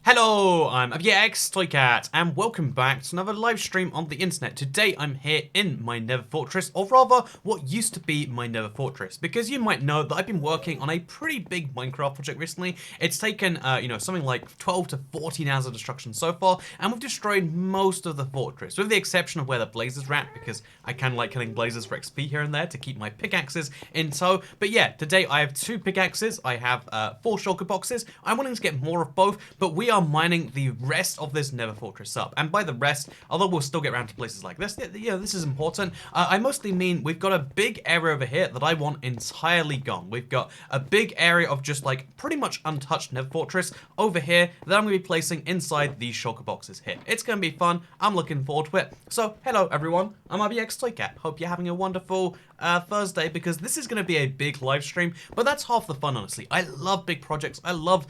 Hello, I'm ibxtoycat, and welcome back to another live stream on the internet. Today I'm here in my Nether fortress, or rather, what used to be my Nether fortress, because you might know that I've been working on a pretty big Minecraft project recently. It's taken, something like 12 to 14 hours of destruction so far, and we've destroyed most of the fortress, with the exception of where the blazes are at, because I kind of like killing blazes for XP here and there to keep my pickaxes in tow. But yeah, today I have 2 pickaxes, I have 4 shulker boxes. I'm wanting to get more of both, but we are mining the rest of this Nether fortress up. And by the rest, although we'll still get around to places like this, yeah, this is important. I mostly mean we've got a big area over here that I want entirely gone. We've got a big area of just like pretty much untouched Nether fortress over here that I'm going to be placing inside these shulker boxes here. It's going to be fun. I'm looking forward to it. So, hello everyone. I'm ibxtoycat. Hope you're having a wonderful Thursday, because this is going to be a big live stream, but that's half the fun, honestly. I love big projects. I love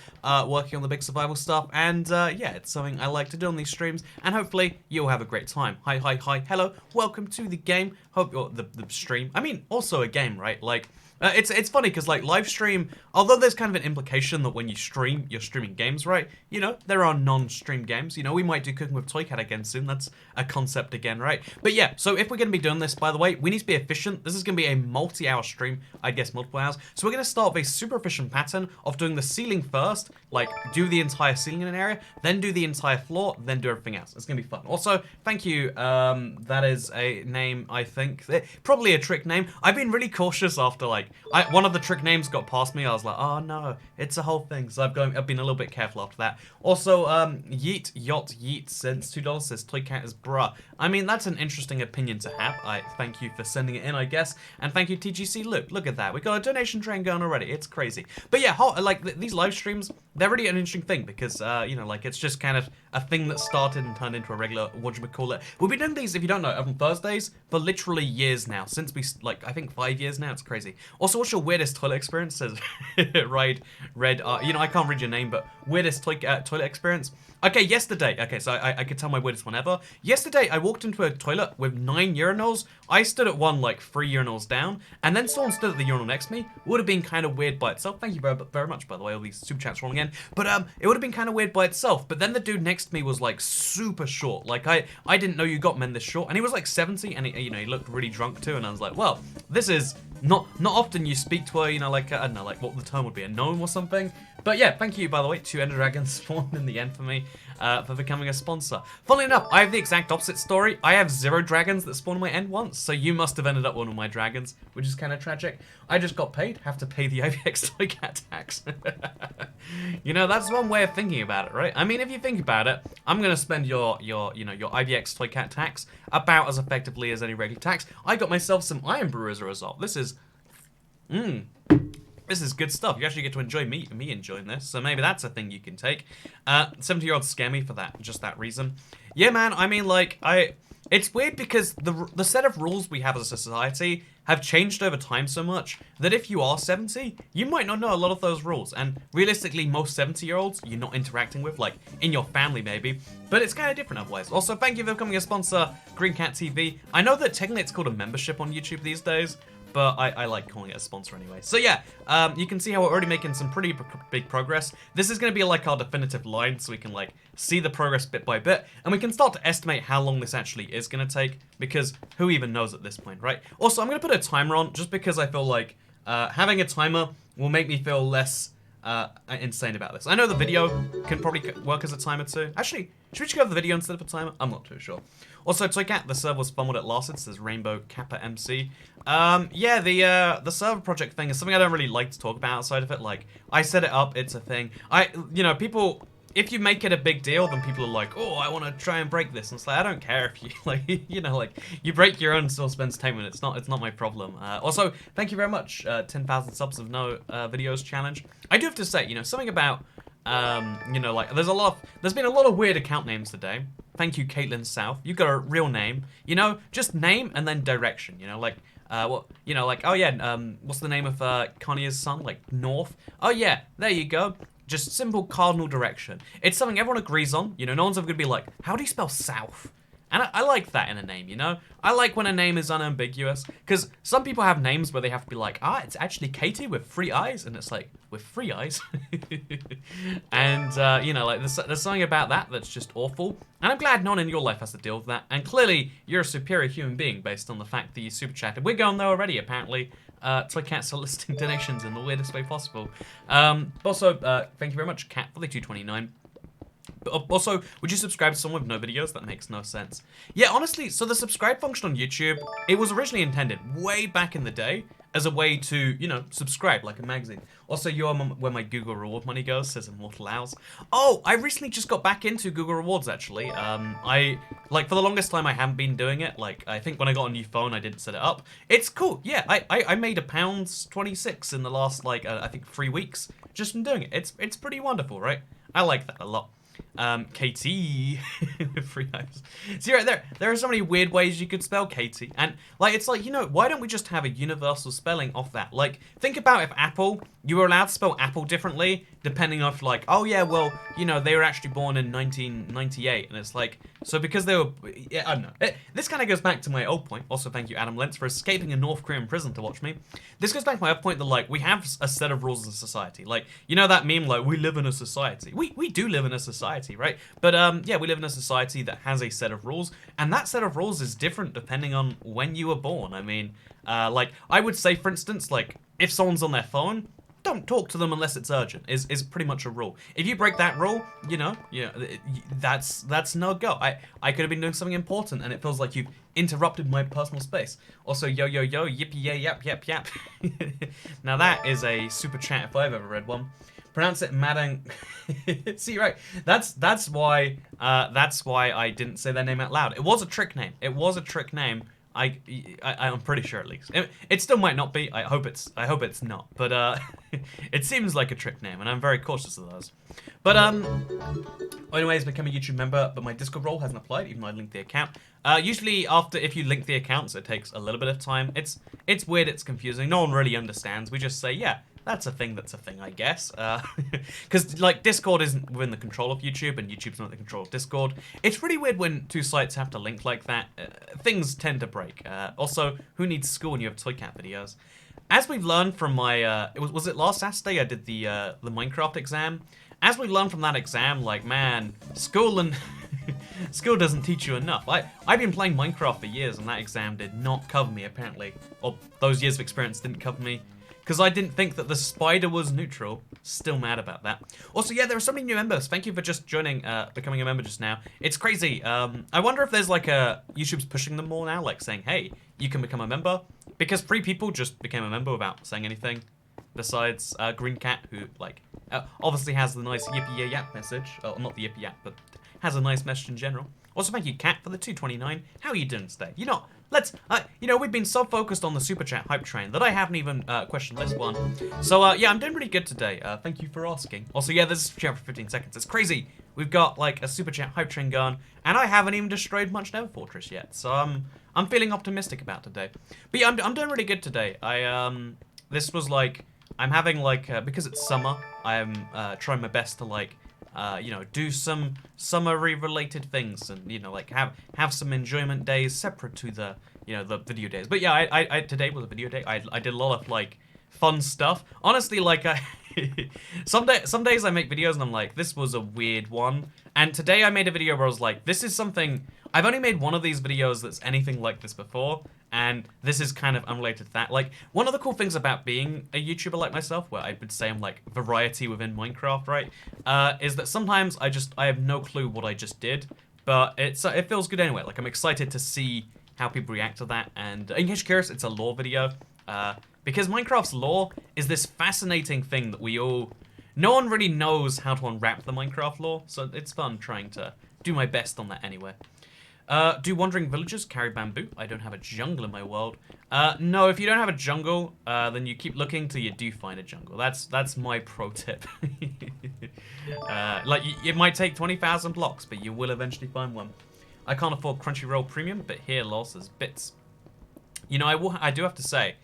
working on the big survival stuff, and yeah, it's something I like to do on these streams, and hopefully you'll have a great time. Hi, hello, welcome to the game. Hope you're the stream. I mean, also a game, right? Like, it's funny because like live stream, although there's kind of an implication that when you stream, you're streaming games, right? You know, there are non-stream games. You know, we might do Cooking with Toycat again soon. That's a concept again, right? But yeah, so if we're going to be doing this, by the way, we need to be efficient. This is going to be a multi-hour stream, I guess multiple hours. So we're going to start with a super efficient pattern of doing the ceiling first, like do the entire ceiling in an area, then do the entire floor, then do everything else. It's going to be fun. Also, thank you. That is a name, I think. Probably a trick name. I've been really cautious after like, one of the trick names got past me. I was like, oh no, it's a whole thing. So I've been a little bit careful after that. Also, Yeet sends $2, says Toycat is bruh. I mean, that's an interesting opinion to have. I thank you for sending it in, I guess. And thank you, TGC Luke. Look at that. We got a donation train going already. It's crazy. But yeah, these live streams, they're really an interesting thing because, like it's just kind of a thing that started and turned into a regular, whatchamacallit. We've been doing these, if you don't know, on Thursdays for literally years now. Since we, I think 5 years now. It's crazy. Also, what's your weirdest toilet experience? Says Red. I can't read your name, but weirdest toilet experience. Okay, yesterday. Okay, so I could tell my weirdest one ever. Yesterday, I walked into a toilet with 9 urinals. I stood at one, like 3 urinals down, and then someone stood at the urinal next to me. Would have been kind of weird by itself. Thank you very much, by the way. All these super chats rolling in. But it would have been kind of weird by itself. But then the dude next to me was like super short. Like I didn't know you got men this short, and he was like 70, and he looked really drunk too. And I was like, well, this is not often you speak to a, I don't know, like what the term would be, a gnome or something. But yeah, thank you, by the way, to Ender Dragons spawned in the end for me, for becoming a sponsor. Funnily enough, I have the exact opposite story. I have 0 dragons that spawned in my end once, so you must have ended up one of my dragons, which is kind of tragic. I just got paid, have to pay the ibxtoycat tax. That's one way of thinking about it, right? I mean, if you think about it, I'm gonna spend your ibxtoycat tax about as effectively as any regular tax. I got myself some iron brew as a result. This is good stuff. You actually get to enjoy me enjoying this, so maybe that's a thing you can take. 70-year-olds scare me for just that reason. Yeah, man, I mean, like, it's weird because the set of rules we have as a society have changed over time so much that if you are 70, you might not know a lot of those rules. And realistically, most 70-year-olds you're not interacting with, like, in your family maybe, but it's kind of different otherwise. Also, thank you for becoming a sponsor, Green Cat TV. I know that technically it's called a membership on YouTube these days, but I like calling it a sponsor anyway. So yeah, you can see how we're already making some pretty big progress. This is going to be like our definitive line, so we can like see the progress bit by bit, and we can start to estimate how long this actually is going to take, because who even knows at this point, right? Also, I'm going to put a timer on, just because I feel like having a timer will make me feel less insane about this. I know the video can probably work as a timer too. Actually, should we just go with the video instead of a timer? I'm not too sure. Also, Toycat, the server was fun when it lasted, says Rainbow Kappa MC. Yeah, the server project thing is something I don't really like to talk about outside of it. Like, I set it up, it's a thing. People, if you make it a big deal, then people are like, oh, I want to try and break this. And it's like, I don't care if you, like, you break your own, still spends 10 minutes. It's not my problem. Also, thank you very much, 10,000 subs of no videos challenge. I do have to say, something about, like, there's been a lot of weird account names today. Thank you, Caitlin South. You got a real name. Just name and then direction. Oh yeah, what's the name of Kanye's son? Like, North. Oh yeah, there you go. Just simple cardinal direction. It's something everyone agrees on. No one's ever gonna be like, how do you spell south? And I like that in a name, you know? I like when a name is unambiguous, because some people have names where they have to be like, it's actually Katie with 3 eyes, and it's like, with 3 eyes? And, you know, like, there's something about that that's just awful, and I'm glad no one in your life has to deal with that, and clearly, you're a superior human being based on the fact that you super chatted. We're going there already, apparently. Toycat soliciting donations in the weirdest way possible. Also, thank you very much, Cat, for the 229. Also, would you subscribe to someone with no videos? That makes no sense. Yeah, honestly, so the subscribe function on YouTube, it was originally intended way back in the day as a way to, you know, subscribe like a magazine. Also, you're where my Google reward money goes, says Immortal Owls. Oh, I recently just got back into Google Rewards, actually. Like, for the longest time, I haven't been doing it. Like, I think when I got a new phone, I didn't set it up. It's cool, yeah. I made £1.26 in the last, like, I think 3 weeks just from doing it. It's pretty wonderful, right? I like that a lot. KT with 3 eyes. See right there are so many weird ways you could spell Katie, and like it's like, you know, why don't we just have a universal spelling of that? Like, think about if Apple, you were allowed to spell Apple differently depending on like, oh yeah, well, you know, they were actually born in 1998, and it's like, so because they were, yeah, I don't know. This kind of goes back to my old point. Also, thank you, Adam Lentz, for escaping a North Korean prison to watch me. This goes back to my other point that, like, we have a set of rules in society. Like, you know that meme, like, we live in a society. We do live in a society, right? But, yeah, we live in a society that has a set of rules, and that set of rules is different depending on when you were born. I mean, like, I would say, for instance, like, if someone's on their phone, don't talk to them unless it's urgent, is pretty much a rule. If you break that rule, you know, that's no go. I could have been doing something important, and it feels like you've interrupted my personal space. Also, yo, yippee, yap, yap, yap. Now that is a super chat if I've ever read one. Pronounce it Madang. See, right, that's why I didn't say their name out loud. It was a trick name. It was a trick name. I'm pretty sure, at least. It still might not be. I hope it's not. But it seems like a trick name, and I'm very cautious of those. But anyways, become a YouTube member. But my Discord role hasn't applied, even though I linked the account. Usually, if you link the accounts, it takes a little bit of time. It's weird. It's confusing. No one really understands. We just say, yeah, that's a thing, I guess. Because, like, Discord isn't within the control of YouTube, and YouTube's not in the control of Discord. It's really weird when 2 sites have to link like that. Things tend to break. Also, who needs school when you have Toycat videos? As we've learned from my, was it last Saturday I did the Minecraft exam? As we learned from that exam, like, man, school and... school doesn't teach you enough. I've been playing Minecraft for years, and that exam did not cover me, apparently. Or those years of experience didn't cover me. Because I didn't think that the spider was neutral. Still mad about that. Also, yeah, there are so many new members. Thank you for just joining, becoming a member just now. It's crazy. I wonder if there's like YouTube's pushing them more now, like saying, hey, you can become a member. Because 3 people just became a member without saying anything. Besides Green Cat, who, like, obviously has the nice yippee yap message. Oh, not the yippee yap, but has a nice message in general. Also, thank you, Cat, for the 229. How are you doing today? You know, you know, we've been so focused on the Super Chat hype train that I haven't even questioned this one. So, yeah, I'm doing pretty good today. Thank you for asking. Also, yeah, there's a Super Chat for 15 seconds. It's crazy. We've got, like, a Super Chat hype train going, and I haven't even destroyed much Nether Fortress yet. So, I'm feeling optimistic about today. But, yeah, I'm doing really good today. This was, like, I'm having, like, because it's summer, I'm trying my best to, like, you know, do some summery-related things, and, you know, like have some enjoyment days separate to the, you know, the video days. But yeah, today was a video day. I did a lot of like fun stuff. Honestly, like some days I make videos and I'm like, this was a weird one. And today I made a video where I was like, this is something. I've only made one of these videos that's anything like this before, and this is kind of unrelated to that. Like, one of the cool things about being a YouTuber like myself, where I would say I'm like variety within Minecraft, right, is that sometimes I have no clue what I just did, but it feels good anyway. Like, I'm excited to see how people react to that, and in case you're curious, it's a lore video, because Minecraft's lore is this fascinating thing that no one really knows how to unwrap the Minecraft lore, so it's fun trying to do my best on that anyway. Do wandering villagers carry bamboo? I don't have a jungle in my world. No, if you don't have a jungle, then you keep looking till you do find a jungle. That's my pro tip. Like, it might take 20,000 blocks, but you will eventually find one. I can't afford Crunchyroll Premium, but here losses bits. You know, I do have to say,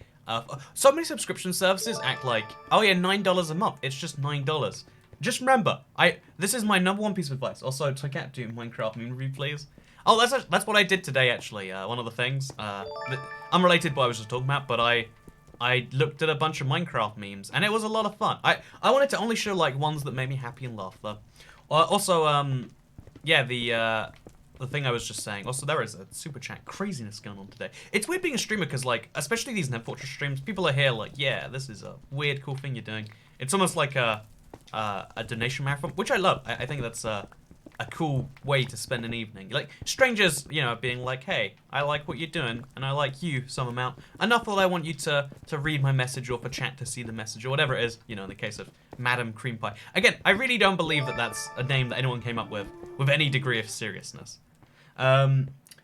so many subscription services act like, oh yeah, $9 a month. It's just $9. Just remember, this is my #1 piece of advice. Also, Toycat, do Minecraft meme review, please. Oh, that's what I did today, actually. One of the things, unrelated to what I was just talking about, but I looked at a bunch of Minecraft memes, and it was a lot of fun. I wanted to only show, like, ones that made me happy and laugh, though. Also, yeah, the thing I was just saying. Also, there is a super chat craziness going on today. It's weird being a streamer because, like, especially these Nether Fortress streams, people are here like, yeah, this is a weird, cool thing you're doing. It's almost like a donation marathon, which I love. I think that's a cool way to spend an evening. Like, strangers, you know, being like, hey, I like what you're doing, and I like you some amount. Enough that I want you to read my message or for chat to see the message or whatever it is, you know, in the case of Madam Cream Pie. Again, I really don't believe that that's a name that anyone came up with any degree of seriousness.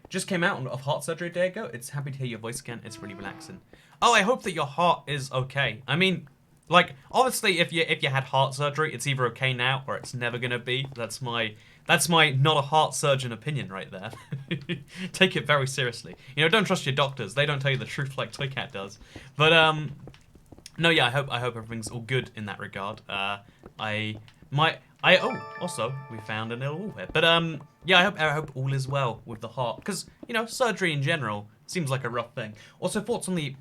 Just came out of heart surgery a day ago. It's happy to hear your voice again. It's really relaxing. Oh, I hope that your heart is okay. I mean, like, obviously, if you had heart surgery, it's either okay now or it's never gonna be. That's my not a heart surgeon opinion right there. Take it very seriously. You know, don't trust your doctors. They don't tell you the truth like Toycat does. But no, yeah, I hope everything's all good in that regard. Also, we found a little wall here. But yeah, I hope all is well with the heart, because, you know, surgery in general seems like a rough thing. Also, thoughts on the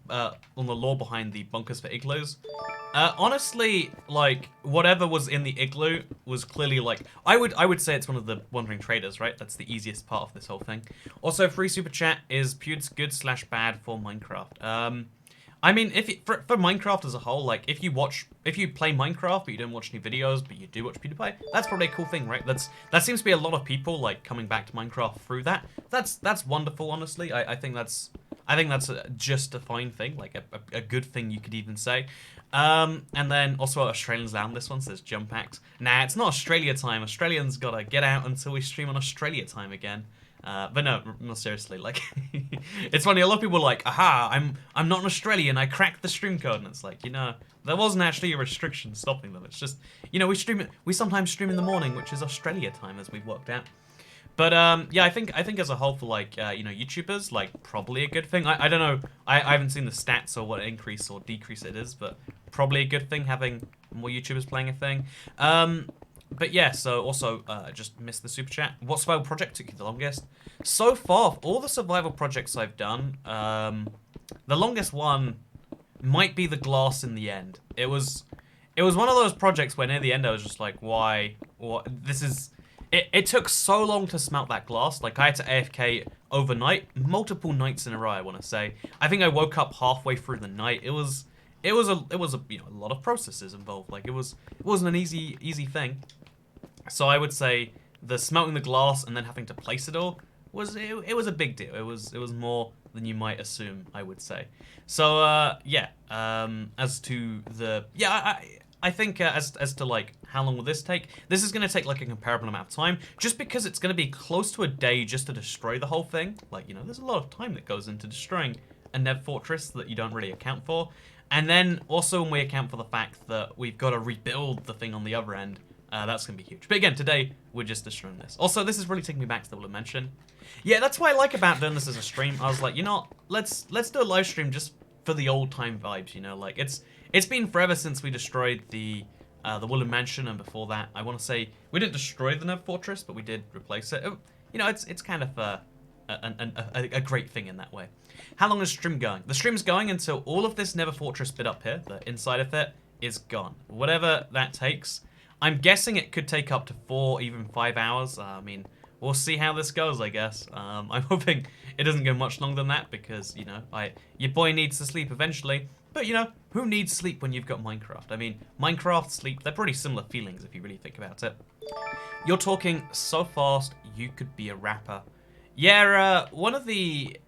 lore behind the bunkers for igloos. Honestly, like, whatever was in the igloo was clearly, like, I would say it's one of the wandering traders, right? That's the easiest part of this whole thing. Also, free super chat is Pewds good/bad for Minecraft. I mean, for Minecraft as a whole, like, if you play Minecraft but you don't watch any videos but you do watch PewDiePie, that's probably a cool thing, right? That seems to be a lot of people, like, coming back to Minecraft through that. That's wonderful, honestly. I think that's just a fine thing, like a good thing you could even say. And then also Australians down. This one says jump axe. Nah, it's not Australia time. Australians gotta get out until we stream on Australia time again. But no, seriously, like, it's funny, a lot of people are like, aha, I'm not an Australian, I cracked the stream code, and it's like, you know, there wasn't actually a restriction stopping them, it's just, you know, we sometimes stream in the morning, which is Australia time, as we've worked out. But, yeah, I think as a whole for, like, you know, YouTubers, like, probably a good thing. I don't know, I haven't seen the stats or what increase or decrease it is, but probably a good thing having more YouTubers playing a thing. But yeah, so also, just missed the super chat. What survival project took you the longest? So far, of all the survival projects I've done, the longest one might be the glass in the end. It was one of those projects where near the end I was just like, why? What? This is... It took so long to smelt that glass. Like, I had to AFK overnight, multiple nights in a row, I want to say. I think I woke up halfway through the night. It was a you know, a lot of processes involved. Like, it wasn't an easy thing. So I would say the smelting the glass and then having to place it all was a big deal. It was more than you might assume, I would say. So yeah, as to the I think as to like how long will this take? This is going to take like a comparable amount of time, just because it's going to be close to a day just to destroy the whole thing. Like, you know, there's a lot of time that goes into destroying a Nether Fortress that you don't really account for. And then also when we account for the fact that we've got to rebuild the thing on the other end, that's going to be huge. But again, today, we're just destroying this. Also, this is really taking me back to the Will Mention. Yeah, that's what I like about doing this as a stream. I was like, you know, let's do a live stream just for the old time vibes, you know? Like, it's been forever since we destroyed the Will Mansion, and before that, I want to say, we didn't destroy the Nether Fortress, but we did replace it. You know, it's kind of a great thing in that way. How long is the stream going? The stream's going until all of this Nether Fortress bit up here, the inside of it, is gone. Whatever that takes. I'm guessing it could take up to 4, even 5 hours. I mean, we'll see how this goes, I guess. I'm hoping it doesn't go much longer than that because, you know, your boy needs to sleep eventually. But, you know, who needs sleep when you've got Minecraft? I mean, Minecraft, sleep, they're pretty similar feelings if you really think about it. You're talking so fast, you could be a rapper. Yeah, one of the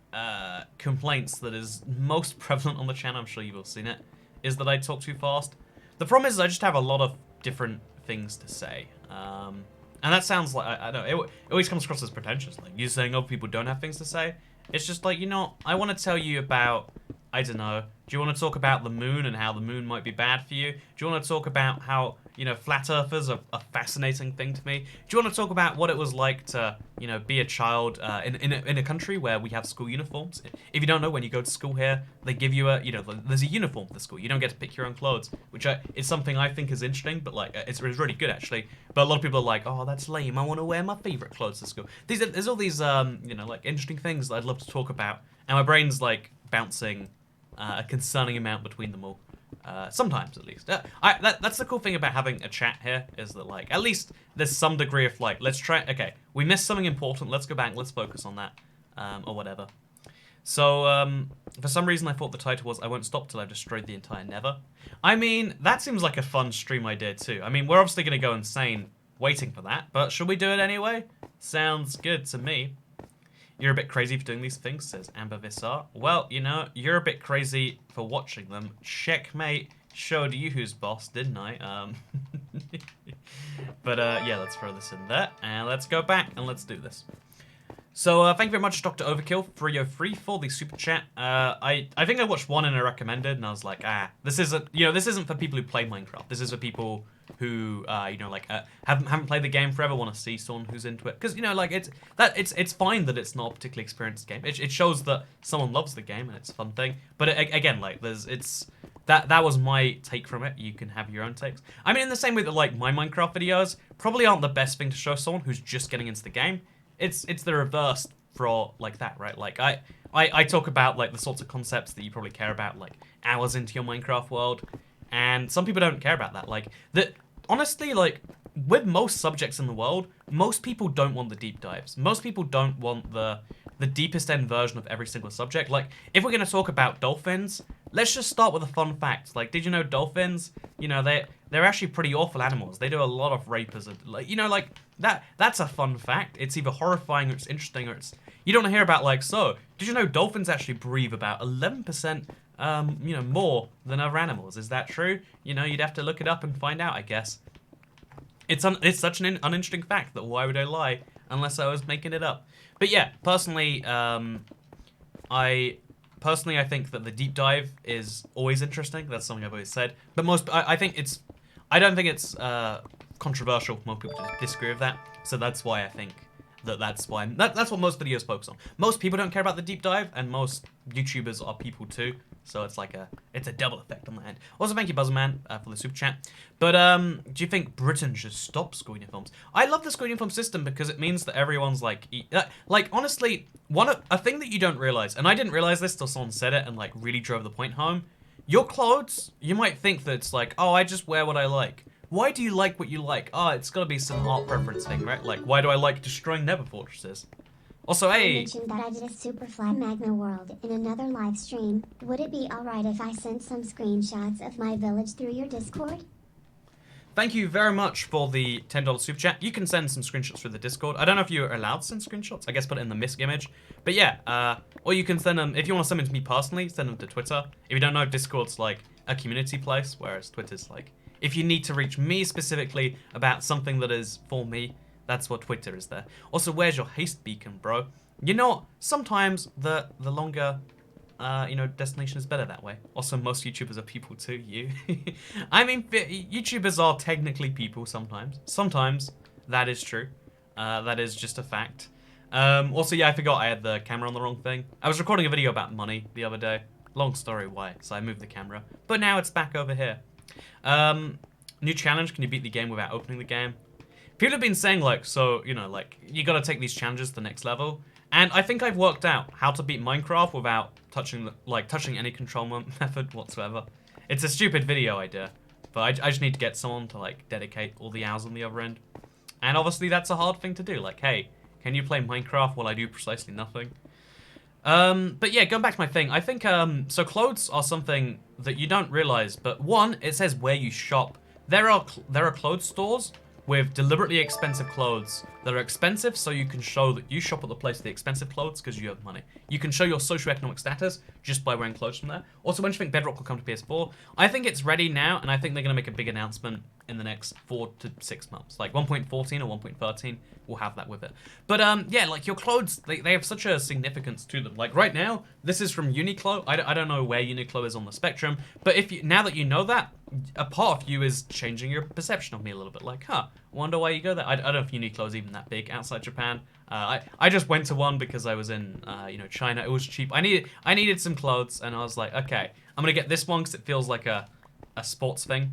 complaints that is most prevalent on the channel, I'm sure you've all seen it, is that I talk too fast. The problem is I just have a lot of different things to say. And that sounds like, I don't know, it always comes across as pretentious. Like, you saying other people don't have things to say. It's just like, you know, I want to tell you about I don't know. Do you want to talk about the moon and how the moon might be bad for you? Do you want to talk about how, you know, flat earthers are a fascinating thing to me? Do you want to talk about what it was like to, you know, be a child in a country where we have school uniforms? If you don't know, when you go to school here, they give you a, you know, there's a uniform for the school. You don't get to pick your own clothes, which is something I think is interesting, but like, it's really good actually. But a lot of people are like, oh, that's lame. I want to wear my favorite clothes to school. There's all these, you know, like interesting things that I'd love to talk about, and my brain's like bouncing a concerning amount between them all. Sometimes, at least. That's the cool thing about having a chat here, is that, like, at least there's some degree of, like, let's try... Okay, we missed something important. Let's go back. Let's focus on that. Or whatever. So, for some reason, I thought the title was I Won't Stop Till I've Destroyed the Entire Nether. I mean, that seems like a fun stream idea, too. I mean, we're obviously going to go insane waiting for that, but should we do it anyway? Sounds good to me. You're a bit crazy for doing these things, says Amber Vissar. Well, you know, you're a bit crazy for watching them. Checkmate. Showed you who's boss, didn't I? But, yeah, let's throw this in there. And let's go back and let's do this. So, thank you very much, Dr. Overkill 303 for the super chat. I think I watched one and I recommended, and I was like, this isn't, you know, this isn't for people who play Minecraft. This is for people who, you know, like, haven't played the game forever, want to see someone who's into it. Because, you know, like, it's fine that it's not a particularly experienced game. It shows that someone loves the game and it's a fun thing. But again, like, that was my take from it. You can have your own takes. I mean, in the same way that, like, my Minecraft videos probably aren't the best thing to show someone who's just getting into the game. It's the reverse for, like, that, right? Like, I talk about, like, the sorts of concepts that you probably care about, like, hours into your Minecraft world. And some people don't care about that. Like, honestly, like, with most subjects in the world, most people don't want the deep dives. Most people don't want the deepest end version of every single subject. Like, if we're going to talk about dolphins, let's just start with a fun fact. Like, did you know dolphins, you know, they're actually pretty awful animals. They do a lot of rape as a, like, you know, like, that's a fun fact. It's either horrifying or it's interesting or it's, you don't hear about, like, so, did you know dolphins actually breathe about 11%, you know, more than other animals? Is that true? You know, you'd have to look it up and find out, I guess. It's such an uninteresting fact that why would I lie unless I was making it up? But yeah, personally, I think that the deep dive is always interesting. That's something I've always said. But I don't think it's controversial for most people to disagree with that. So that's why I think that's what most videos focus on. Most people don't care about the deep dive, and most YouTubers are people too. So it's like it's a double effect on that end. Also, thank you, Buzzerman, for the super chat. But do you think Britain should stop school uniforms? I love the school uniform system because it means that everyone's like honestly, a thing that you don't realize, and I didn't realize this till someone said it and like really drove the point home. Your clothes, you might think that it's like, oh, I just wear what I like. Why do you like what you like? Oh, it's gotta be some art preference thing, right? Like, why do I like destroying Nether fortresses? Also, hey! I mentioned that I did a super flat magma world in another live stream. Would it be alright if I sent some screenshots of my village through your Discord? Thank you very much for the $10 super chat. You can send some screenshots through the Discord. I don't know if you're allowed to send screenshots. I guess put it in the misc image. But yeah, or you can send them, if you want to send them to me personally, send them to Twitter. If you don't know, Discord's like a community place, whereas Twitter's like, if you need to reach me specifically about something that is for me, that's what Twitter is there. Also, where's your haste beacon, bro? You know, sometimes the longer, you know, destination is better that way. Also, most YouTubers are people too, you. I mean, YouTubers are technically people sometimes. Sometimes, that is true. That is just a fact. Also, yeah, I forgot I had the camera on the wrong thing. I was recording a video about money the other day. Long story why, so I moved the camera. But now it's back over here. New challenge, can you beat the game without opening the game? People have been saying, like, so, you know, like, you gotta take these challenges to the next level. And I think I've worked out how to beat Minecraft without touching any control method whatsoever. It's a stupid video idea, but I just need to get someone to, like, dedicate all the hours on the other end. And obviously that's a hard thing to do. Like, hey, can you play Minecraft while I do precisely nothing? But yeah, going back to my thing, I think, so clothes are something that you don't realize, but one, it says where you shop. There are clothes stores with deliberately expensive clothes that are expensive, so you can show that you shop at the place with the expensive clothes because you have money. You can show your socioeconomic status just by wearing clothes from there. Also, when do you think Bedrock will come to PS4? I think it's ready now, and I think they're going to make a big announcement in the next 4 to 6 months. Like 1.14 or 1.13 will have that with it. But yeah, like your clothes, they have such a significance to them. Like right now, this is from Uniqlo. I don't know where Uniqlo is on the spectrum, but now that you know that, a part of you is changing your perception of me a little bit. Like, wonder why you go there. I don't know if Uniqlo is even that big outside Japan. I just went to one because I was in China. It was cheap. I needed some clothes, and I was like, okay, I'm gonna get this one because it feels like a sports thing.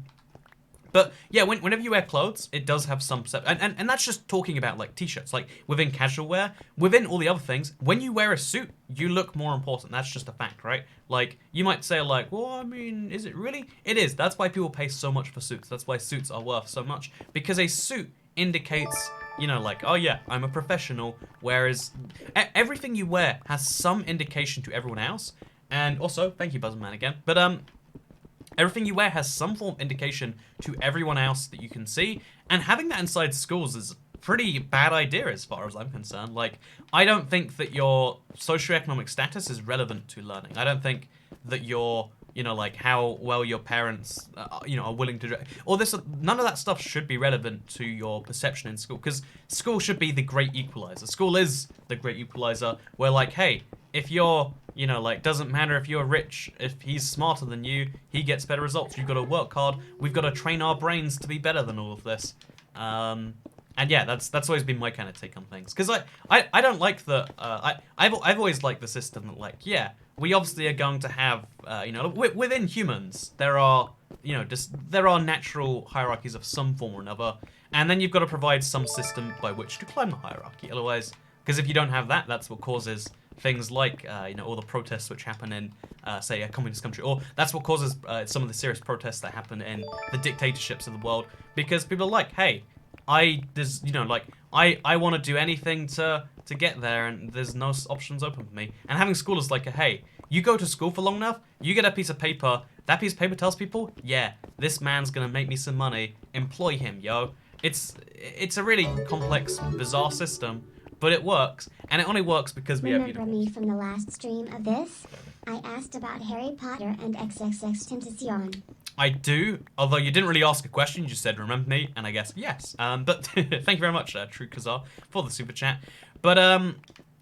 But yeah, whenever you wear clothes, it does have some perception, and that's just talking about like t-shirts. Like within casual wear, within all the other things, when you wear a suit, you look more important. That's just a fact, right? Like you might say like, well, I mean, is it really? It is. That's why people pay so much for suits. That's why suits are worth so much, because a suit indicates, like, oh yeah, I'm a professional. Whereas everything you wear has some indication to everyone else. And also, thank you, Buzzman again. But everything you wear has some form of indication to everyone else that you can see, and having that inside schools is a pretty bad idea as far as I'm concerned. Like, I don't think that your socioeconomic status is relevant to learning. I don't think that your, like how well your parents, are willing to, or none of that stuff should be relevant to your perception in school, because school should be the great equalizer. School is the great equalizer where like, hey, if you're, like, doesn't matter if you're rich, if he's smarter than you, he gets better results. You've got to work hard. We've got to train our brains to be better than all of this. And yeah, that's always been my kind of take on things. Because I don't like the, I've always liked the system that, like, yeah, we obviously are going to have, within humans, there are, there are natural hierarchies of some form or another. And then you've got to provide some system by which to climb the hierarchy. Otherwise, because if you don't have that, that's what causes things like, all the protests which happen in, say, a communist country, or that's what causes some of the serious protests that happen in the dictatorships of the world, because people are like, hey, I want to do anything to get there, and there's no options open for me. And having school is like, hey, you go to school for long enough, you get a piece of paper, that piece of paper tells people, yeah, this man's gonna make me some money, employ him, yo. It's a really complex, bizarre system, but it works, and it only works because we have Remember me from the last stream of this? I asked about Harry Potter and XXXTentacion. I do, although you didn't really ask a question, you just said remember me, and I guess yes. But thank you very much, True Kazar, for the super chat. But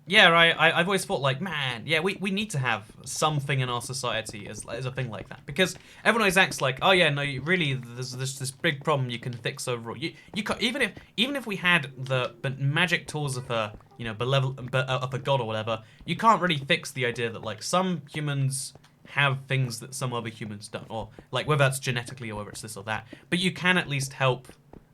yeah, I've always thought like, man, yeah, we need to have something in our society as a thing like that, because everyone always acts like, oh yeah, no, really, there's this big problem you can fix overall. You can't, even if we had the magic tools of a of a god or whatever, you can't really fix the idea that like some humans have things that some other humans don't, or like whether that's genetically or whether it's this or that. But you can at least help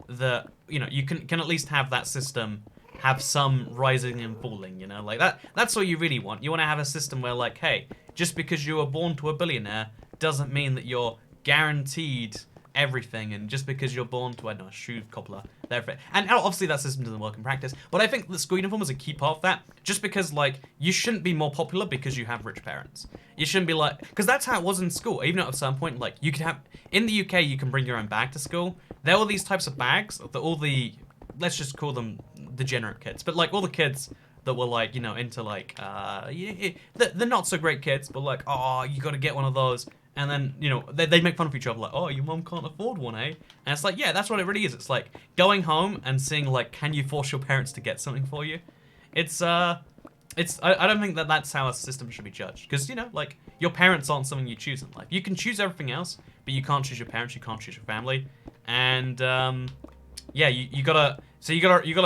you can at least have that system have some rising and falling, like that's what you really want. You want to have a system where like, hey, just because you were born to a billionaire doesn't mean that you're guaranteed everything, and just because you're born to, I don't know, a shoe cobbler, therefore, and obviously that system doesn't work in practice, but I think the school uniform is a key part of that, just because like, you shouldn't be more popular because you have rich parents. You shouldn't be like, because that's how it was in school, even at a certain point, like, you could have, in the UK, you can bring your own bag to school. There were these types of bags that all the, let's just call them degenerate kids, but like all the kids that were like, into like, the not so great kids, but like, oh, you gotta get one of those. And then, they make fun of each other like, oh, your mom can't afford one, eh? And it's like, yeah, that's what it really is. It's like going home and seeing like, can you force your parents to get something for you? I don't think that's how a system should be judged. Because, like, your parents aren't something you choose in life. You can choose everything else, but you can't choose your parents, you can't choose your family. And, yeah, you gotta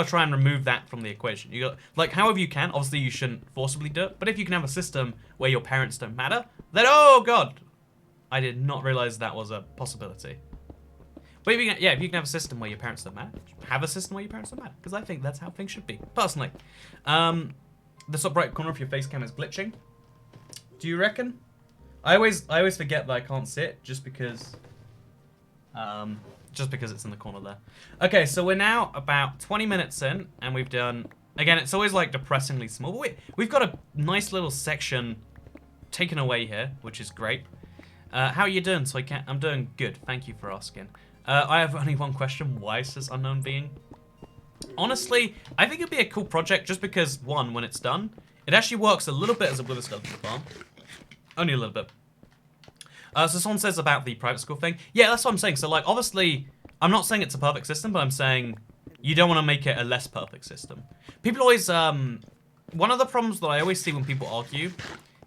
try and remove that from the equation. You got, like, however you can. Obviously, you shouldn't forcibly do it. But if you can have a system where your parents don't matter, then, oh, God. I did not realize that was a possibility. But if you can have a system where your parents don't matter, have a system where your parents don't matter. Because I think that's how things should be, personally. The top right corner of your face cam is glitching. Do you reckon? I always forget that I can't see it just because it's in the corner there. Okay, so we're now about 20 minutes in, and we've done, again, it's always like depressingly small, but we've got a nice little section taken away here, which is great. How are you doing, Toycat? I'm doing good, thank you for asking. I have only one question. Why, says Unknown Being? Honestly, I think it'd be a cool project just because, one, when it's done, it actually works a little bit as a Wither Skeleton farm. Only a little bit. So someone says about the private school thing. Yeah, that's what I'm saying. So, like, obviously, I'm not saying it's a perfect system, but I'm saying you don't want to make it a less perfect system. People always, one of the problems that I always see when people argue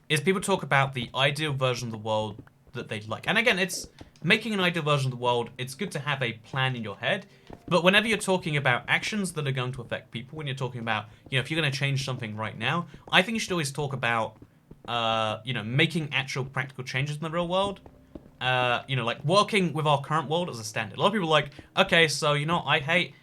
is people talk about the ideal version of the world that they'd like. And again, it's making an ideal version of the world, it's good to have a plan in your head, but whenever you're talking about actions that are going to affect people, when you're talking about, you know, if you're going to change something right now, I think you should always talk about, you know, making actual practical changes in the real world. You know, like working with our current world as a standard. A lot of people are like, okay, so, you know, I hate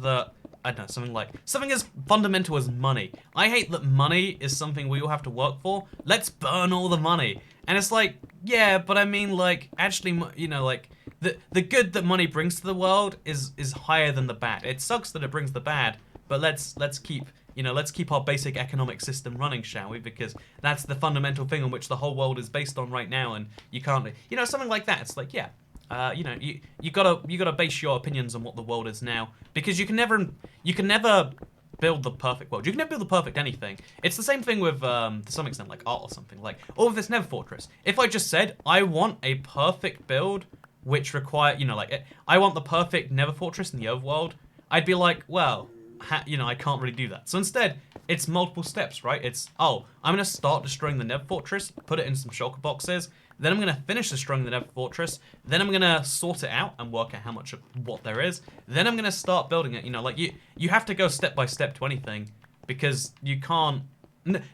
that, I don't know, something as fundamental as money. I hate that money is something we all have to work for. Let's burn all the money. And it's like, yeah, but I mean, like, actually, you know, like, the good that money brings to the world is higher than the bad. It sucks that it brings the bad, but let's keep, you know, let's keep our basic economic system running, shall we? Because that's the fundamental thing on which the whole world is based on right now, and you can't, you know, something like that. It's like, yeah, you know, you gotta base your opinions on what the world is now, because you can never build the perfect world. You can never build the perfect anything. It's the same thing with, to some extent, like art or something. Like, all of this Nether Fortress. If I just said, I want a perfect build, which require, you know, like, I want the perfect Nether Fortress in the overworld, I'd be like, well, you know, I can't really do that. So instead, it's multiple steps, right? It's, oh, I'm going to start destroying the Nether Fortress, put it in some shulker boxes, then I'm going to finish destroying the Nether Fortress, then I'm going to sort it out and work out how much of what there is, then I'm going to start building it. You know, like, you have to go step by step to anything, because you can't,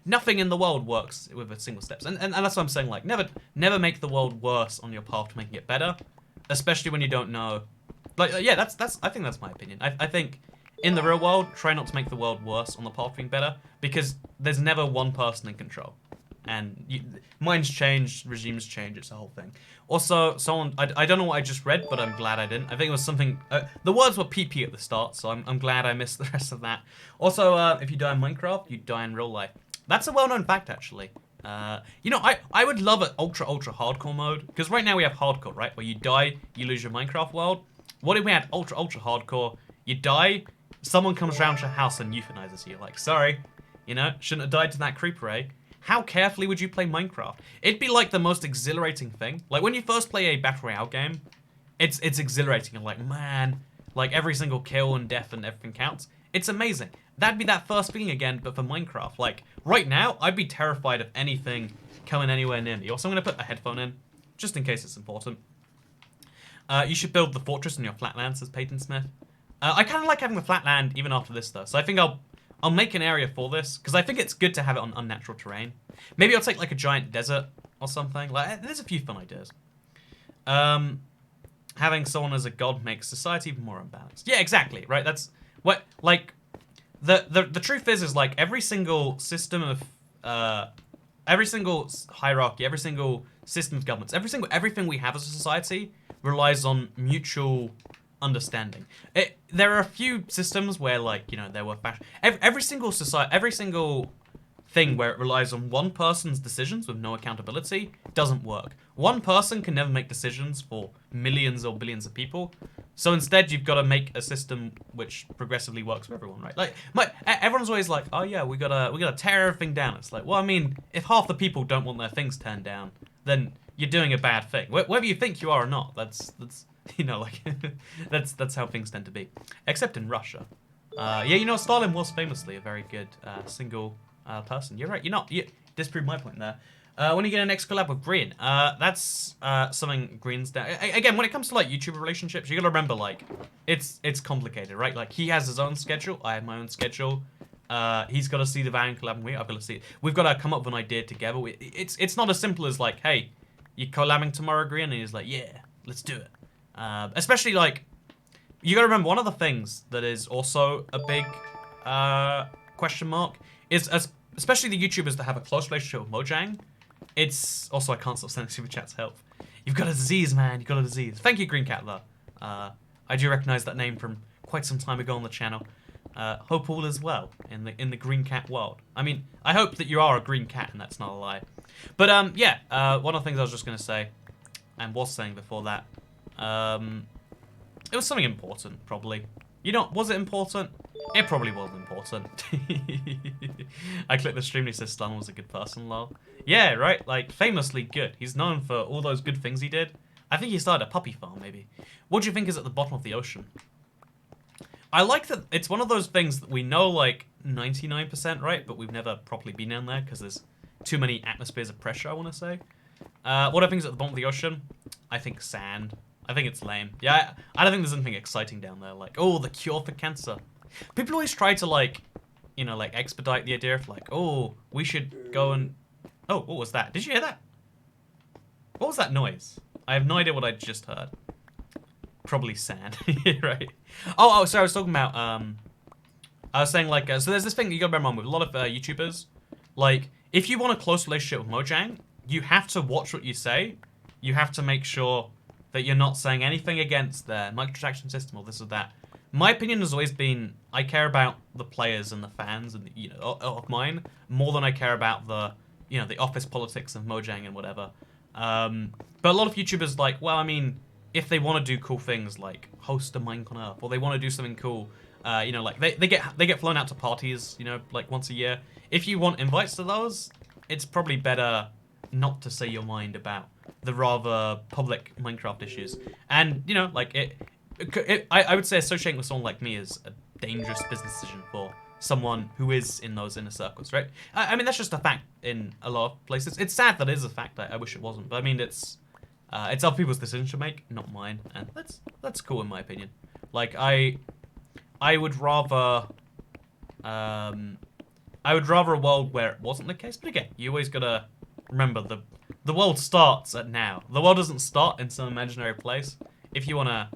nothing in the world works with a single steps. And that's what I'm saying, like, never make the world worse on your path to making it better, especially when you don't know. Like, yeah, I think that's my opinion. I think in the real world, try not to make the world worse on the path to being better, because there's never one person in control. And minds change, regimes change, it's a whole thing. Also, I don't know what I just read, but I'm glad I didn't. I think it was something, the words were PP at the start, so I'm glad I missed the rest of that. Also, if you die in Minecraft, you die in real life. That's a well-known fact, actually. You know, I would love an ultra hardcore mode, because right now we have hardcore, right? Where you die, you lose your Minecraft world. What if we had ultra hardcore? You die, someone comes around to your house and euthanizes you. Like, sorry, you know, shouldn't have died to that creeper, eh? How carefully would you play Minecraft? It'd be like the most exhilarating thing. Like, when you first play a Battle Royale game, it's exhilarating. You're like, man, like, every single kill and death and everything counts. It's amazing. That'd be that first feeling again, but for Minecraft. Like, right now, I'd be terrified of anything coming anywhere near me. Also, I'm going to put a headphone in, just in case it's important. You should build the fortress on your flatland, says Peyton Smith. I kind of like having the flatland even after this, though. So I think I'll make an area for this, because I think it's good to have it on unnatural terrain. Maybe I'll take, like, a giant desert or something. Like, there's a few fun ideas. Having someone as a god makes society even more unbalanced. Yeah, exactly, right? That's what, like, the truth is like, every single system of, every single hierarchy, every single system of governments, everything we have as a society relies on mutual understanding. There are a few systems where, like, you know, there were every single society, every single thing where it relies on one person's decisions with no accountability doesn't work. One person can never make decisions for millions or billions of people. So instead, you've got to make a system which progressively works for everyone, right? Like, everyone's always like, oh yeah, we gotta tear everything down. It's like, well, I mean, if half the people don't want their things turned down, then you're doing a bad thing. Whether you think you are or not, that's you know, like, that's how things tend to be. Except in Russia. Yeah, you know, Stalin was famously a very good single person. You're right. You disproved my point there. When you get a next collab with Green, that's something Green's down. Again, when it comes to, like, YouTuber relationships, you gotta remember, like, it's complicated, right? Like, he has his own schedule, I have my own schedule. He's got to see the value in collabing with me. I've got to see it. We've got to come up with an idea together. It's not as simple as, like, hey, you collabing tomorrow, Green? And he's like, yeah, let's do it. Especially, like, you gotta remember, one of the things that is also a big question mark is, especially the YouTubers that have a close relationship with Mojang. It's also, I can't stop sending super chats to help. You've got a disease, man. You've got a disease. Thank you, Green Cat, though. I do recognize that name from quite some time ago on the channel. Hope all is well in the Green Cat world. I mean, I hope that you are a green cat, and that's not a lie. But yeah, one of the things I was just gonna say, and was saying before that, it was something important, probably. You know, was it important? It probably was important. I clicked the stream and he says Stalin was a good person, lol. Yeah, right? Like, famously good. He's known for all those good things he did. I think he started a puppy farm, maybe. What do you think is at the bottom of the ocean? I like that it's one of those things that we know like 99% right, but we've never properly been down there because there's too many atmospheres of pressure, I want to say. What I think is at the bottom of the ocean? I think sand. I think it's lame. Yeah, I don't think there's anything exciting down there. Like, oh, the cure for cancer. People always try to like, you know, like expedite the idea of like, oh, we should go and... Oh, what was that? Did you hear that? What was that noise? I have no idea what I just heard. Probably sand, right? Oh, sorry, I was talking about, I was saying like, so there's this thing you gotta bear in mind with a lot of YouTubers. Like, if you want a close relationship with Mojang, you have to watch what you say. You have to make sure that you're not saying anything against their microtransaction system or this or that. My opinion has always been, I care about the players and the fans and, you know, of mine more than I care about the, you know, the office politics of Mojang and whatever. But a lot of YouTubers like, well, I mean, if they want to do cool things like host a Minecon Earth, or they want to do something cool, you know, like they get flown out to parties, you know, like once a year. If you want invites to those, it's probably better not to say your mind about the rather public Minecraft issues. And you know, like I would say associating with someone like me is a dangerous business decision for someone who is in those inner circles, right? I mean, that's just a fact in a lot of places. It's sad that it is a fact. I wish it wasn't, but I mean, it's other people's decision to make, not mine, and that's cool in my opinion. Like I would rather a world where it wasn't the case. But again, you always gotta remember the world starts at now. The world doesn't start in some imaginary place. If you wanna,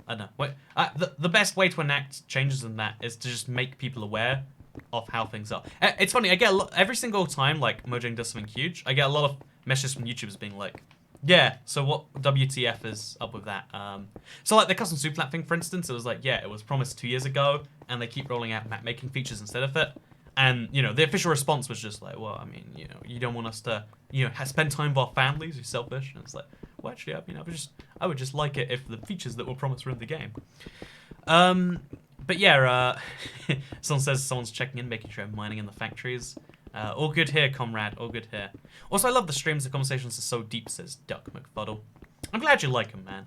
I don't know. The best way to enact changes in that is to just make people aware of how things are. It's funny. I get every single time like Mojang does something huge. I get a lot of messages from YouTubers being like, yeah, so what WTF is up with that? So like the custom super flat thing, for instance, it was like, yeah, it was promised 2 years ago, and they keep rolling out map making features instead of it. And, you know, the official response was just like, well, I mean, you know, you don't want us to, you know, spend time with our families, you're selfish. And it's like, well, actually, I mean, I would just like it if the features that were promised were in the game. But yeah, someone says someone's checking in, making sure I'm mining in the factories. All good here, comrade. All good here. Also, I love the streams. The conversations are so deep, says Duck McFuddle. I'm glad you like them, man.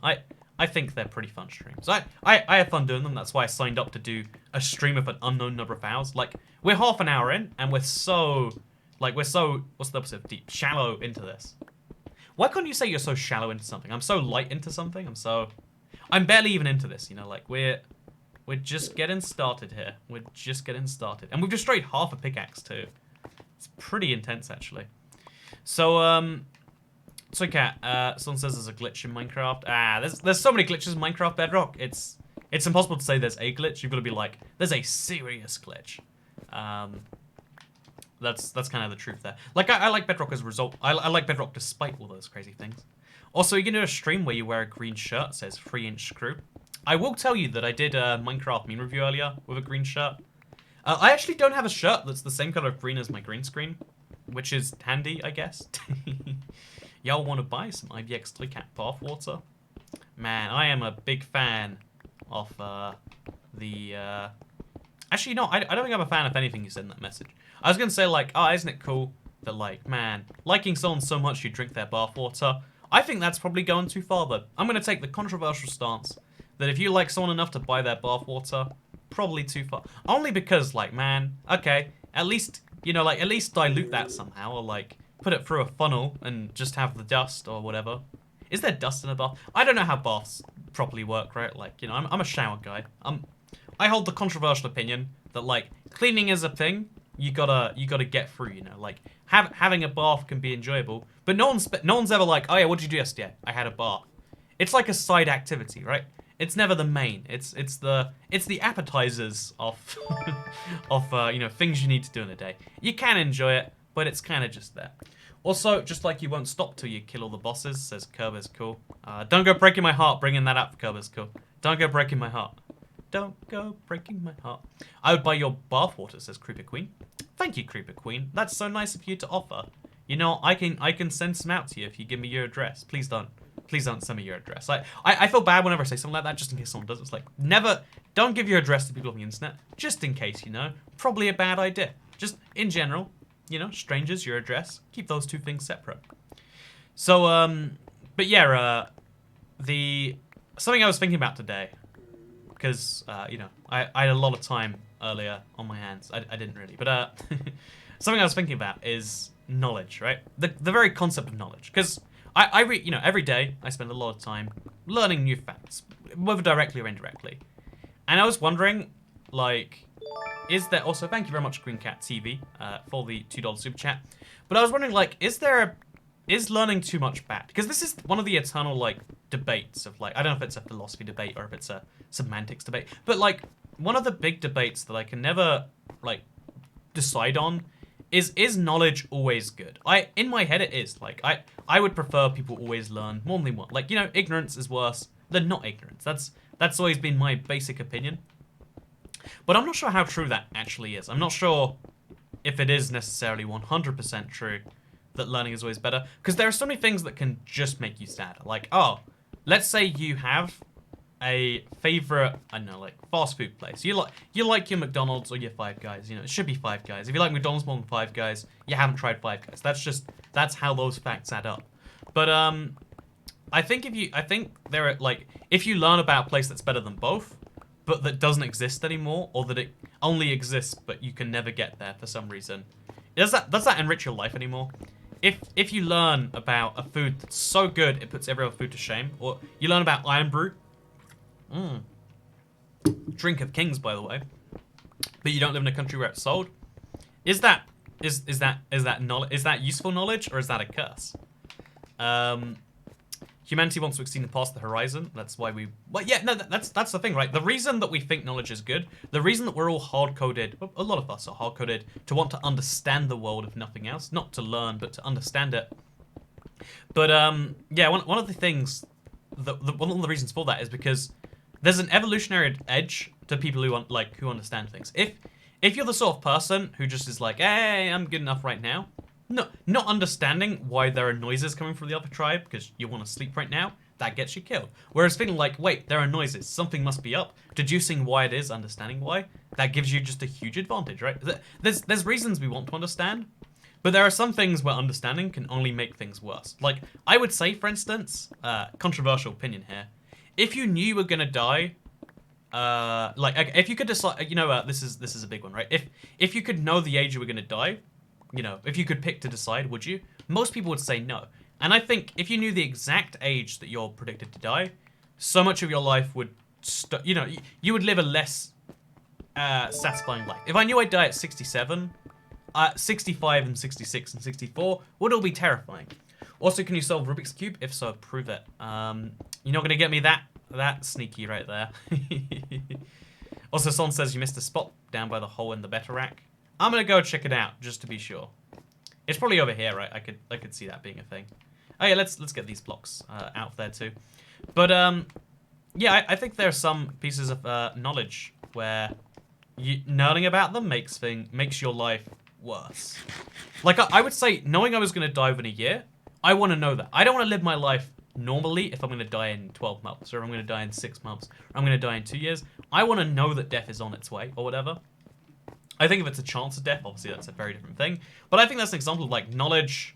I think they're pretty fun streams. I have fun doing them. That's why I signed up to do a stream of an unknown number of hours. Like, we're half an hour in, and we're so, what's the opposite of deep? Shallow into this. Why couldn't you say you're so shallow into something? I'm so light into something. I'm barely even into this, you know, like, we're just getting started here. We're just getting started. And we've destroyed half a pickaxe, too. It's pretty intense, actually. So, Cat, someone says there's a glitch in Minecraft. There's so many glitches in Minecraft Bedrock. It's impossible to say there's a glitch. You've got to be like, there's a serious glitch. That's kind of the truth there. Like, I like Bedrock as a result. I like Bedrock despite all those crazy things. Also, you can do a stream where you wear a green shirt. It says 3-inch screw. I will tell you that I did a Minecraft meme review earlier with a green shirt. I actually don't have a shirt that's the same color of green as my green screen, which is handy, I guess. Y'all want to buy some ibxtoycat bathwater? Man, I am a big fan of Actually, no, I don't think I'm a fan of anything you said in that message. I was going to say, like, oh, isn't it cool that, like, man, liking someone so much you drink their bathwater? I think that's probably going too far, though. I'm going to take the controversial stance that if you like someone enough to buy their bathwater, probably too far. Only because, like, man, okay, at least, you know, like, at least dilute that somehow, or, like, put it through a funnel and just have the dust or whatever. Is there dust in a bath? I don't know how baths properly work, right? Like, you know, I'm a shower guy. I hold the controversial opinion that, like, cleaning is a thing you gotta get through, you know, like, having a bath can be enjoyable, but no one's ever like, oh yeah, what did you do yesterday? I had a bath. It's like a side activity, right? It's never the main. It's the appetizers of you know, things you need to do in a day. You can enjoy it, but it's kind of just there. Also, just like you won't stop till you kill all the bosses, says Kerber's cool. Don't go breaking my heart bringing that up, Kerber's cool. Don't go breaking my heart. Don't go breaking my heart. I would buy your bathwater, says Creeper Queen. Thank you, Creeper Queen. That's so nice of you to offer. You know, I can send some out to you if you give me your address. Please don't. Please don't send me your address. I feel bad whenever I say something like that, just in case someone does. It's like, don't give your address to people on the internet, just in case, you know. Probably a bad idea. Just in general, you know, strangers, your address, keep those two things separate. So, but yeah, something I was thinking about today, because you know, I had a lot of time earlier on my hands. I didn't really, but something I was thinking about is knowledge, right? The very concept of knowledge, because I read, you know, every day I spend a lot of time learning new facts, whether directly or indirectly, and I was wondering, like, is there also, thank you very much Green Cat TV for the $2 super chat, but I was wondering, like, is learning too much bad? Because this is one of the eternal, like, debates of, like, I don't know if it's a philosophy debate or if it's a semantics debate, but, like, one of the big debates that I can never, like, decide on is knowledge always good? In my head it is. Like, I would prefer people always learn more than they want. Like, you know, ignorance is worse than not ignorance. That's always been my basic opinion. But I'm not sure how true that actually is. I'm not sure if it is necessarily 100% true that learning is always better. Because there are so many things that can just make you sad. Like, oh, let's say you have a favorite, I don't know, like, fast food place. You like your McDonald's or your Five Guys. You know, it should be Five Guys. If you like McDonald's more than Five Guys, you haven't tried Five Guys. That's how those facts add up. But I think there are, like, if you learn about a place that's better than both, but that doesn't exist anymore, or that it only exists but you can never get there for some reason, does that enrich your life anymore? If you learn about a food that's so good it puts every other food to shame, or you learn about Iron Brew, drink of kings, by the way, but you don't live in a country where it's sold, is that knowledge? Is that useful knowledge, or is that a curse? Humanity wants to extend past the horizon. That's why we... Well, yeah, no, that's the thing, right? The reason that we think knowledge is good, the reason that we're all hard-coded, a lot of us are hard-coded, to want to understand the world, if nothing else. Not to learn, but to understand it. But, yeah, one of the things... one of the reasons for that is because there's an evolutionary edge to people who understand things. If you're the sort of person who just is like, hey, I'm good enough right now, not understanding why there are noises coming from the other tribe because you want to sleep right now, that gets you killed. Whereas feeling like, wait, there are noises, something must be up, deducing why it is, understanding why, that gives you just a huge advantage, right? There's reasons we want to understand, but there are some things where understanding can only make things worse. Like, I would say, for instance, controversial opinion here, if you knew you were gonna die, like, if you could decide, you know, this is a big one, right? If you could know the age you were gonna die, you know, if you could pick to decide, would you? Most people would say no. And I think if you knew the exact age that you're predicted to die, so much of your life would, you know, you would live a less satisfying life. If I knew I'd die at 67, 65 and 66 and 64 would all be terrifying. Also, can you solve Rubik's Cube? If so, prove it. You're not gonna get me that sneaky right there. Also, someone says you missed a spot down by the hole in the Bedrock. I'm gonna go check it out just to be sure. It's probably over here, right? I could see that being a thing. Oh yeah, let's get these blocks out there too. But yeah, I think there are some pieces of knowledge where learning about them makes your life worse. Like I would say, knowing I was gonna die within a year, I want to know that. I don't want to live my life normally if I'm gonna die in 12 months, or I'm gonna die in 6 months, or I'm gonna die in 2 years. I want to know that death is on its way, or whatever. I think if it's a chance of death, obviously that's a very different thing. But I think that's an example of, like, knowledge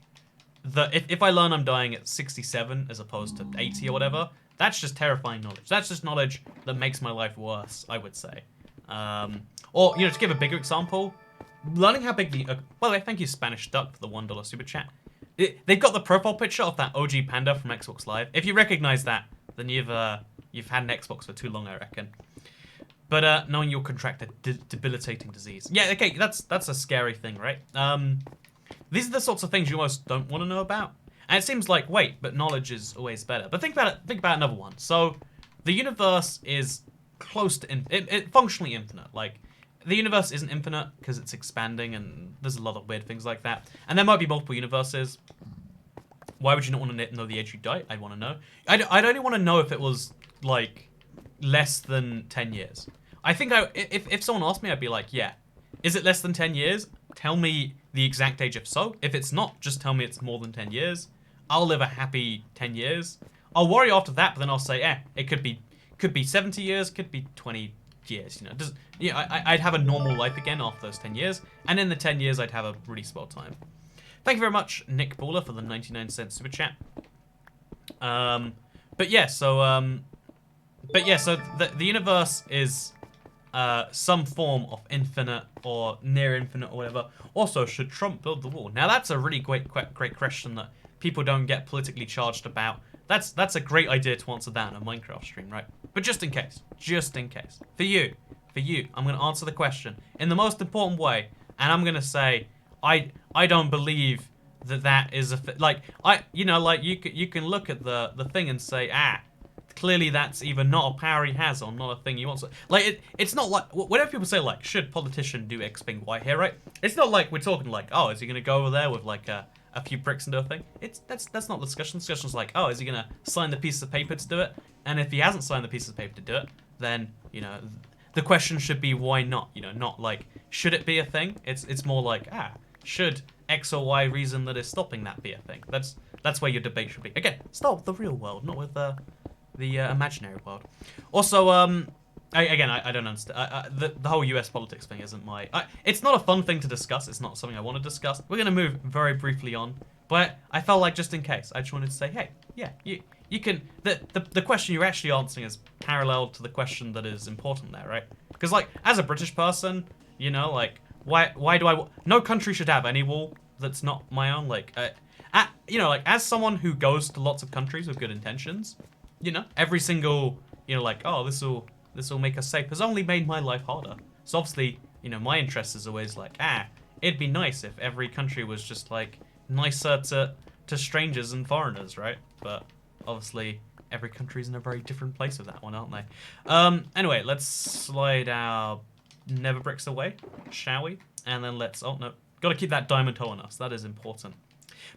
that if I learn I'm dying at 67 as opposed to 80 or whatever, that's just terrifying knowledge. That's just knowledge that makes my life worse, I would say. Or, you know, to give a bigger example, learning how big the... by the way, thank you, Spanish Duck, for the $1 super chat. They've got the profile picture of that OG panda from Xbox Live. If you recognize that, then you've had an Xbox for too long, I reckon. But knowing you'll contract a debilitating disease. Yeah, okay, that's a scary thing, right? These are the sorts of things you almost don't want to know about. And it seems like, wait, but knowledge is always better. But think about another one. So, the universe is close to functionally infinite. Like, the universe isn't infinite because it's expanding and there's a lot of weird things like that. And there might be multiple universes. Why would you not want to know the age you die? I'd want to know. I'd only want to know if it was, like, less than 10 years. I think if someone asked me, I'd be like, yeah. Is it less than 10 years? Tell me the exact age if so. If it's not, just tell me it's more than 10 years. I'll live a happy 10 years. I'll worry after that, but then I'll say, it could be 70 years, could be 20 years, you know. I'd have a normal life again after those 10 years, and in the 10 years, I'd have a really swell time. Thank you very much, Nick Baller, for the 99-cent super chat. But yeah, so the universe is some form of infinite or near infinite or whatever. Also, should Trump build the wall? Now that's a really great question that people don't get politically charged about. That's a great idea to answer that in a Minecraft stream, right? But just in case, for you, I'm gonna answer the question in the most important way, and I'm gonna say I don't believe that is like you can look at the thing and say clearly that's either not a power he has or not a thing he wants. Like it's not like whenever people say like should politician do X thing Y here, right? It's not like we're talking like, oh, is he gonna go over there with like a few bricks and do a thing? That's not the discussion. The discussion's like, oh, is he gonna sign the piece of paper to do it? And if he hasn't signed the piece of paper to do it, then the question should be why not? Not like should it be a thing? It's more like should X or Y reason that is stopping that be a thing? That's where your debate should be. Again, start with the real world, not with the imaginary world. Also, I don't understand. The whole US politics thing isn't my... it's not a fun thing to discuss. It's not something I want to discuss. We're going to move very briefly on. But I felt like just in case, I just wanted to say, hey, yeah, you can... The question you're actually answering is parallel to the question that is important there, right? Because, like, as a British person, like, why do I... No country should have any wall that's not my own. Like, like, as someone who goes to lots of countries with good intentions... every single, like, oh, this will make us safe has only made my life harder. So obviously, my interest is always like, it'd be nice if every country was just like nicer to strangers and foreigners, right? But obviously, every country's in a very different place with that one, aren't they? Anyway, let's slide our nether bricks away, shall we? And then let's, oh no, gotta keep that diamond hole on us. That is important.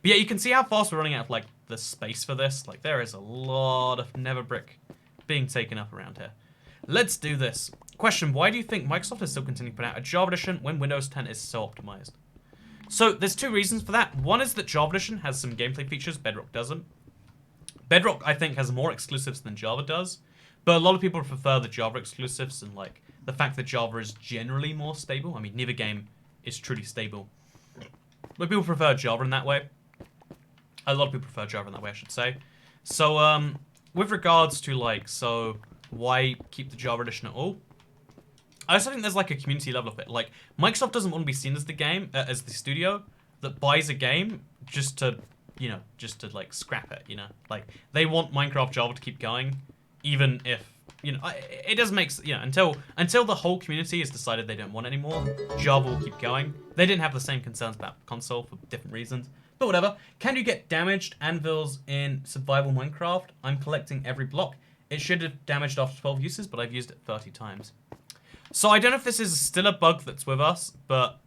But yeah, you can see how fast we're running out of, like, the space for this. Like, there is a lot of nether brick being taken up around here. Let's do this. Question, why do you think Microsoft is still continuing to put out a Java edition when Windows 10 is so optimized? So, there's two reasons for that. One is that Java edition has some gameplay features Bedrock doesn't. Bedrock, I think, has more exclusives than Java does. But a lot of people prefer the Java exclusives and, like, the fact that Java is generally more stable. I mean, neither game is truly stable. But people prefer Java in that way. A lot of people prefer Java in that way, I should say. So, with regards to, like, so why keep the Java edition at all? I also think there's, like, a community level of it. Like, Microsoft doesn't want to be seen as the game, as the studio that buys a game just to, like, scrap it, Like, they want Minecraft Java to keep going, even if, it doesn't make, until the whole community has decided they don't want it anymore, Java will keep going. They didn't have the same concerns about console for different reasons. But whatever. Can you get damaged anvils in survival Minecraft? I'm collecting every block. It should have damaged after 12 uses, but I've used it 30 times. So I don't know if this is still a bug that's with us, but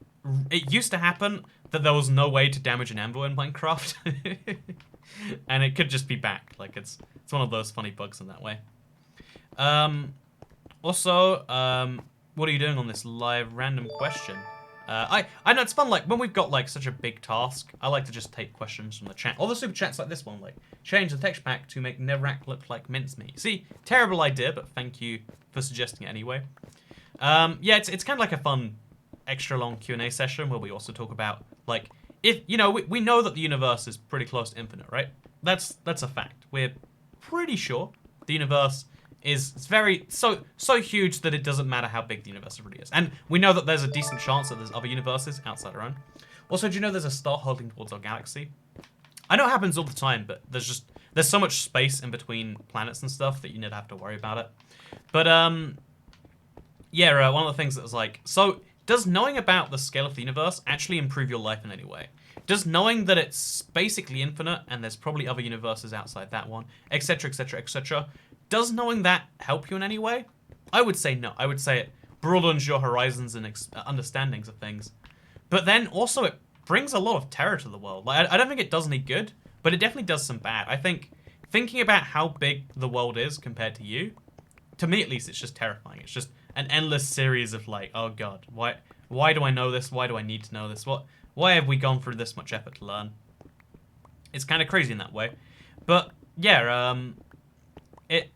it used to happen that there was no way to damage an anvil in Minecraft. And it could just be back. Like, it's one of those funny bugs in that way. Also, what are you doing on this live random question? I know it's fun, like, when we've got, like, such a big task, I like to just take questions from the chat. Or the super chats like this one, like, change the texture pack to make Netherrack look like mincemeat. See, terrible idea, but thank you for suggesting it anyway. Yeah, it's kind of like a fun, extra long Q&A session where we also talk about, like, if, we know that the universe is pretty close to infinite, right? That's a fact. We're pretty sure the universe is so huge that it doesn't matter how big the universe really is. And we know that there's a decent chance that there's other universes outside our own. Also, do you know there's a star hurtling towards our galaxy? I know it happens all the time, but there's so much space in between planets and stuff that you never have to worry about it. But, yeah, one of the things that was like, so does knowing about the scale of the universe actually improve your life in any way? Does knowing that it's basically infinite and there's probably other universes outside that one, etc., etc., etc., does knowing that help you in any way? I would say no. I would say it broadens your horizons and understandings of things. But then also it brings a lot of terror to the world. Like, I don't think it does any good, but it definitely does some bad. I think thinking about how big the world is compared to you, to me at least, it's just terrifying. It's just an endless series of like, oh god, why do I know this? Why do I need to know this? Why have we gone through this much effort to learn? It's kind of crazy in that way. But yeah,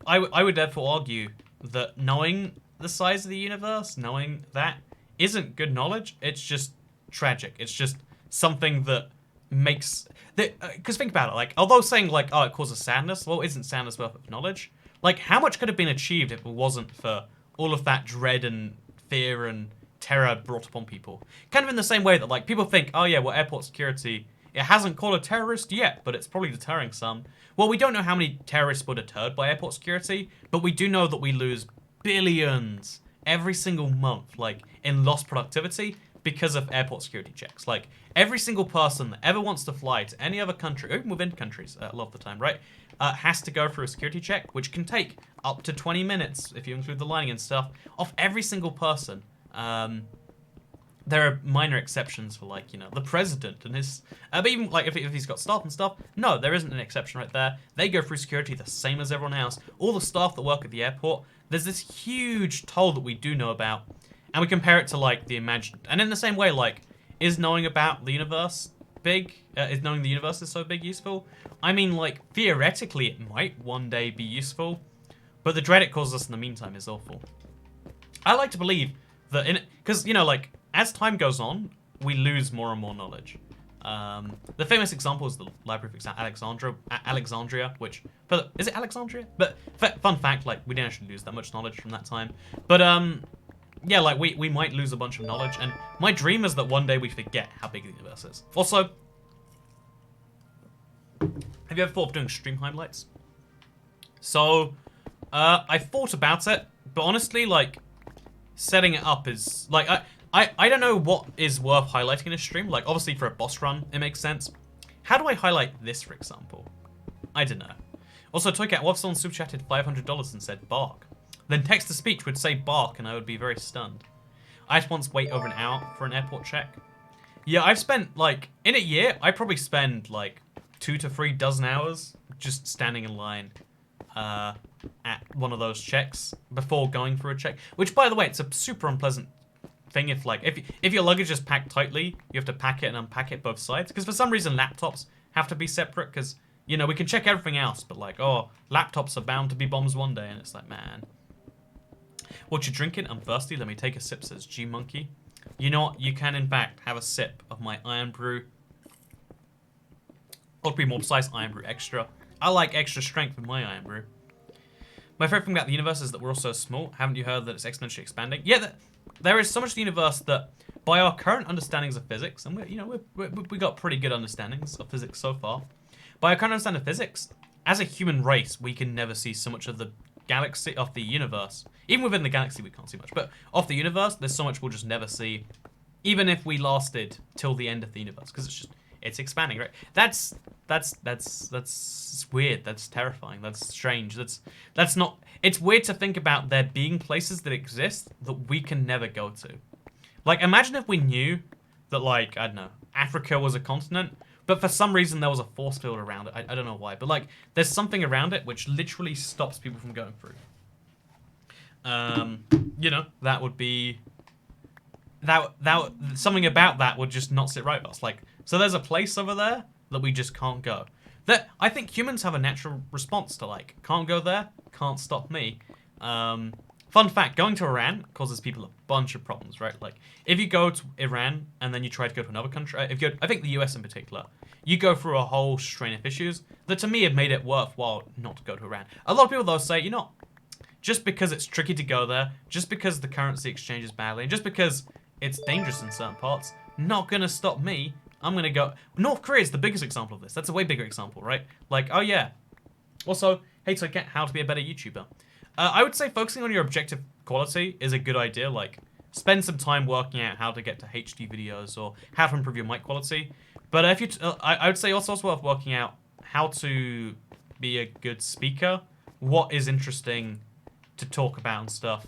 I would therefore argue that knowing the size of the universe, knowing that isn't good knowledge. It's just tragic. It's just something that makes that, because think about it, like, although saying like, oh, it causes sadness, well, isn't sadness worth of knowledge? Like, how much could have been achieved if it wasn't for all of that dread and fear and terror brought upon people? Kind of in the same way that, like, people think, oh yeah, well, airport security, it hasn't caught a terrorist yet, but it's probably deterring some. Well, we don't know how many terrorists were deterred by airport security, but we do know that we lose billions every single month, like, in lost productivity because of airport security checks. Like, every single person that ever wants to fly to any other country, or even within countries a lot of the time, right, has to go through a security check, which can take up to 20 minutes, if you include the lining and stuff, of every single person. There are minor exceptions for, like, you know, the president and his... but even, like, if he's got staff and stuff, no, there isn't an exception right there. They go through security the same as everyone else. All the staff that work at the airport, there's this huge toll that we do know about, and we compare it to, like, the imagined. And in the same way, like, is knowing about the universe big? Is knowing the universe is so big useful? I mean, like, theoretically it might one day be useful, but the dread it causes us in the meantime is awful. I like to believe that in... Because, you know, like, as time goes on, we lose more and more knowledge. The famous example is the Library of Alexandria, which... Is it Alexandria? But, fun fact, like, we didn't actually lose that much knowledge from that time. But, yeah, like, we might lose a bunch of knowledge, and my dream is that one day we forget how big the universe is. Also, have you ever thought of doing stream highlights? So, I thought about it, but honestly, like, setting it up is, like, I don't know what is worth highlighting in a stream. Like, obviously for a boss run, it makes sense. How do I highlight this, for example? I don't know. Also, Toycat, what if someone super chatted $500 and said bark? Then text-to-speech would say bark, and I would be very stunned. I had to once wait over an hour for an airport check. Yeah, I've spent, like, in a year, I probably spend, like, 2 to 3 dozen hours just standing in line at one of those checks before going for a check. Which, by the way, it's a super unpleasant thing if, like, if your luggage is packed tightly, you have to pack it and unpack it both sides. Because for some reason, laptops have to be separate, because, you know, we can check everything else, but, like, oh, laptops are bound to be bombs one day, and it's like, man... What you drinking? I'm thirsty. Let me take a sip, says G Monkey. You know what? You can, in fact, have a sip of my Iron Brew. Or to be more precise, Iron Brew Extra. I like extra strength in my Iron Brew. My favorite thing about the universe is that we're all so small. Haven't you heard that it's exponentially expanding? Yeah, there is so much of the universe that, by our current understandings of physics, and we got pretty good understandings of physics so far. By our current understanding of physics, as a human race, we can never see so much of the galaxy, of the universe. Even within the galaxy, we can't see much. But of the universe, there's so much we'll just never see, even if we lasted till the end of the universe, because it's expanding, right? That's weird. That's terrifying. That's strange. That's not. It's weird to think about there being places that exist that we can never go to. Like, imagine if we knew that, like, I don't know, Africa was a continent, but for some reason there was a force field around it. I don't know why, but, like, there's something around it which literally stops people from going through. You know, that would be... something about that would just not sit right with us. Like, so there's a place over there that we just can't go. That I think humans have a natural response to, like, can't go there, can't stop me. Fun fact, going to Iran causes people a bunch of problems, right? Like, if you go to Iran and then you try to go to another country, I think the US in particular, you go through a whole strain of issues that to me have made it worthwhile not to go to Iran. A lot of people, though, say, you know, just because it's tricky to go there, just because the currency exchange is badly, and just because it's dangerous in certain parts, not gonna stop me. I'm gonna go... North Korea is the biggest example of this. That's a way bigger example, right? Like, oh yeah. Also, hey, so get how to be a better YouTuber. I would say focusing on your objective quality is a good idea. Like, spend some time working out how to get to HD videos or how to improve your mic quality. But if you, I would say also it's worth working out how to be a good speaker, what is interesting to talk about and stuff,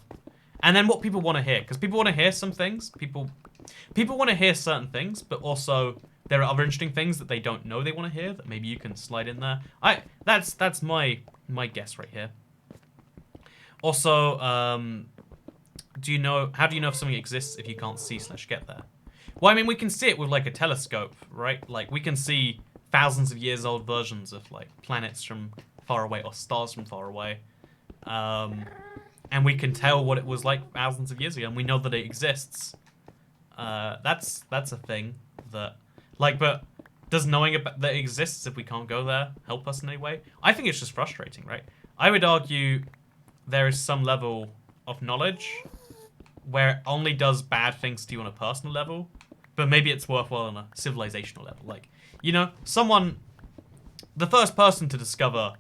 and then what people want to hear. Because people want to hear some things. People want to hear certain things, but also there are other interesting things that they don't know they want to hear that maybe you can slide in there. That's my guess right here. Also, how do you know if something exists if you can't see/get there? Well, I mean, we can see it with, like, a telescope, right? Like, we can see thousands of years old versions of, like, planets from far away or stars from far away. And we can tell what it was like thousands of years ago, and we know that it exists. That's a thing that, like, but does knowing about that it exists if we can't go there help us in any way? I think it's just frustrating, right? I would argue there is some level of knowledge where it only does bad things to you on a personal level, but maybe it's worthwhile on a civilizational level. Like, you know, the first person to discover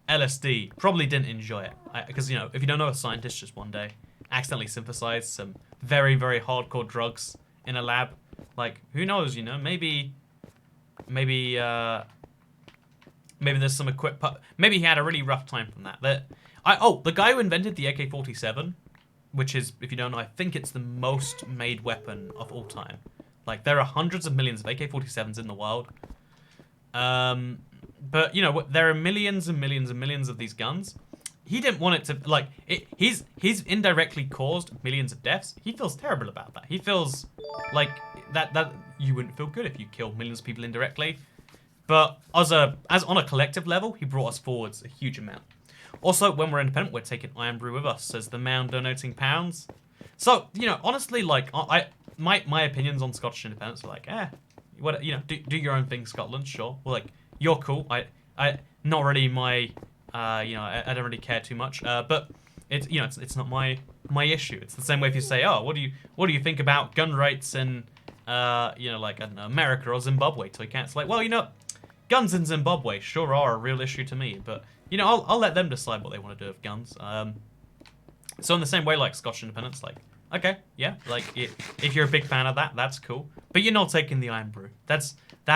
LSD probably didn't enjoy it. Because, you know, if you don't know, a scientist just one day accidentally synthesized some very, very hardcore drugs in a lab. Like, who knows, you know, maybe there's some maybe he had a really rough time from that. The guy who invented the AK-47, which is, if you don't know, I think it's the most made weapon of all time. Like, there are hundreds of millions of AK-47s in the world. But, you know, there are millions and millions and millions of these guns. He didn't want it to, like, he's indirectly caused millions of deaths. He feels terrible about that. He feels like that you wouldn't feel good if you killed millions of people indirectly. But as on a collective level, he brought us forwards a huge amount. Also, when we're independent, we're taking Iron Brew with us, says the man donating pounds. So, you know, honestly, like, my opinions on Scottish independence are like, what, you know, do your own thing, Scotland, sure. Well, like, you're cool. I not really my, you know, I don't really care too much. But it's, you know, it's not my issue. It's the same way if you say, oh, what do you think about gun rights in, you know, like, I don't know, America or Zimbabwe? Toycat's like, well, you know, guns in Zimbabwe sure are a real issue to me, but, you know, I'll let them decide what they want to do with guns. So in the same way, like, Scottish independence, like, okay, yeah, like, if you're a big fan of that, that's cool. But you're not taking the Iron Brew. That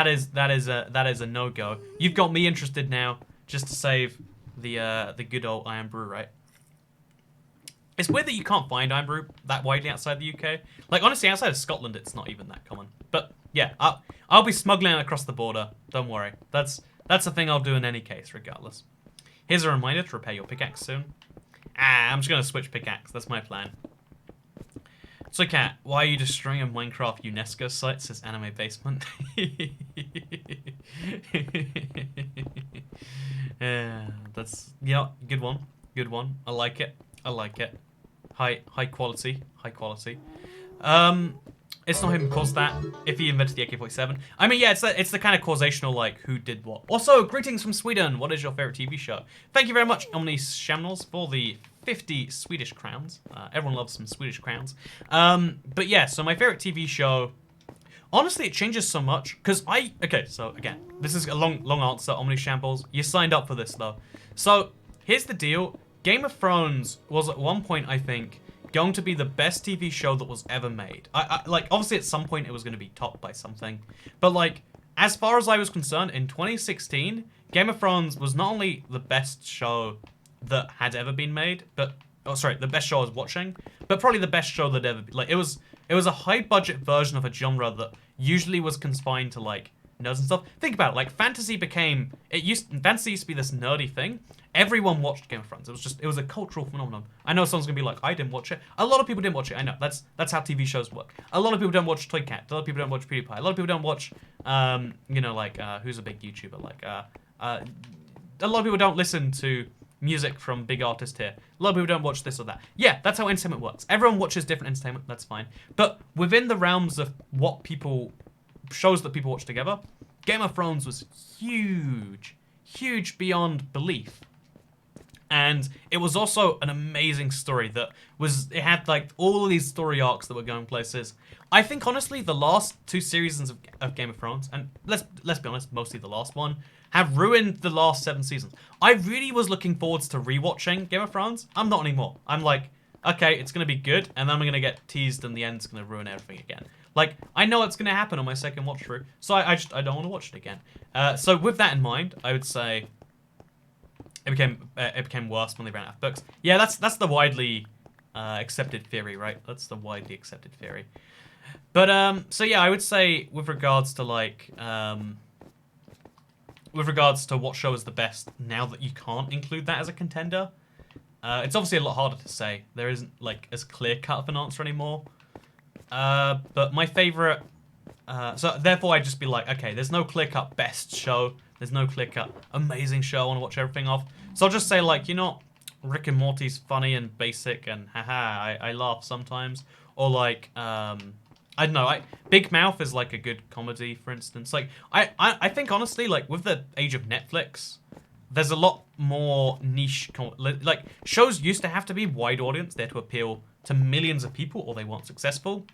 is a no-go. You've got me interested now, just to save the good old Iron Brew, right? It's weird that you can't find Iron Brew that widely outside the UK. Like, honestly, outside of Scotland, it's not even that common. But yeah, I'll be smuggling it across the border. Don't worry. That's the thing I'll do in any case, regardless. Here's a reminder to repair your pickaxe soon. I'm just gonna switch pickaxe. That's my plan. So, Cat, why are you destroying a Minecraft UNESCO site? Says Anime Basement. That's, yeah, good one. Good one. I like it. I like it. High quality. High quality. It's not him who caused that. If he invented the AK-47. I mean, yeah, it's the kind of causational, like, who did what. Also, greetings from Sweden. What is your favorite TV show? Thank you very much, Omni Shamnels, for the 50 Swedish crowns. Everyone loves some Swedish crowns. But yeah, so my favorite TV show, honestly, it changes so much. Because okay, so again, this is a long answer, Omni Shambles. You signed up for this, though. So, here's the deal. Game of Thrones was at one point, I think, going to be the best TV show that was ever made. Like, obviously at some point it was going to be topped by something. But, like, as far as I was concerned, in 2016, Game of Thrones was not only the best show that had ever been made, but, oh, sorry, the best show I was watching, but probably the best show that ever, like, it was a high-budget version of a genre that usually was confined to, like, nerds and stuff. Think about it, like, fantasy used to be this nerdy thing. Everyone watched Game of Thrones. It was a cultural phenomenon. I know someone's gonna be like, I didn't watch it. A lot of people didn't watch it. I know, that's how TV shows work. A lot of people don't watch Toycat. A lot of people don't watch PewDiePie. A lot of people don't watch, you know, like, who's a big YouTuber? Like, a lot of people don't listen to music from big artists here. A lot of people don't watch this or that. Yeah, that's how entertainment works. Everyone watches different entertainment, that's fine. But within the realms of shows that people watch together, Game of Thrones was huge. Huge beyond belief. And it was also an amazing story it had like all of these story arcs that were going places. I think honestly the last 2 seasons of Game of Thrones, and let's be honest, mostly the last one, have ruined the last 7 seasons. I really was looking forward to rewatching Game of Thrones. I'm not anymore. I'm like, okay, it's gonna be good, and then I'm gonna get teased and the end's gonna ruin everything again. Like, I know it's gonna happen on my second watch through, so I don't want to watch it again. So with that in mind, I would say it became worse when they ran out of books. Yeah, that's the widely accepted theory, right? That's the widely accepted theory. But so yeah, I would say with regards to like what show is the best, now that you can't include that as a contender, it's obviously a lot harder to say. There isn't like as clear-cut of an answer anymore. But my favorite, so therefore I'd just be like, okay, there's no clear-cut best show. There's no clear-cut amazing show I want to watch everything off. So I'll just say, like, you know, Rick and Morty's funny and basic and haha, I laugh sometimes. Or like, I don't know. Big Mouth is like a good comedy, for instance. Like I think honestly, like with the age of Netflix, there's a lot more niche. Like shows used to have to be wide audience there to appeal to millions of people, or they weren't successful.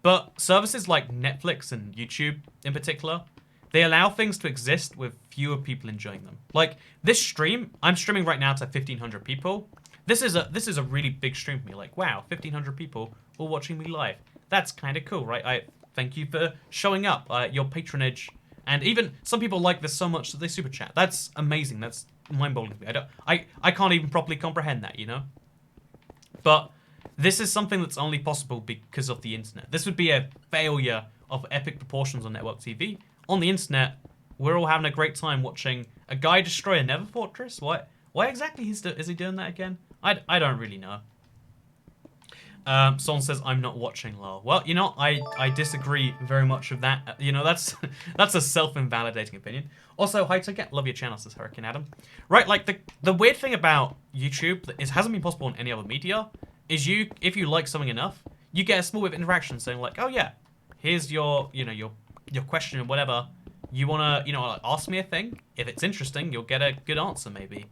But services like Netflix and YouTube, in particular, they allow things to exist with fewer people enjoying them. Like this stream, I'm streaming right now to 1,500 people. This is a really big stream for me. Like wow, 1,500 people all watching me live. That's kind of cool, right? I thank you for showing up, your patronage, and even some people like this so much that they super chat. That's amazing. That's mind-boggling. I can't even properly comprehend that, you know. But this is something that's only possible because of the internet. This would be a failure of epic proportions on network TV. On the internet, we're all having a great time watching a guy destroy a Nether fortress. Why exactly is he doing that again? I don't really know. Someone says I'm not watching lol. Well, you know, I disagree very much with that. You know, that's a self-invalidating opinion. Also, hi Toycat, love your channel, says Hurricane Adam. Right, like the weird thing about YouTube that hasn't been possible in any other media is if you like something enough, you get a small bit of interaction saying like, oh yeah, here's your your question or whatever. You wanna like, ask me a thing. If it's interesting, you'll get a good answer maybe.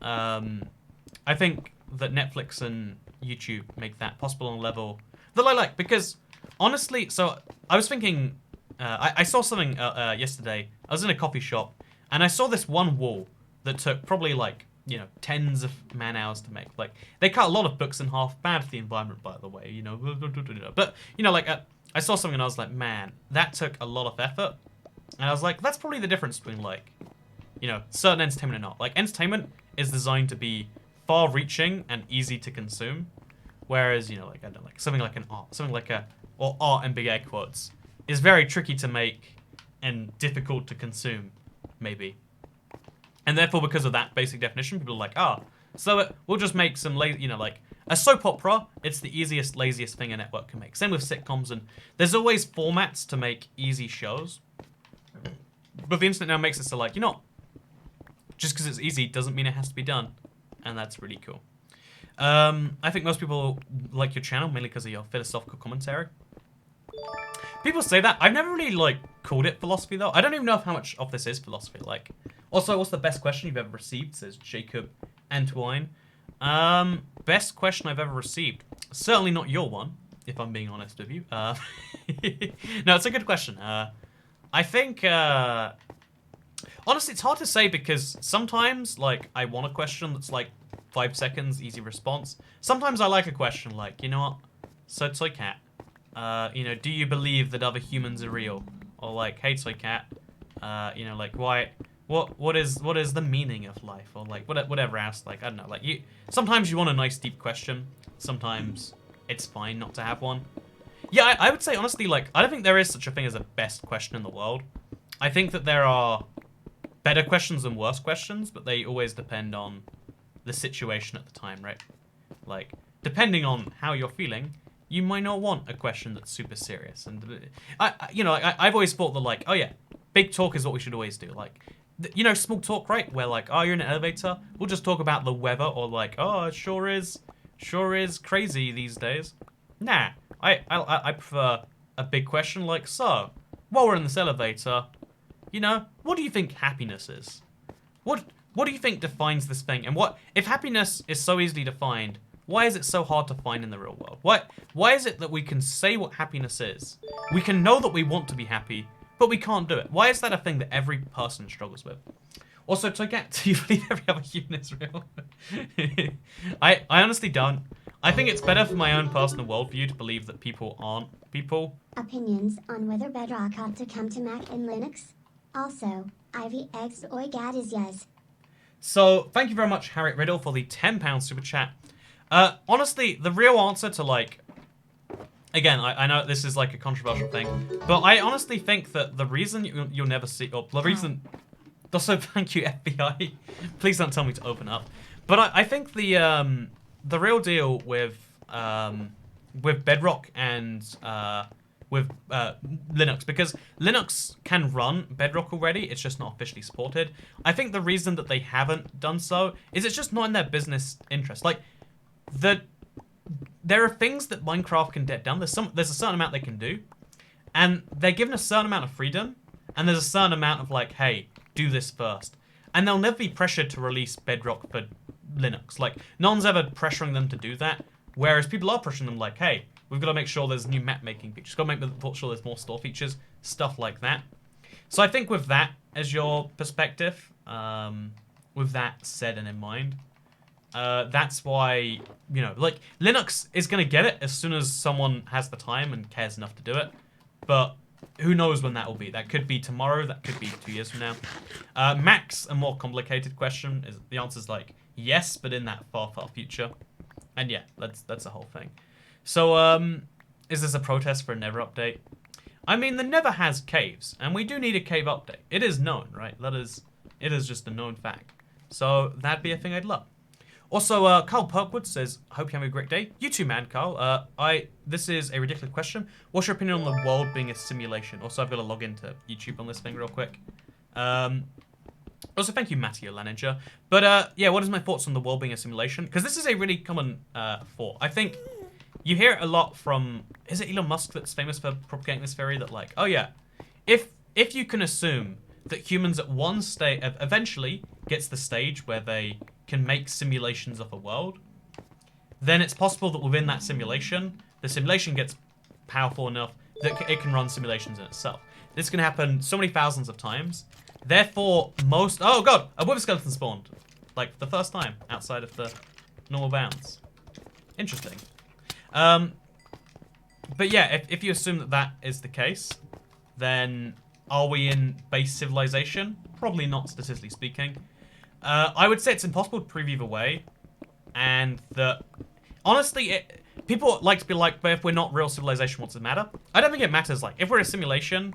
I think that Netflix and YouTube make that possible on a level that I like, because honestly, so I was thinking, I saw something yesterday. I was in a coffee shop and I saw this one wall that took probably like tens of man hours to make. Like they cut a lot of books in half, bad for the environment by the way, but like I saw something and I was like, man, that took a lot of effort. And I was like, that's probably the difference between like certain entertainment and not. Like entertainment is designed to be far-reaching and easy to consume, whereas like I don't know, like something like or art in big air quotes is very tricky to make and difficult to consume, maybe. And therefore, because of that basic definition, people are like, so we'll just make some like a soap opera. It's the easiest, laziest thing a network can make. Same with sitcoms, and there's always formats to make easy shows. But the internet now makes it so like just because it's easy doesn't mean it has to be done. And that's really cool. I think most people like your channel mainly because of your philosophical commentary. People say that. I've never really like called it philosophy though. I don't even know how much of this is philosophy. Like, also, what's the best question you've ever received? Says Jacob Antoine. Best question I've ever received. Certainly not your one, if I'm being honest with you. No, it's a good question. I think. Honestly, it's hard to say because sometimes, like, I want a question that's like 5 seconds, easy response. Sometimes I like a question like, you know what? So Toycat, do you believe that other humans are real? Or like, hey Toycat, like what is the meaning of life? Or like whatever else. Like I don't know. Like sometimes you want a nice deep question. Sometimes it's fine not to have one. Yeah, I would say honestly, like I don't think there is such a thing as a best question in the world. I think that there are better questions and worse questions, but they always depend on the situation at the time, right? Like, depending on how you're feeling, you might not want a question that's super serious. And I've always thought that like, oh yeah, big talk is what we should always do. Like, small talk, right? Where like, oh, you're in an elevator, we'll just talk about the weather, or like, oh, it sure is crazy these days. Nah, I prefer a big question like, so, while we're in this elevator, what do you think happiness is? What do you think defines this thing? And if happiness is so easily defined, why is it so hard to find in the real world? Why is it that we can say what happiness is? We can know that we want to be happy, but we can't do it. Why is that a thing that every person struggles with? Also, Toycat, do you believe every other human is real? I honestly don't. I think it's better for my own personal worldview to believe that people aren't people. Opinions on whether Bedrock ought to come to Mac and Linux? Also, ibxtoycat is yes. So, thank you very much, Harriet Riddle, for the £10 super chat. Honestly, the real answer to, like... Again, I know this is, like, a controversial thing, but I honestly think that the reason you'll never see... Or the reason... Also, thank you, FBI. Please don't tell me to open up. But I think the real deal with Bedrock and... with Linux, because Linux can run Bedrock already, it's just not officially supported. I think the reason that they haven't done so is it's just not in their business interest. Like, there are things that Minecraft can get done. There's a certain amount they can do, and they're given a certain amount of freedom, and there's a certain amount of like, hey, do this first. And they'll never be pressured to release Bedrock for Linux. Like, no one's ever pressuring them to do that, whereas people are pressuring them like, hey, we've got to make sure there's new map making features. Got to make sure there's more store features, stuff like that. So I think with that as your perspective, with that said and in mind, that's why, you know, like, Linux is going to get it as soon as someone has the time and cares enough to do it. But who knows when that will be? That could be tomorrow. That could be 2 years from now. Max, a more complicated question. The answer is like, yes, but in that far, far future. And yeah, that's the whole thing. So, is this a protest for a Nether update? I mean, the Nether has caves, and we do need a cave update. It is known, right? It is just a known fact. So, that'd be a thing I'd love. Also, Carl Perkwood says, I hope you have a great day. You too, man, Carl. This is a ridiculous question. What's your opinion on the world being a simulation? Also, I've got to log into YouTube on this thing real quick. Also, thank you, Matthew Laninger. But, yeah, what is my thoughts on the world being a simulation? Because this is a really common thought. I think you hear it a lot from, is it Elon Musk that's famous for propagating this theory that, like, oh, yeah, if you can assume that humans at one stage eventually gets the stage where they can make simulations of a world, then it's possible that within that simulation, the simulation gets powerful enough that it can run simulations in itself. This can happen so many thousands of times. Therefore, oh god, a wither skeleton spawned. Like, the first time outside of the normal bounds. Interesting. But yeah, if you assume that that is the case, then are we in base civilization? Probably not, statistically speaking. I would say it's impossible to prove either way, and that honestly, people like to be like, but if we're not real civilization, what's it matter? I don't think it matters. Like, if we're a simulation,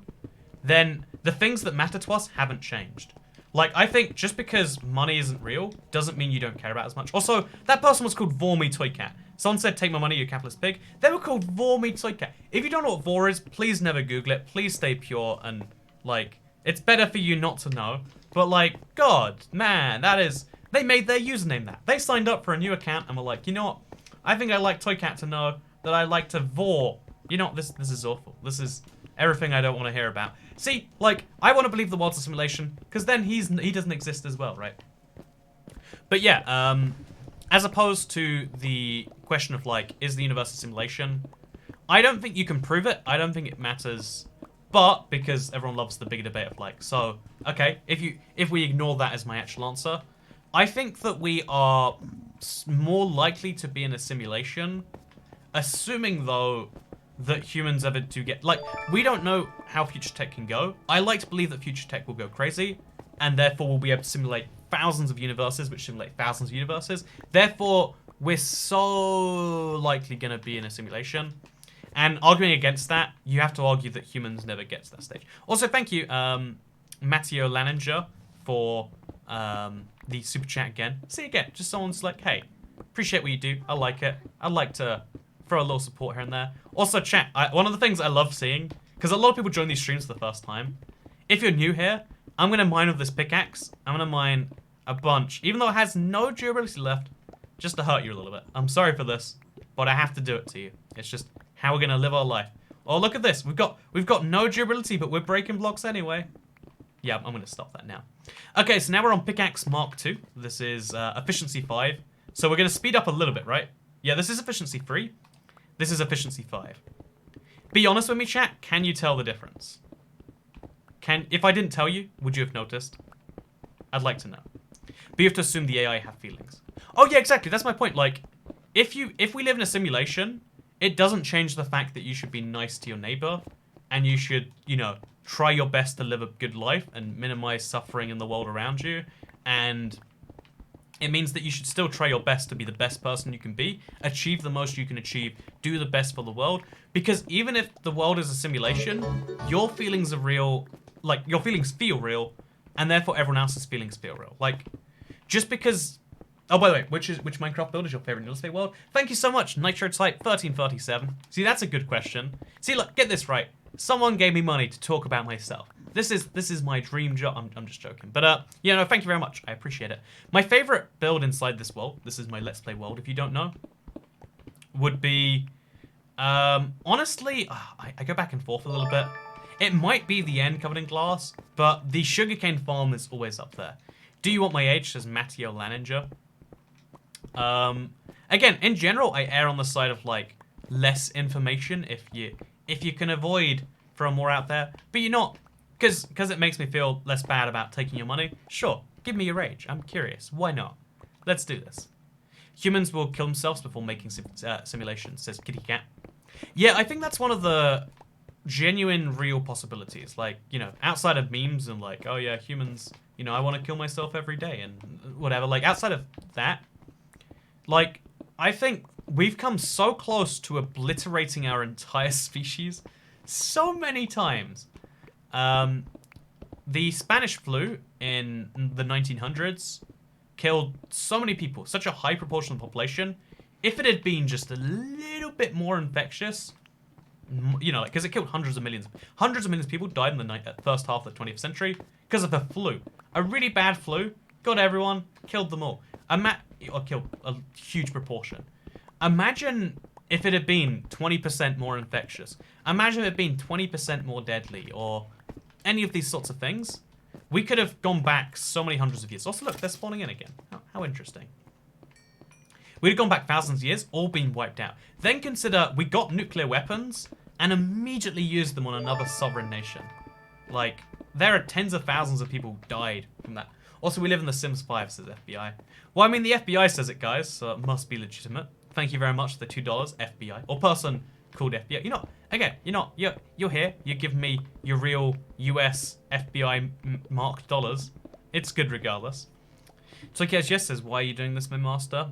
then the things that matter to us haven't changed. Like, I think just because money isn't real doesn't mean you don't care about it as much. Also, that person was called Toycat. Someone said, take my money, you capitalist pig. They were called Toycat. If you don't know what vor is, please never Google it. Please stay pure, and, like, it's better for you not to know. But, like, God, man, that is... They made their username that. They signed up for a new account and were like, you know what? I think I'd like Toycat to know that I like to vor. You know what? This is awful. This is everything I don't want to hear about. See, like, I want to believe the world's a simulation, because then he doesn't exist as well, right? But yeah, as opposed to the question of, like, is the universe a simulation? I don't think you can prove it. I don't think it matters. But, because everyone loves the bigger debate of, like, so, okay, if we ignore that as my actual answer, I think that we are more likely to be in a simulation, assuming, though, that humans ever do get... Like, we don't know how future tech can go. I like to believe that future tech will go crazy, and therefore we'll be able to simulate thousands of universes, which simulate thousands of universes. Therefore, we're so likely going to be in a simulation. And arguing against that, you have to argue that humans never get to that stage. Also, thank you, Matteo Laninger, for the super chat again. See, again, just someone's like, hey, appreciate what you do. I like it. I'd like to throw a little support here and there. Also, chat, one of the things I love seeing, because a lot of people join these streams for the first time, if you're new here, I'm going to mine with this pickaxe. I'm going to mine a bunch, even though it has no durability left, just to hurt you a little bit. I'm sorry for this, but I have to do it to you. It's just how we're going to live our life. Oh, look at this. We've got no durability, but we're breaking blocks anyway. Yeah, I'm going to stop that now. Okay, so now we're on Pickaxe Mark 2. This is Efficiency 5. So we're going to speed up a little bit, right? Yeah, this is Efficiency 3. This is Efficiency 5. Be honest with me, chat. Can you tell the difference? If I didn't tell you, would you have noticed? I'd like to know. But you have to assume the AI have feelings. Oh, yeah, exactly. That's my point. Like, if we live in a simulation, it doesn't change the fact that you should be nice to your neighbor, and you should, you know, try your best to live a good life and minimize suffering in the world around you. And it means that you should still try your best to be the best person you can be, achieve the most you can achieve, do the best for the world. Because even if the world is a simulation, your feelings are real, like, your feelings feel real, and therefore everyone else's feelings feel real. Like, just because... Oh, by the way, which Minecraft build is your favorite real estate world? Thank you so much, Nitro Type 1337. See, that's a good question. See, look, get this right. Someone gave me money to talk about myself. This is my dream job. I'm just joking. But, yeah, no, thank you very much. I appreciate it. My favorite build inside this world, this is my Let's Play world, if you don't know. would be, honestly, I go back and forth a little bit. It might be the end covered in glass, but the sugarcane farm is always up there. Do you want my age? Says Matteo Laninger. Again, in general, I err on the side of like less information if you can avoid throwing more out there, but you're not, because it makes me feel less bad about taking your money. Sure, give me your age. I'm curious. Why not? Let's do this. Humans will kill themselves before making simulations, says Kitty Cat. Yeah, I think that's one of the genuine, real possibilities. Like, you know, outside of memes and like, oh yeah, humans, you know, I want to kill myself every day and whatever. Like, outside of that, like, I think we've come so close to obliterating our entire species so many times. The Spanish flu in the 1900s killed so many people, such a high proportion of the population. If it had been just a little bit more infectious, you know, because it killed hundreds of millions of people died in the first half of the 20th century because of the flu. A really bad flu got everyone, killed them all. Or killed a huge proportion. Imagine if it had been 20% more infectious. Imagine if it had been 20% more deadly, or any of these sorts of things. We could have gone back so many hundreds of years. Also, look, they're spawning in again. How interesting. We'd have gone back thousands of years, all been wiped out. Then consider we got nuclear weapons and immediately used them on another sovereign nation. Like, there are tens of thousands of people died from that. Also, we live in The Sims 5, says FBI. Well, I mean, the FBI says it, guys, so it must be legitimate. Thank you very much for the $2, FBI. Or person called FBI. You're not, again, you're here. You give me your real US FBI marked dollars. It's good regardless. Toycat says, why are you doing this, my master?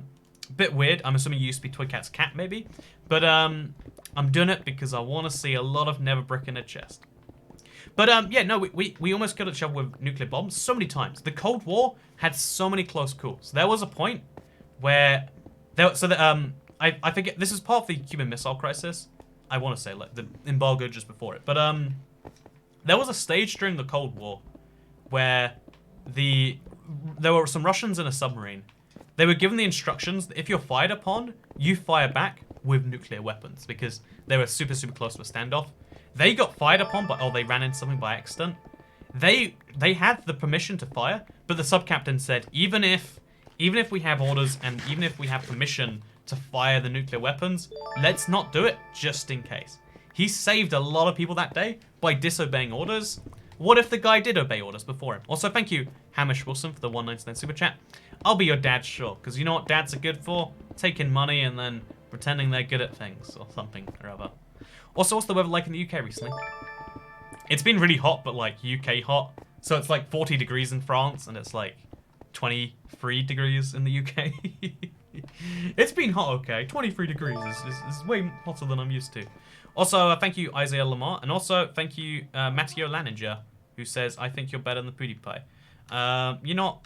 Bit weird. I'm assuming you used to be Toycat's cat, maybe. But I'm doing it because I want to see a lot of Nether brick in a chest. But yeah, no, we almost killed each other with nuclear bombs so many times. The Cold War had so many close calls. There was a point where I forget, this is part of the Cuban Missile Crisis. I want to say like the embargo just before it. But there was a stage during the Cold War where there were some Russians in a submarine. They were given the instructions that if you're fired upon, you fire back with nuclear weapons because they were super, super close to a standoff. They got fired upon, they ran into something by accident. They had the permission to fire, but the sub-captain said, even if we have orders and even if we have permission to fire the nuclear weapons, let's not do it just in case. He saved a lot of people that day by disobeying orders. What if the guy did obey orders before him? Also, thank you, Hamish Wilson, for the $1.99 super chat. I'll be your dad, sure, because you know what dads are good for? Taking money and then pretending they're good at things or something or other. Also, what's the weather like in the UK recently? It's been really hot, but like UK hot. So it's like 40 degrees in France and it's like 23 degrees in the UK. It's been hot, okay. 23 degrees is way hotter than I'm used to. Also, thank you, Isaiah Lamar. And also, thank you, Matteo Laninger, who says, I think you're better than PewDiePie. You know,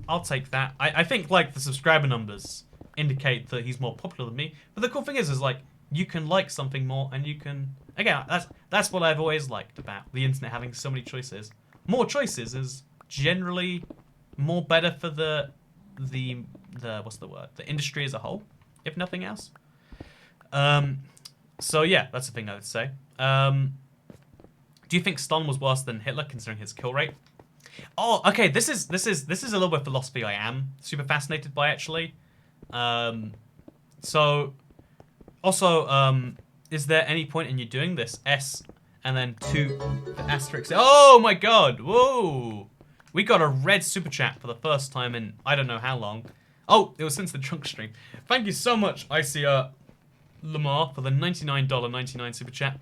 I'll take that. I think, like, the subscriber numbers indicate that he's more popular than me. But the cool thing is like, you can like something more and you can... Again, that's what I've always liked about the internet having so many choices. More choices is generally more better for the what's the word? The industry as a whole, if nothing else. So yeah, that's the thing I would say. Do you think Stalin was worse than Hitler considering his kill rate? Oh, okay, this is a little bit of philosophy I am super fascinated by actually. So also, is there any point in you doing this? S and then 2 the asterisk. Oh my god, whoa. We got a red super chat for the first time in I don't know how long. Oh, it was since the drunk stream. Thank you so much, ICR Lamar, for the $99.99 super chat.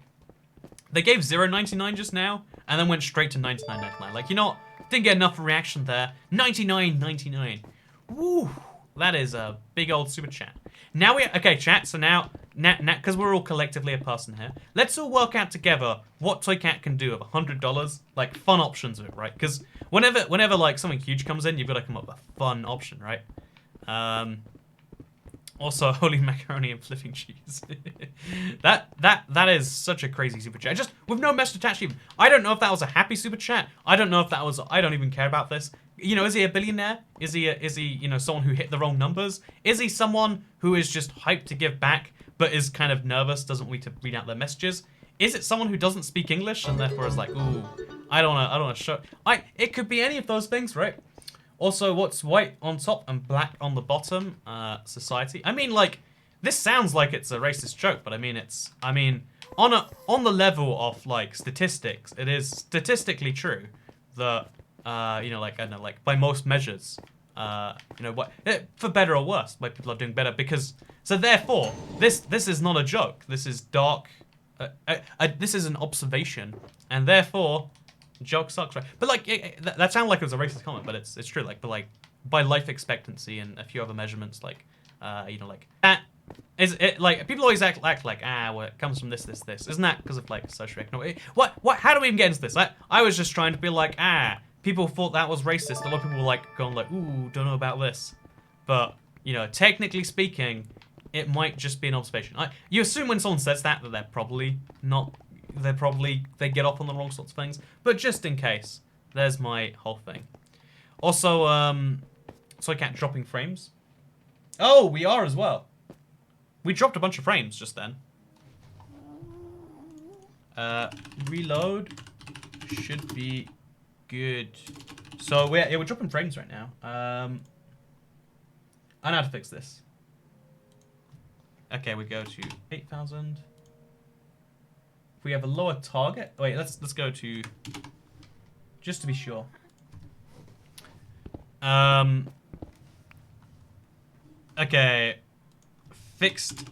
They gave $0.99 just now, and then went straight to $99.99. Like, you know what? Didn't get enough reaction there. $99.99. Woo! That is a big old super chat. Now okay, chat, so now, because we're all collectively a person here, let's all work out together what Toycat can do with $100, like, fun options of it, right? Because whenever, like, something huge comes in, you've got to come up with a fun option, right? Also, holy macaroni and flipping cheese. that is such a crazy super chat. Just with no message attached even. I don't know if that was a happy super chat. I don't know if that was, I don't even care about this. You know, is he a billionaire? Is he, you know, someone who hit the wrong numbers? Is he someone who is just hyped to give back but is kind of nervous, doesn't want to read out their messages? Is it someone who doesn't speak English and therefore is like, ooh, I don't wanna show. It could be any of those things, right? Also, what's white on top and black on the bottom? Society. I mean, like, this sounds like it's a racist joke, but I mean, on the level of like statistics, it is statistically true that you know, like, I don't know, like by most measures, you know, what, for better or worse, white people are doing better because. So therefore, this is not a joke. This is dark. This is an observation, and therefore, joke sucks, right? But like, that sounded like it was a racist comment, but it's true. Like, but like by life expectancy and a few other measurements, like, you know, like that. Is it like people always act like well, it comes from this. Isn't that because of like socioeconomic? What? How do we even get into this? I was just trying to be like people thought that was racist. A lot of people were like going like, ooh, don't know about this, but you know, technically speaking, it might just be an observation. You assume when someone says that they're probably not. They get off on the wrong sorts of things. But just in case, there's my whole thing. Also, Toycat dropping frames. Oh, we are as well. We dropped a bunch of frames just then. Reload should be good. So we're dropping frames right now. I know how to fix this. Okay, we go to 8,000. If we have a lower target, wait, let's go to just to be sure. Okay, fixed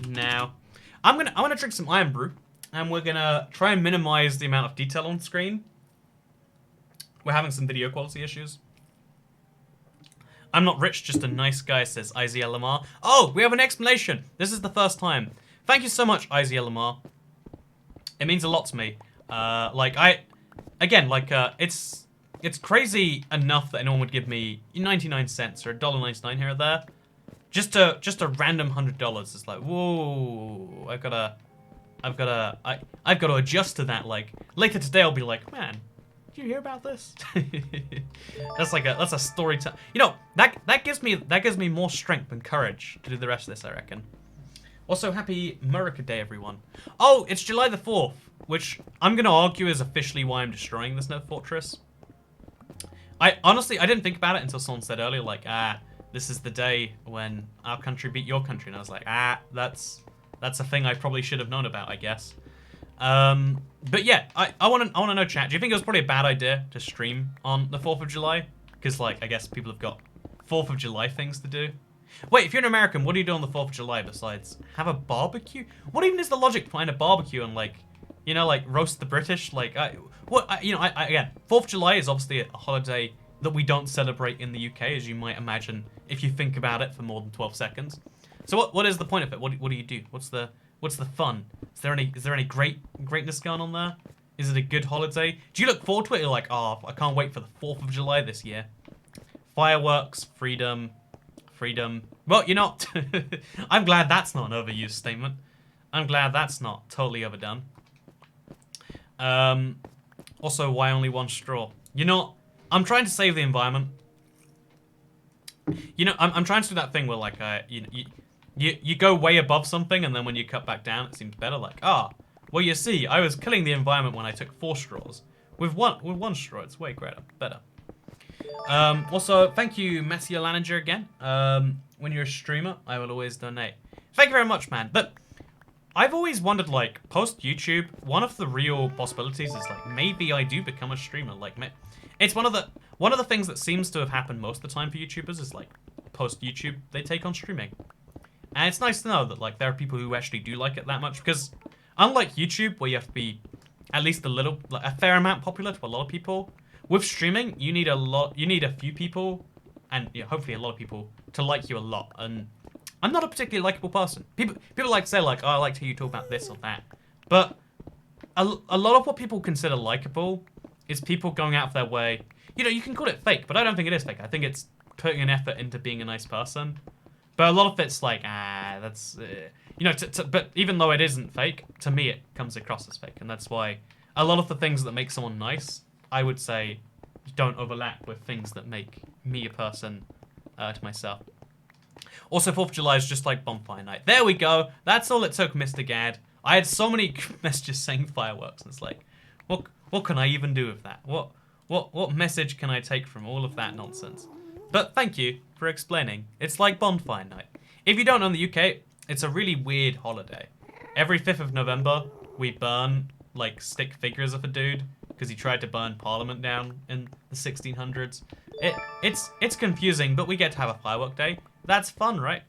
now. I'm gonna drink some iron brew, and we're gonna try and minimize the amount of detail on screen. We're having some video quality issues. I'm not rich, just a nice guy, says IZLMR. Oh, we have an explanation. This is the first time. Thank you so much, IZLMR. It means a lot to me. It's crazy enough that anyone would give me 99 cents or $1.99 here or there. Just a random $100 is like, whoa, I've got to adjust to that. Like later today, I'll be like, man, did you hear about this? that's a story time. You know, that gives me more strength and courage to do the rest of this, I reckon. Also, happy America Day, everyone. Oh, it's July the 4th, which I'm gonna argue is officially why I'm destroying this Nether fortress. I didn't think about it until someone said earlier, like, this is the day when our country beat your country, and I was like, that's a thing I probably should have known about, I guess. But yeah, I want to know, chat. Do you think it was probably a bad idea to stream on the 4th of July? Because like, I guess people have got 4th of July things to do. Wait, if you're an American, what do you do on the 4th of July besides have a barbecue? What even is the logic behind a barbecue and like, you know, like roast the British? Like, again, 4th of July is obviously a holiday that we don't celebrate in the UK, as you might imagine if you think about it for more than 12 seconds. So what is the point of it? What do you do? What's the fun? Is there any greatness going on there? Is it a good holiday? Do you look forward to it? You're like, oh, I can't wait for the 4th of July this year. Fireworks, freedom. Well, you're not. I'm glad that's not an overused statement. I'm glad that's not totally overdone. Also, why only one straw? You know, I'm trying to save the environment. You know, I'm trying to do that thing where like, you go way above something, and then when you cut back down, it seems better. Like, well, you see, I was killing the environment when I took 4 straws. With one straw, it's way better. Also, thank you, Matthew Laninger, again. When you're a streamer, I will always donate. Thank you very much, man. But I've always wondered, like, post YouTube, one of the real possibilities is like maybe I do become a streamer. Like, it's one of the things that seems to have happened most of the time for YouTubers is like post YouTube they take on streaming. And it's nice to know that like there are people who actually do like it that much, because unlike YouTube where you have to be at least a fair amount popular to a lot of people, with streaming you need a few people, and hopefully a lot of people to like you a lot. And I'm not a particularly likable person. People like to say like, oh, I like to hear you talk about this or that, but a lot of what people consider likable is people going out of their way. You know, you can call it fake, but I don't think it is fake. I think it's putting an effort into being a nice person. But a lot of it's like, that's, but even though it isn't fake, to me it comes across as fake. And that's why a lot of the things that make someone nice, I would say, don't overlap with things that make me a person to myself. Also, 4th of July is just like bonfire night. There we go. That's all it took, Mr. Gad. I had so many messages saying fireworks, and it's like, what can I even do with that? What message can I take from all of that nonsense? But thank you for explaining. It's like bonfire night. If you don't know, in the UK, it's a really weird holiday. Every 5th of November, we burn like stick figures of a dude because he tried to burn Parliament down in the 1600s. It's confusing, but we get to have a firework day. That's fun, right?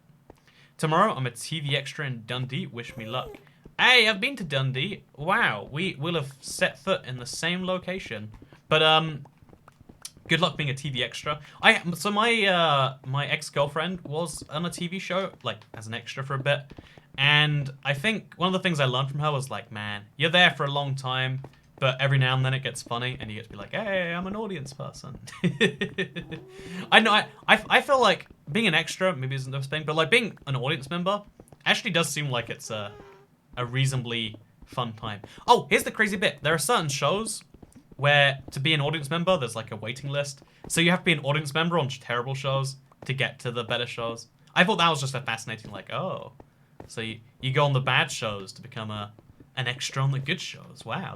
Tomorrow, I'm a TV extra in Dundee. Wish me luck. Hey, I've been to Dundee. Wow, we will have set foot in the same location. But good luck being a TV extra. So my ex-girlfriend was on a TV show, like as an extra for a bit, and I think one of the things I learned from her was like, man, you're there for a long time, but every now and then it gets funny, and you get to be like, hey, I'm an audience person. I know. I feel like being an extra maybe isn't the best thing, but like being an audience member actually does seem like it's a reasonably fun time. Oh, here's the crazy bit. There are certain shows where to be an audience member, there's like a waiting list. So you have to be an audience member on terrible shows to get to the better shows. I thought that was just a fascinating, like, oh. So you go on the bad shows to become an extra on the good shows. Wow,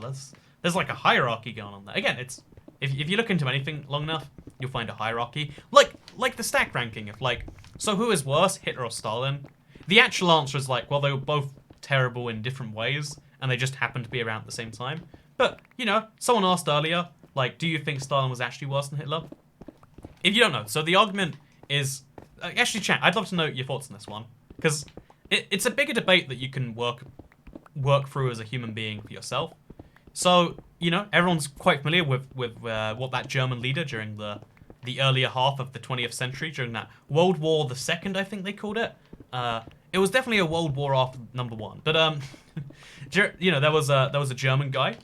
there's like a hierarchy going on there. Again, it's if you look into anything long enough, you'll find a hierarchy. Like the stack ranking of like, so who is worse, Hitler or Stalin? The actual answer is like, well, they were both terrible in different ways, and they just happened to be around at the same time. But, you know, someone asked earlier, like, do you think Stalin was actually worse than Hitler? If you don't know, so the argument is... actually, chat, I'd love to know your thoughts on this one. Because it's a bigger debate that you can work through as a human being for yourself. So, you know, everyone's quite familiar with what that German leader during the earlier half of the 20th century, during that World War II, I think they called it. It was definitely a World War after #1. But, you know, there was a German guy.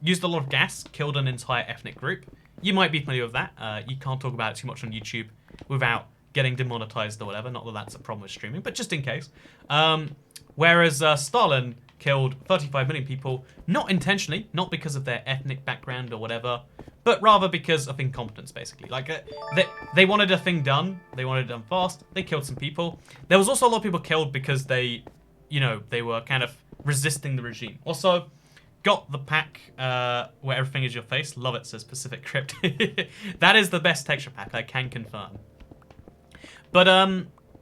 Used a lot of gas, killed an entire ethnic group. You might be familiar with that. You can't talk about it too much on YouTube without getting demonetized or whatever. Not that that's a problem with streaming, but just in case. Whereas Stalin killed 35 million people, not intentionally, not because of their ethnic background or whatever, but rather because of incompetence, basically. Like, they wanted a thing done. They wanted it done fast. They killed some people. There was also a lot of people killed because they, you know, they were kind of resisting the regime. Also, got the pack where everything is your face. Love it, says Pacific Crypt. That is the best texture pack, I can confirm. But,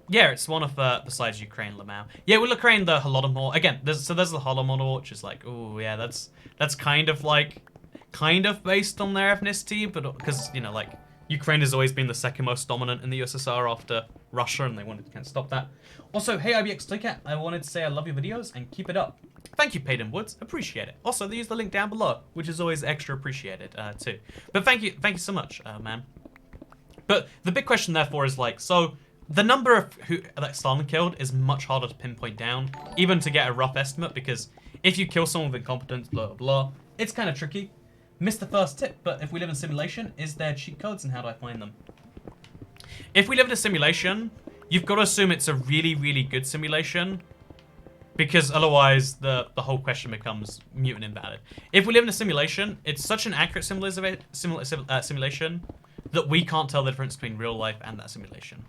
yeah, it's one of besides Ukraine, Lamau. Yeah, we'll Ukraine, the Holodomor. Again, there's the Holodomor, which is like, oh, yeah, that's kind of based on their ethnicity, but because, you know, like, Ukraine has always been the second most dominant in the USSR after Russia, and they wanted to kind of stop that. Also, hey, ibxtoycat, I wanted to say I love your videos, and keep it up. Thank you, Payton Woods. Appreciate it. Also, they use the link down below, which is always extra appreciated, too. But thank you so much, man. But the big question, therefore, is like, so the number of that Stalin killed is much harder to pinpoint down, even to get a rough estimate, because if you kill someone with incompetence, blah, blah, blah, it's kind of tricky. Missed the first tip, but if we live in a simulation, is there cheat codes, and how do I find them? If we live in a simulation, you've got to assume it's a really, really good simulation, because otherwise the whole question becomes mute and invalid. If we live in a simulation, it's such an accurate simulation that we can't tell the difference between real life and that simulation.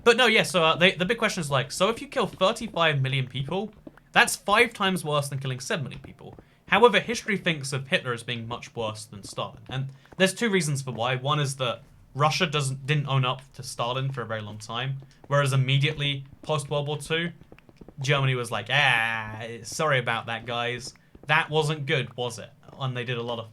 But no, yeah, so the big question is like, so if you kill 35 million people, that's 5 times worse than killing 7 million people. However, history thinks of Hitler as being much worse than Stalin. And there's 2 reasons for why. One is that Russia didn't own up to Stalin for a very long time, whereas immediately post-World War II, Germany was like, sorry about that, guys. That wasn't good, was it? And they did a lot of...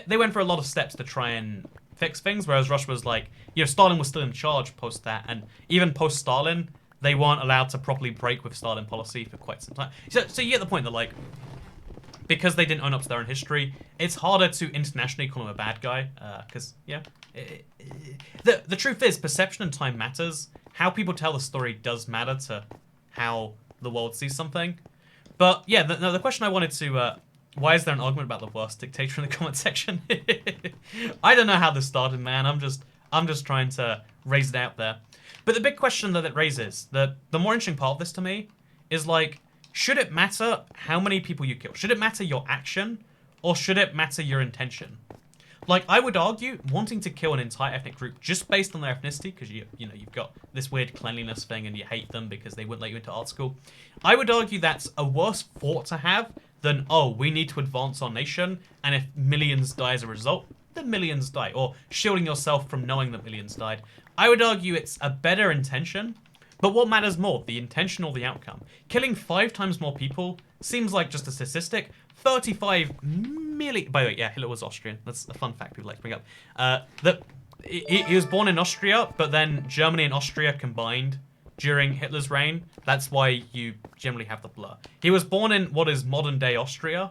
They went for a lot of steps to try and fix things, whereas Russia was like, you know, Stalin was still in charge post that, and even post-Stalin, they weren't allowed to properly break with Stalin policy for quite some time. So you get the point that, like, because they didn't own up to their own history, it's harder to internationally call him a bad guy, because, yeah. The truth is, perception and time matters. How people tell the story does matter to how the world sees something. But, yeah, the question I wanted to... why is there an argument about the worst dictator in the comment section? I don't know how this started, man. I'm just trying to raise it out there. But the big question that it raises, the more interesting part of this to me, is like, should it matter how many people you kill? Should it matter your action, or should it matter your intention? Like, I would argue wanting to kill an entire ethnic group just based on their ethnicity, because you've got this weird cleanliness thing and you hate them because they wouldn't let you into art school. I would argue that's a worse thought to have than, oh, we need to advance our nation, and if millions die as a result, then millions die. Or shielding yourself from knowing that millions died. I would argue it's a better intention, but what matters more, the intention or the outcome? Killing 5 times more people seems like just a statistic. 35 million... By the way, yeah, Hitler was Austrian. That's a fun fact people like to bring up. He was born in Austria, but then Germany and Austria combined during Hitler's reign. That's why you generally have the blur. He was born in what is modern-day Austria,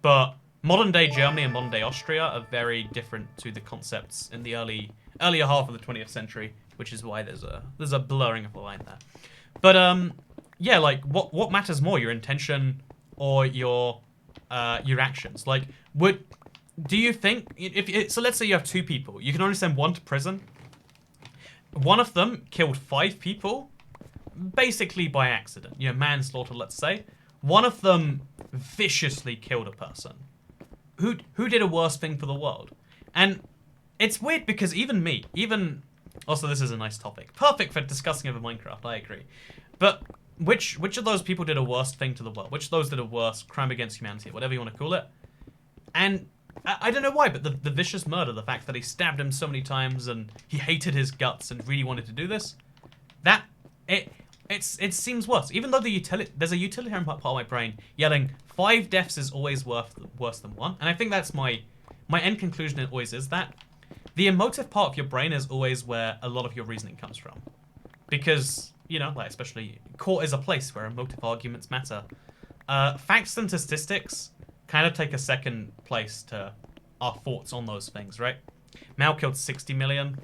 but modern-day Germany and modern-day Austria are very different to the concepts in the earlier half of the 20th century, which is why there's a blurring of the line there. But yeah, like what matters more, your intention or your actions? Like, do you think so? Let's say you have 2 people, you can only send one to prison. One of them killed 5 people, basically by accident, manslaughter, let's say. One of them viciously killed a person. Who did a worse thing for the world? And it's weird because also, this is a nice topic. Perfect for discussing over Minecraft, I agree. But which of those people did a worse thing to the world? Which of those did a worse crime against humanity, whatever you want to call it? And I don't know why, but the vicious murder, the fact that he stabbed him so many times and he hated his guts and really wanted to do this, it seems worse. Even though there's a utilitarian part of my brain yelling 5 deaths is always worse than 1, and I think that's my end conclusion. It always is that. The emotive part of your brain is always where a lot of your reasoning comes from. Because, like especially court is a place where emotive arguments matter. Facts and statistics kind of take a second place to our thoughts on those things, right? Mao killed 60 million.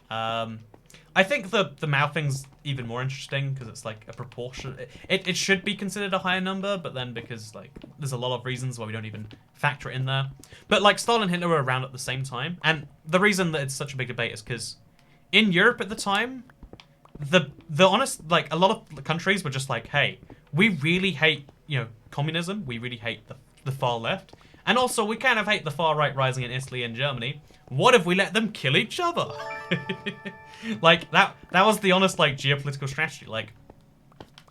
I think the Mao thing's even more interesting because it's like a proportion. It should be considered a higher number, but then because like there's a lot of reasons why we don't even factor it in there. But like Stalin and Hitler were around at the same time, and the reason that it's such a big debate is because in Europe at the time, the honest, like a lot of countries were just like, hey, we really hate communism. We really hate the far left, and also we kind of hate the far right rising in Italy and Germany. What if we let them kill each other? Like that was the honest like geopolitical strategy. Like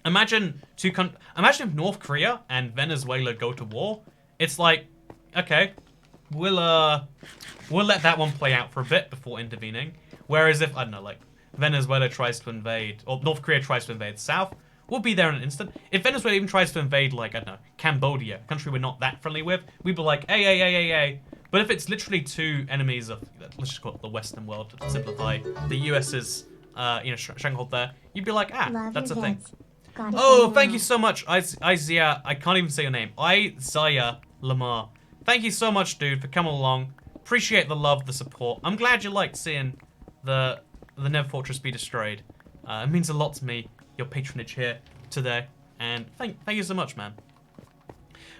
imagine if North Korea and Venezuela go to war. It's like, okay, we'll let that one play out for a bit before intervening. Whereas if, I don't know, like Venezuela tries to invade, or North Korea tries to invade South, we'll be there in an instant. If Venezuela even tries to invade, like, I don't know, Cambodia, a country we're not that friendly with, we'd be like, hey. But if it's literally 2 enemies of, let's just call it the Western world to simplify, the US's, stranglehold there, you'd be like, that's a thing. Oh, thank you so much, Isaiah. I can't even say your name. Isaiah Lamar. Thank you so much, dude, for coming along. Appreciate the love, the support. I'm glad you liked seeing the Nether Fortress be destroyed. It means a lot to me, your patronage here today. And thank you so much, man.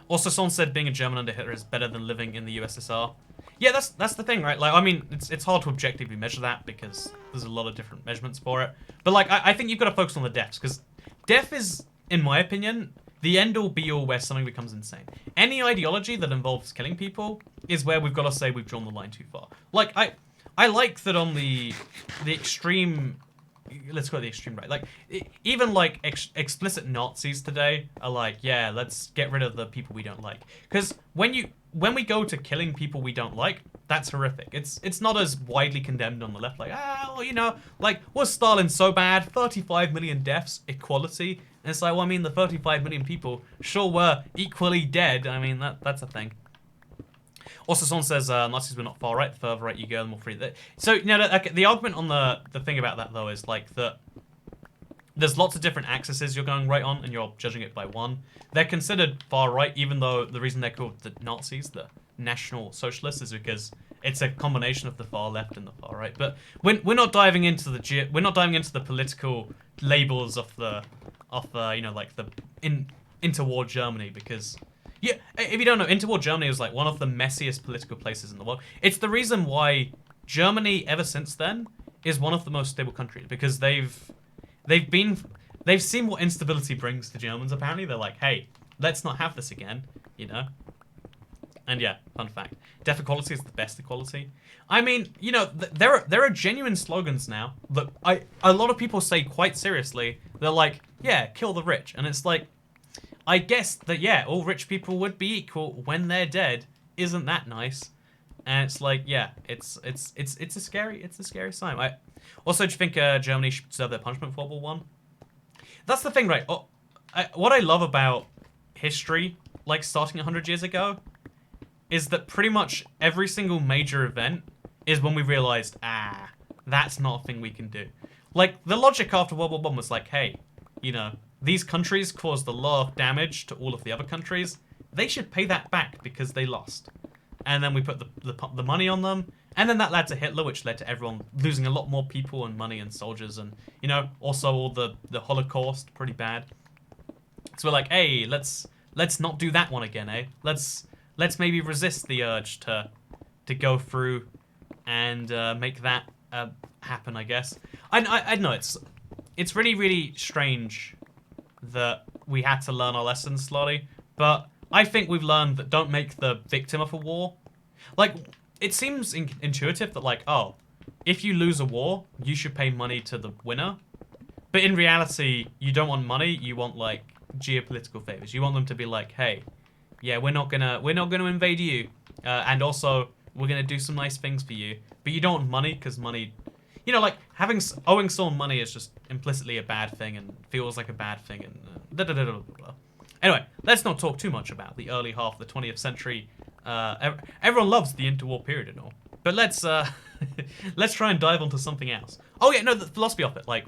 Also, someone said being a German under Hitler is better than living in the USSR. Yeah, that's the thing, right? Like, I mean, it's hard to objectively measure that because there's a lot of different measurements for it. But like, I think you've got to focus on the deaths because death is, in my opinion, the end-all be-all where something becomes insane. Any ideology that involves killing people is where we've got to say we've drawn the line too far. Like, I like that on the extreme, let's call it the extreme right. Like, even like explicit Nazis today are like, yeah, let's get rid of the people we don't like. Because when we go to killing people we don't like, that's horrific. It's not as widely condemned on the left, like, like, was Stalin so bad? 35 million deaths, equality. And it's like, well, I mean, the 35 million people sure were equally dead. I mean, that's a thing. Also, someone says Nazis were not far right. The further right you go, the more free. So, the argument on the thing about that, though, is like that there's lots of different axes you're going right on, and you're judging it by one. They're considered far right, even though the reason they're called the Nazis, the National Socialists, is because it's a combination of the far left and the far right. But we're not diving into the political labels of like the interwar Germany, because yeah, if you don't know, interwar Germany was like one of the messiest political places in the world. It's the reason why Germany ever since then is one of the most stable countries, because they've seen what instability brings to Germans. Apparently, they're like, hey, let's not have this again, And yeah, fun fact, death equality is the best equality. I mean, you know, there are genuine slogans now that a lot of people say quite seriously. They're like, yeah, kill the rich. And it's like, I guess that, yeah, all rich people would be equal when they're dead. Isn't that nice? And it's like, yeah, it's a scary sign. Also, do you think Germany should deserve their punishment for World War One? That's the thing, right? What I love about history, like starting 100 years ago, is that pretty much every single major event is when we realized, that's not a thing we can do. Like, the logic after World War One was like, hey, you know, these countries caused a lot of damage to all of the other countries. They should pay that back because they lost. And then we put the money on them. And then that led to Hitler, which led to everyone losing a lot more people and money and soldiers. And, you know, also all the Holocaust, pretty bad. So we're like, hey, let's not do that one again, eh? Let's maybe resist the urge to go through and make that happen, I guess. I know it's really, really strange that we had to learn our lessons slowly, but I think we've learned that don't make the victim of a war. Like, it seems intuitive that, like, oh, if you lose a war, you should pay money to the winner. But in reality, you don't want money, you want, like, geopolitical favors. You want them to be like, hey, yeah, we're not gonna invade you, and also we're gonna do some nice things for you. But you don't want money because money, you know, like owing someone money is just implicitly a bad thing and feels like a bad thing and Anyway, let's not talk too much about the early half of the 20th century. Everyone loves the interwar period and all, but let's try and dive onto something else. Oh yeah, no, the philosophy of it, like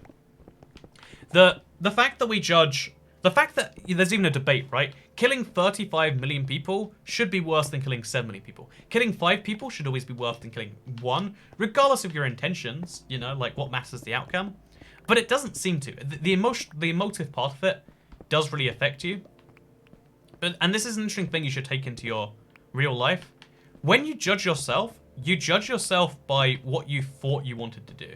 the fact that we judge. The fact that there's even a debate, right? Killing 35 million people should be worse than killing 7 million people. Killing 5 people should always be worse than killing 1, regardless of your intentions, you know, like what matters the outcome. But it doesn't seem to. The emotive part of it does really affect you. And this is an interesting thing you should take into your real life. When you judge yourself by what you thought you wanted to do.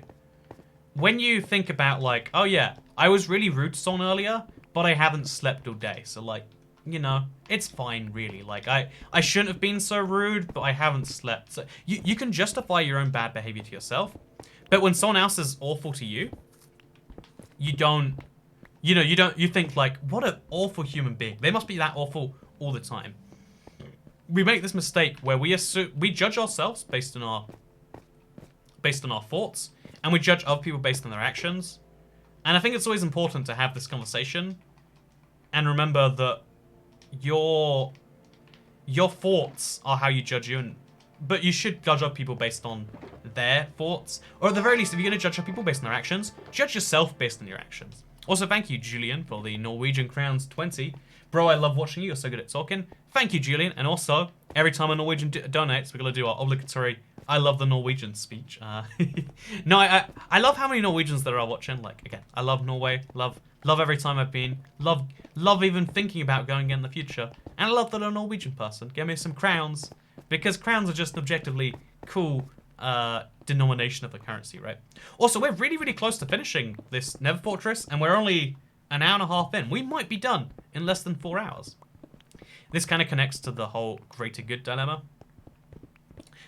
When you think about like, oh yeah, I was really rude to someone earlier, but I haven't slept all day, so like, you know, it's fine really. Like I shouldn't have been so rude, but I haven't slept. So you can justify your own bad behavior to yourself, but when someone else is awful to you, you think like, what an awful human being. They must be that awful all the time. We make this mistake where we judge ourselves based on our thoughts, and we judge other people based on their actions. And I think it's always important to have this conversation and remember that your thoughts are how you judge you, but you should judge other people based on their thoughts. Or at the very least, if you're going to judge other people based on their actions, judge yourself based on your actions. Also, thank you, Julian, for the Norwegian crowns 20. Bro, I love watching you. You're so good at talking. Thank you, Julian. And also, every time a Norwegian donates, we're going to do our obligatory I love the Norwegian speech. No, I love how many Norwegians there are watching. Like, again, I love Norway. Love every time I've been. Love even thinking about going again in the future. And I love that I'm a Norwegian person. Give me some crowns. Because crowns are just an objectively cool denomination of a currency, right? Also, we're really, really close to finishing this Nether Fortress. And we're only an hour and a half in. We might be done in less than 4 hours. This kind of connects to the whole greater good dilemma.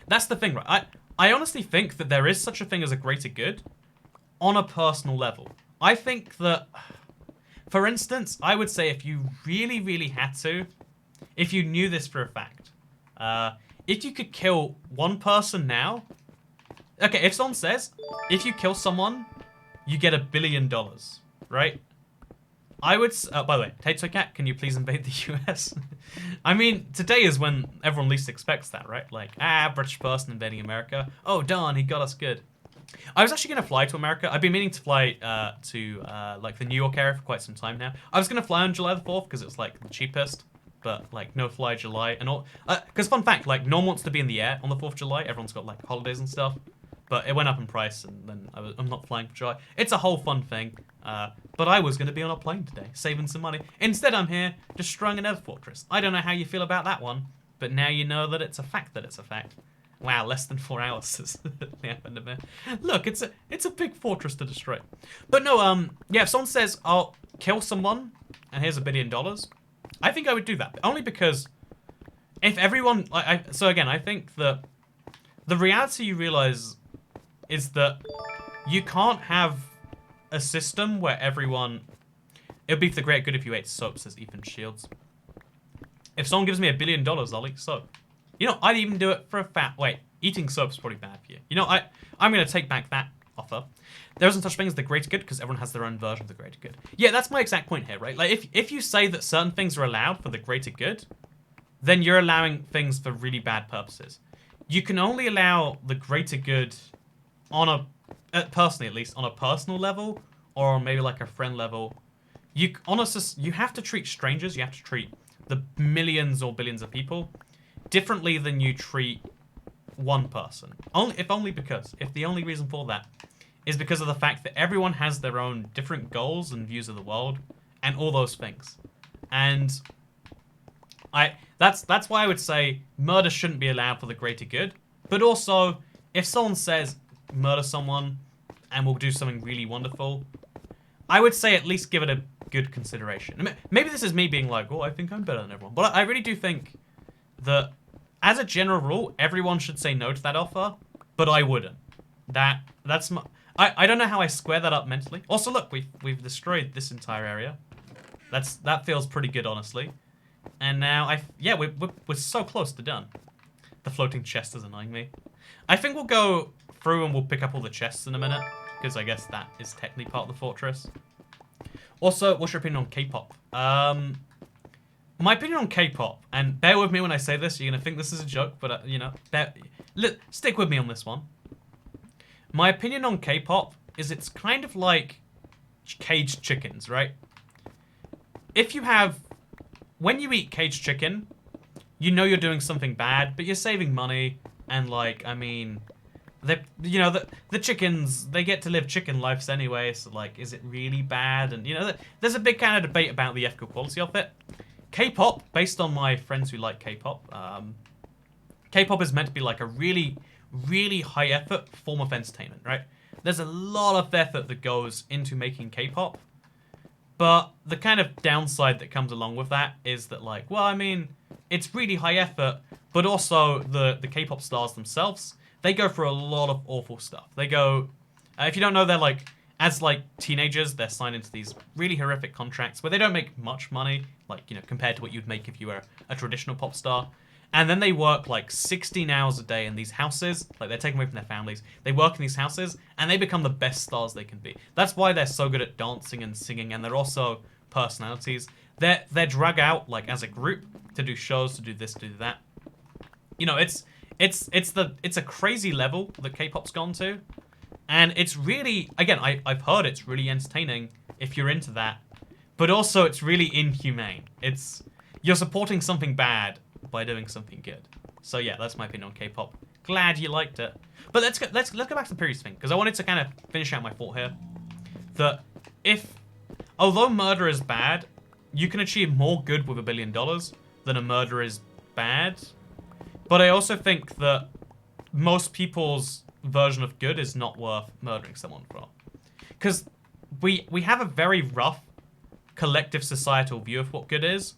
That's the thing, right? I honestly think that there is such a thing as a greater good on a personal level. I think that, for instance, I would say if you really, really had to, if you knew this for a fact, if you could kill one person now, okay, if someone says, if you kill someone, you get $1 billion, right? I would, by the way, ibxtoycat, can you please invade the US? I mean, today is when everyone least expects that, right? Like, British person invading America. Oh, darn, he got us good. I was actually going to fly to America. I've been meaning to fly to, like, the New York area for quite some time now. I was going to fly on July the 4th because it's, like, the cheapest. But, like, no fly July and all. Because, fun fact, like, no one wants to be in the air on the 4th of July. Everyone's got, like, holidays and stuff. But it went up in price, and then I'm not flying for July. It's a whole fun thing. But I was going to be on a plane today, saving some money. Instead, I'm here, destroying a Nether Fortress. I don't know how you feel about that one, but now you know that it's a fact that it's a fact. Wow, less than 4 hours since the happened to me. Look, it's a big fortress to destroy. But no, yeah, if someone says, I'll kill someone, and here's $1 billion, I think I would do that. Only because if everyone, so again, I think that the reality you realize is that you can't have a system where everyone, it would be for the great good if you ate soap, says Ethan Shields. If someone gives me $1 billion, I'll eat soap. You know, I'd even do it for a fat, wait, eating soap's probably bad for you. You know, I'm going to take back that offer. There isn't such thing as the greater good because everyone has their own version of the greater good. Yeah, that's my exact point here, right? Like, if you say that certain things are allowed for the greater good, then you're allowing things for really bad purposes. You can only allow the greater good on a, personally at least, on a personal level, or maybe like a friend level. You have to treat strangers, you have to treat the millions or billions of people differently than you treat one person. If the only reason for that is because of the fact that everyone has their own different goals and views of the world and all those things. And that's why I would say murder shouldn't be allowed for the greater good. But also, if someone says murder someone and we'll do something really wonderful, I would say at least give it a good consideration. Maybe this is me being like, oh, I think I'm better than everyone. But I really do think that, as a general rule, everyone should say no to that offer, but I wouldn't. That's my... I don't know how I square that up mentally. Also, look, we've destroyed this entire area. That feels pretty good, honestly. And now we're so close to done. The floating chest is annoying me. I think we'll go through and we'll pick up all the chests in a minute, because I guess that is technically part of the fortress. Also, what's your opinion on K-pop? My opinion on K-pop, and bear with me when I say this, you're gonna think this is a joke, but you know, stick with me on this one. My opinion on K-pop is it's kind of like caged chickens, right? When you eat caged chicken, you know you're doing something bad, but you're saving money, and like, I mean, the chickens, they get to live chicken lives anyway, so like, is it really bad? And you know, there's a big kind of debate about the ethical quality of it. K-pop, based on my friends who like K-pop, K-pop is meant to be like a really, really high effort form of entertainment, right? There's a lot of effort that goes into making K-pop, but the kind of downside that comes along with that is that, like, well, I mean, it's really high effort, but also the K-pop stars themselves, they go through a lot of awful stuff. They go, if you don't know, they're like, as like teenagers, they're signed into these really horrific contracts where they don't make much money, like, you know, compared to what you'd make if you were a traditional pop star. And then they work like 16 hours a day in these houses, like they're taken away from their families. They work in these houses and they become the best stars they can be. That's why they're so good at dancing and singing, and they're also personalities. They're drug out like as a group to do shows, to do this, to do that. You know, it's a crazy level that K-pop's gone to. And it's really, again, I've heard it's really entertaining if you're into that. But also it's really inhumane. You're supporting something bad by doing something good. So yeah, that's my opinion on K-pop. Glad you liked it. But let's go back to the previous thing, because I wanted to kind of finish out my thought here. That although murder is bad, you can achieve more good with $1 billion than a murder is bad. But I also think that most people's version of good is not worth murdering someone for. Because we have a very rough collective societal view of what good is,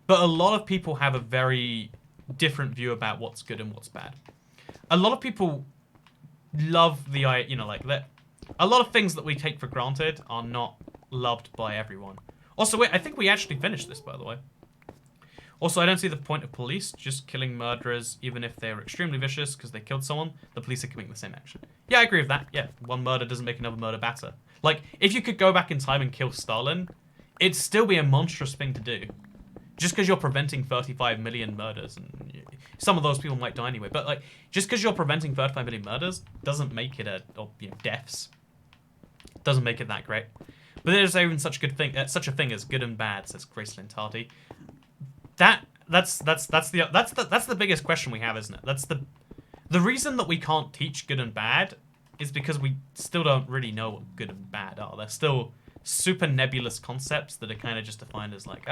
but a lot of people have a very different view about what's good and what's bad. A lot of people love the, you know, like that. A lot of things that we take for granted are not loved by everyone. Also, wait, I think we actually finished this, by the way. Also, I don't see the point of police just killing murderers, even if they're extremely vicious because they killed someone. The police are committing the same action. Yeah, I agree with that. Yeah, one murder doesn't make another murder better. Like, if you could go back in time and kill Stalin, it'd still be a monstrous thing to do. Just because you're preventing 35 million murders, and some of those people might die anyway, but like, just because you're preventing 35 million murders doesn't make it deaths. Doesn't make it that great. But there's even such a thing as good and bad, says Gracelyn Tardy. That's the biggest question we have, isn't it? That's the reason that we can't teach good and bad is because we still don't really know what good and bad are. They're still super nebulous concepts that are kind of just defined as like,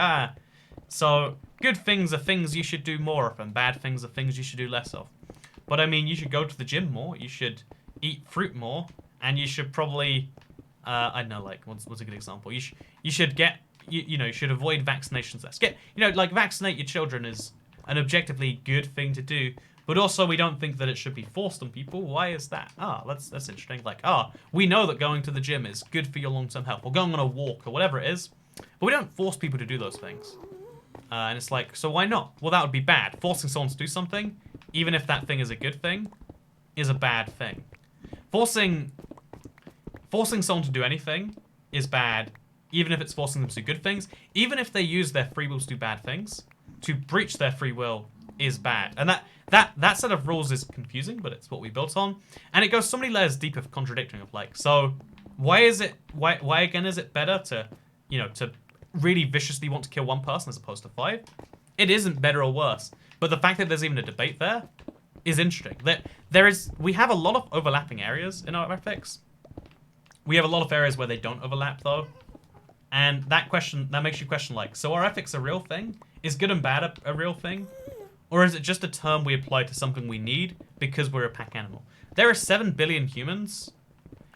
so good things are things you should do more of, and bad things are things you should do less of. But I mean, you should go to the gym more, you should eat fruit more, and you should probably, I don't know, like, what's a good example? You should get, you should avoid vaccinations less. Like, vaccinate your children is an objectively good thing to do, but also we don't think that it should be forced on people. Why is that? That's interesting. Like, we know that going to the gym is good for your long-term health, or going on a walk, or whatever it is, but we don't force people to do those things. And it's like, so why not? Well, that would be bad. Forcing someone to do something, even if that thing is a good thing, is a bad thing. Forcing someone to do anything is bad, even if it's forcing them to do good things. Even if they use their free will to do bad things, to breach their free will is bad. And that set of rules is confusing, but it's what we built on. And it goes so many layers deep of contradicting of like, so why again is it better to, to really viciously want to kill one person as opposed to 5? It isn't better or worse. But the fact that there's even a debate there is interesting. We have a lot of overlapping areas in our ethics. We have a lot of areas where they don't overlap though. And that makes you question like, so are ethics a real thing? Is good and bad a real thing? Or is it just a term we apply to something we need because we're a pack animal? There are 7 billion humans.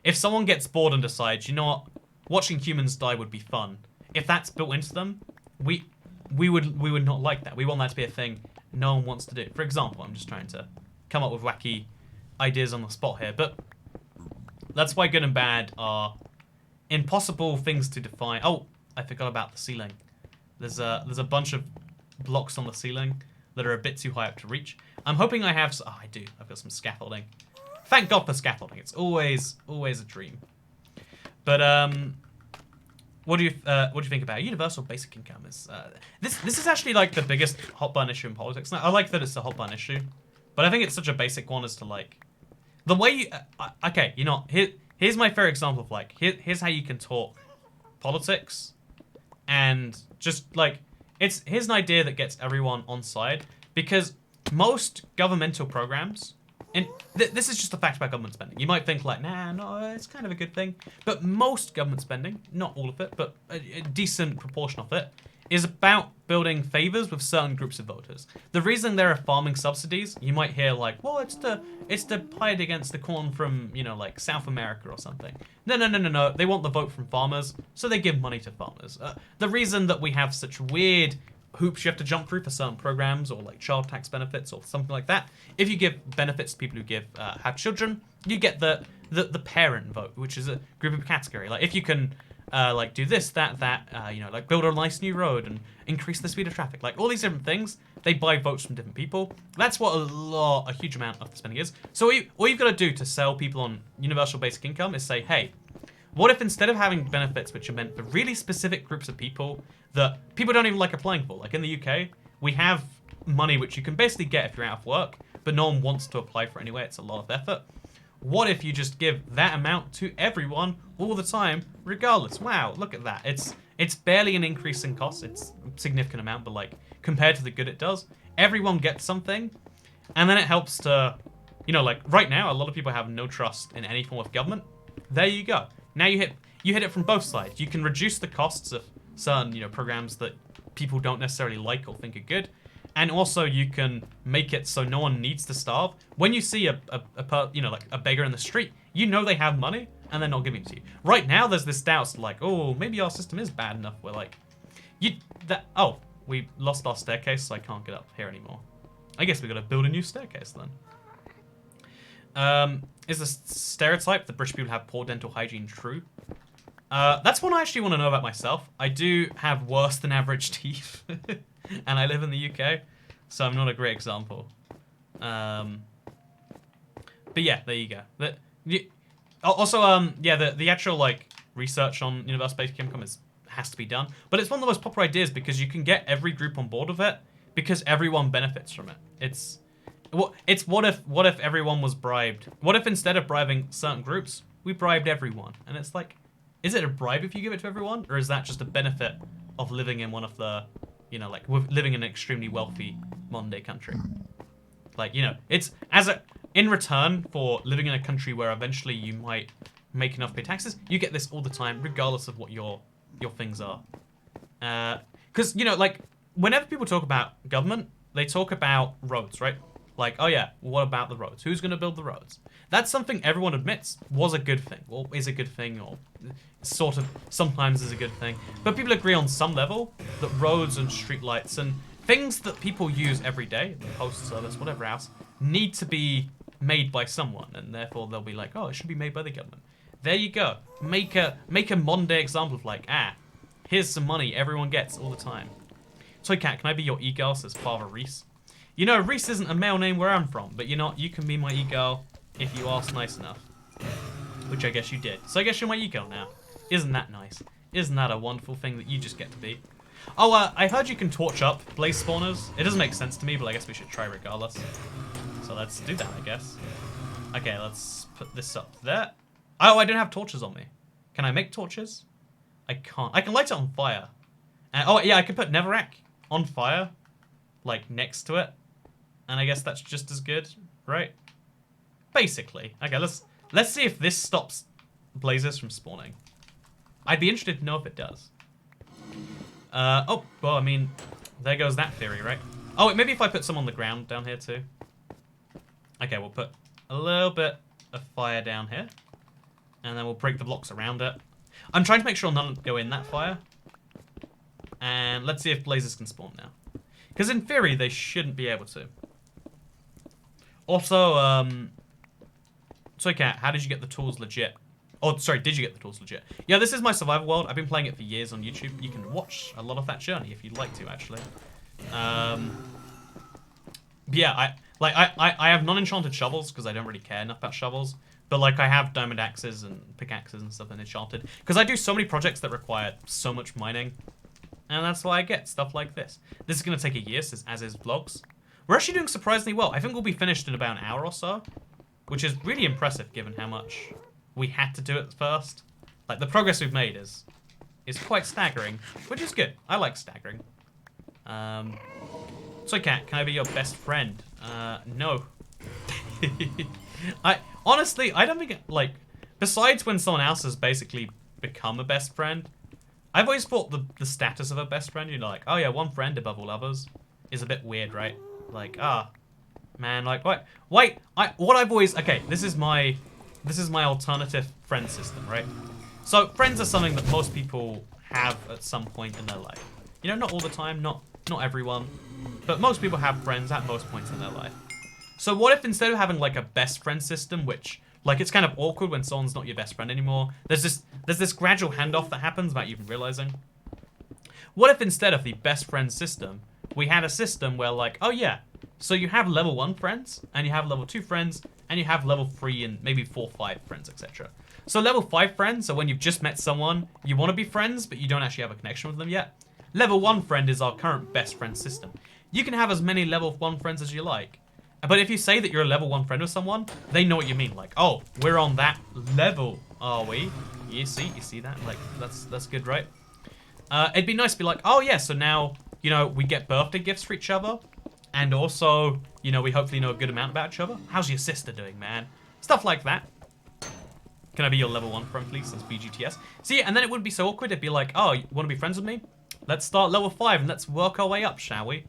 If someone gets bored and decides, you know what, watching humans die would be fun. If that's built into them, we would not like that. We want that to be a thing no one wants to do. For example, I'm just trying to come up with wacky ideas on the spot here, but that's why good and bad are impossible things to define. Oh, I forgot about the ceiling. There's a bunch of blocks on the ceiling that are a bit too high up to reach. I'm hoping I have. Oh, I do. I've got some scaffolding. Thank God for scaffolding. It's always a dream. But what do you think about universal basic income? This is actually like the biggest hot button issue in politics. Now, I like that it's a hot button issue, but I think it's such a basic one as to like the way you. Okay, here's my fair example of like here's how you can talk politics, and just like here's an idea that gets everyone on side, because most governmental programs. And this is just a fact about government spending. You might think like, nah, no, it's kind of a good thing. But most government spending, not all of it, but a decent proportion of it, is about building favors with certain groups of voters. The reason there are farming subsidies, you might hear like, well, it's to fight against the corn from, like South America or something. No. They want the vote from farmers, so they give money to farmers. The reason that we have such weird hoops you have to jump through for certain programs, or like child tax benefits or something like that. If you give benefits to people who have children, you get the parent vote, which is a group of category. Like if you can like do this, that, like build a nice new road and increase the speed of traffic, like all these different things, they buy votes from different people. That's what a huge amount of the spending is. So all you've got to do to sell people on universal basic income is say, hey, what if instead of having benefits which are meant for really specific groups of people that people don't even like applying for, like in the UK, we have money which you can basically get if you're out of work, but no one wants to apply for it anyway, it's a lot of effort. What if you just give that amount to everyone all the time, regardless? Wow, look at that. It's barely an increase in cost, it's a significant amount, but like compared to the good it does, everyone gets something, and then it helps to, like right now, a lot of people have no trust in any form of government. There you go. Now you hit it from both sides. You can reduce the costs of certain, programs that people don't necessarily like or think are good, and also you can make it so no one needs to starve. When you see a beggar in the street, they have money and they're not giving it to you. Right now, there's this doubt like, oh, maybe our system is bad enough where like, we lost our staircase, so I can't get up here anymore. I guess we got to build a new staircase then. Is the stereotype that British people have poor dental hygiene true? That's one I actually want to know about myself. I do have worse than average teeth, and I live in the UK, so I'm not a great example. But yeah, there you go. The actual like research on universal basic income has to be done, but it's one of the most popular ideas because you can get every group on board with it because everyone benefits from it. What if everyone was bribed? What if instead of bribing certain groups, we bribed everyone? And it's like, is it a bribe if you give it to everyone, or is that just a benefit of living in one of the, living in an extremely wealthy modern day country? Like, it's in return for living in a country where eventually you might make enough to pay taxes, you get this all the time, regardless of what your things are. Because like whenever people talk about government, they talk about roads, right? Like, oh yeah, what about the roads? Who's going to build the roads? That's something everyone admits was a good thing, or is a good thing, or sort of sometimes is a good thing. But people agree on some level that roads and streetlights and things that people use every day, the post service, whatever else, need to be made by someone, and therefore they'll be like, oh, it should be made by the government. There you go. Make a modern day example of like, here's some money everyone gets all the time. Toycat, can I be your e-girl, says Father Reese. You know, Reese isn't a male name where I'm from, but you know, you can be my e-girl if you ask nice enough. Which I guess you did. So I guess you're my e-girl now. Isn't that nice? Isn't that a wonderful thing that you just get to be? Oh, I heard you can torch up blaze spawners. It doesn't make sense to me, but I guess we should try regardless. So let's do that, I guess. Okay, let's put this up there. Oh, I don't have torches on me. Can I make torches? I can't. I can light it on fire. And, oh, yeah, I can put Netherrack on fire, like, next to it. And I guess that's just as good, right? Basically. Okay, let's see if this stops blazes from spawning. I'd be interested to know if it does. Oh, well, I mean, there goes that theory, right? Oh, maybe if I put some on the ground down here, too. Okay, we'll put a little bit of fire down here. And then we'll break the blocks around it. I'm trying to make sure none go in that fire. And let's see if blazes can spawn now. Because in theory, they shouldn't be able to. Also, Toycat, how did you get the tools legit? Oh, sorry, did you get the tools legit? Yeah, this is my survival world. I've been playing it for years on YouTube. You can watch a lot of that journey if you'd like to, actually. Yeah, I have non-enchanted shovels because I don't really care enough about shovels. But like I have diamond axes and pickaxes and stuff enchanted. Because I do so many projects that require so much mining. And that's why I get stuff like this. This is going to take a year, as is vlogs. We're actually doing surprisingly well. I think we'll be finished in about an hour or so. Which is really impressive given how much we had to do at first. Like the progress we've made is quite staggering. Which is good. I like staggering. Toycat, can I be your best friend? No. Honestly, I don't think, like, besides when someone else has basically become a best friend, I've always thought the status of a best friend, you know, like, oh yeah, one friend above all others, is a bit weird, right? Like, man, like, what? Wait, what I've always, okay, this is my alternative friend system, right? So, friends are something that most people have at some point in their life. You know, not all the time, not everyone, but most people have friends at most points in their life. So what if instead of having like a best friend system, which like it's kind of awkward when someone's not your best friend anymore, there's this gradual handoff that happens without even realizing. What if instead of the best friend system, we had a system where like, oh yeah, so you have level 1 friends, and you have level 2 friends, and you have level 3 and maybe 4, 5 friends, etc. So level 5 friends are when you've just met someone, you want to be friends, but you don't actually have a connection with them yet. Level 1 friend is our current best friend system. You can have as many level 1 friends as you like. But if you say that you're a level 1 friend with someone, they know what you mean. Like, oh, we're on that level, are we? You see that? Like, that's good, right? It'd be nice to be like, oh yeah, so now, you know, we get birthday gifts for each other. And also, you know, we hopefully know a good amount about each other. How's your sister doing, man? Stuff like that. Can I be your level 1 friend, please? That's BGTS. See, and then it wouldn't be so awkward. It'd be like, oh, you want to be friends with me? Let's start level 5 and let's work our way up, shall we?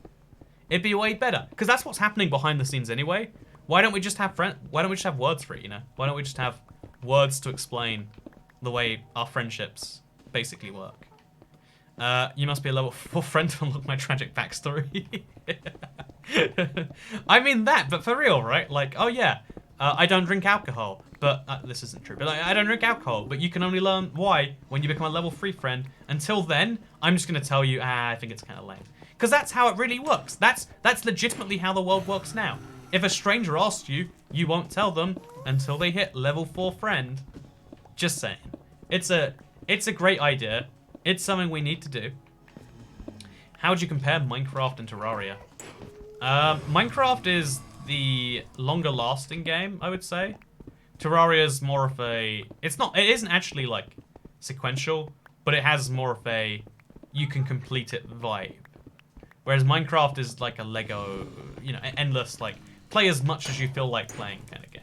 It'd be way better, because that's what's happening behind the scenes anyway. Why don't we just have words for it, you know? Why don't we just have words to explain the way our friendships basically work? You must be a level 4 friend to unlock my tragic backstory. I mean that, but for real, right? Like, oh yeah, I don't drink alcohol, but this isn't true. But like, I don't drink alcohol, but you can only learn why when you become a level 3 friend. Until then, I'm just gonna tell you, I think it's kind of lame. Because that's how it really works. That's legitimately how the world works now. If a stranger asks you, you won't tell them until they hit level 4 friend. Just saying. It's a great idea. It's something we need to do. How would you compare Minecraft and Terraria? Minecraft is the longer lasting game, I would say. Terraria is more of a... it isn't actually like sequential, but it has more of a you can complete it vibe. Whereas Minecraft is like a Lego, you know, endless, like, play as much as you feel like playing kind of game.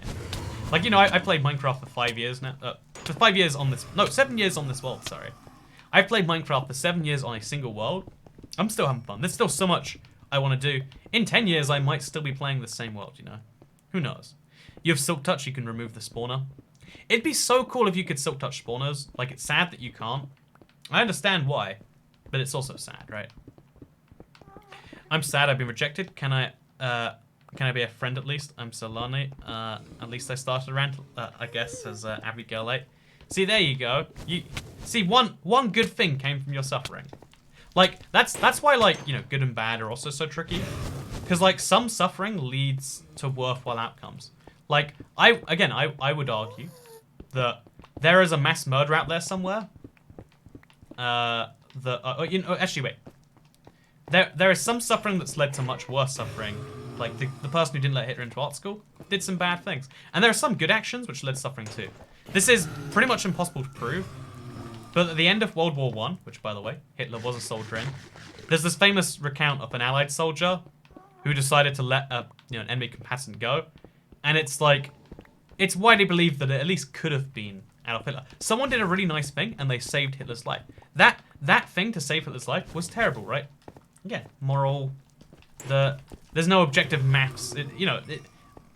Like, you know, I played Minecraft for 5 years now. For 5 years on this, no, 7 years on this world, sorry. I've played Minecraft for 7 years on a single world. I'm still having fun. There's still so much I want to do. In 10 years, I might still be playing the same world, you know. Who knows? You have Silk Touch, you can remove the spawner. It'd be so cool if you could Silk Touch spawners. Like, it's sad that you can't. I understand why, but it's also sad, right? I'm sad I've been rejected. Can I be a friend at least? I'm Solani. At least I started around, I guess, as Abigail 8. See, there you go. You see, one good thing came from your suffering. Like, that's why, like, you know, good and bad are also so tricky. Because, like, some suffering leads to worthwhile outcomes. Like, I would argue that there is a mass murder out there somewhere. You know, actually, wait. There is some suffering that's led to much worse suffering. Like, the person who didn't let Hitler into art school did some bad things. And there are some good actions which led to suffering too. This is pretty much impossible to prove. But at the end of World War I, which, by the way, Hitler was a soldier in, there's this famous recount of an Allied soldier who decided to let an enemy combatant go. And it's like, it's widely believed that it at least could have been Adolf Hitler. Someone did a really nice thing and they saved Hitler's life. That thing to save Hitler's life was terrible, right? Again, there's no objective maths.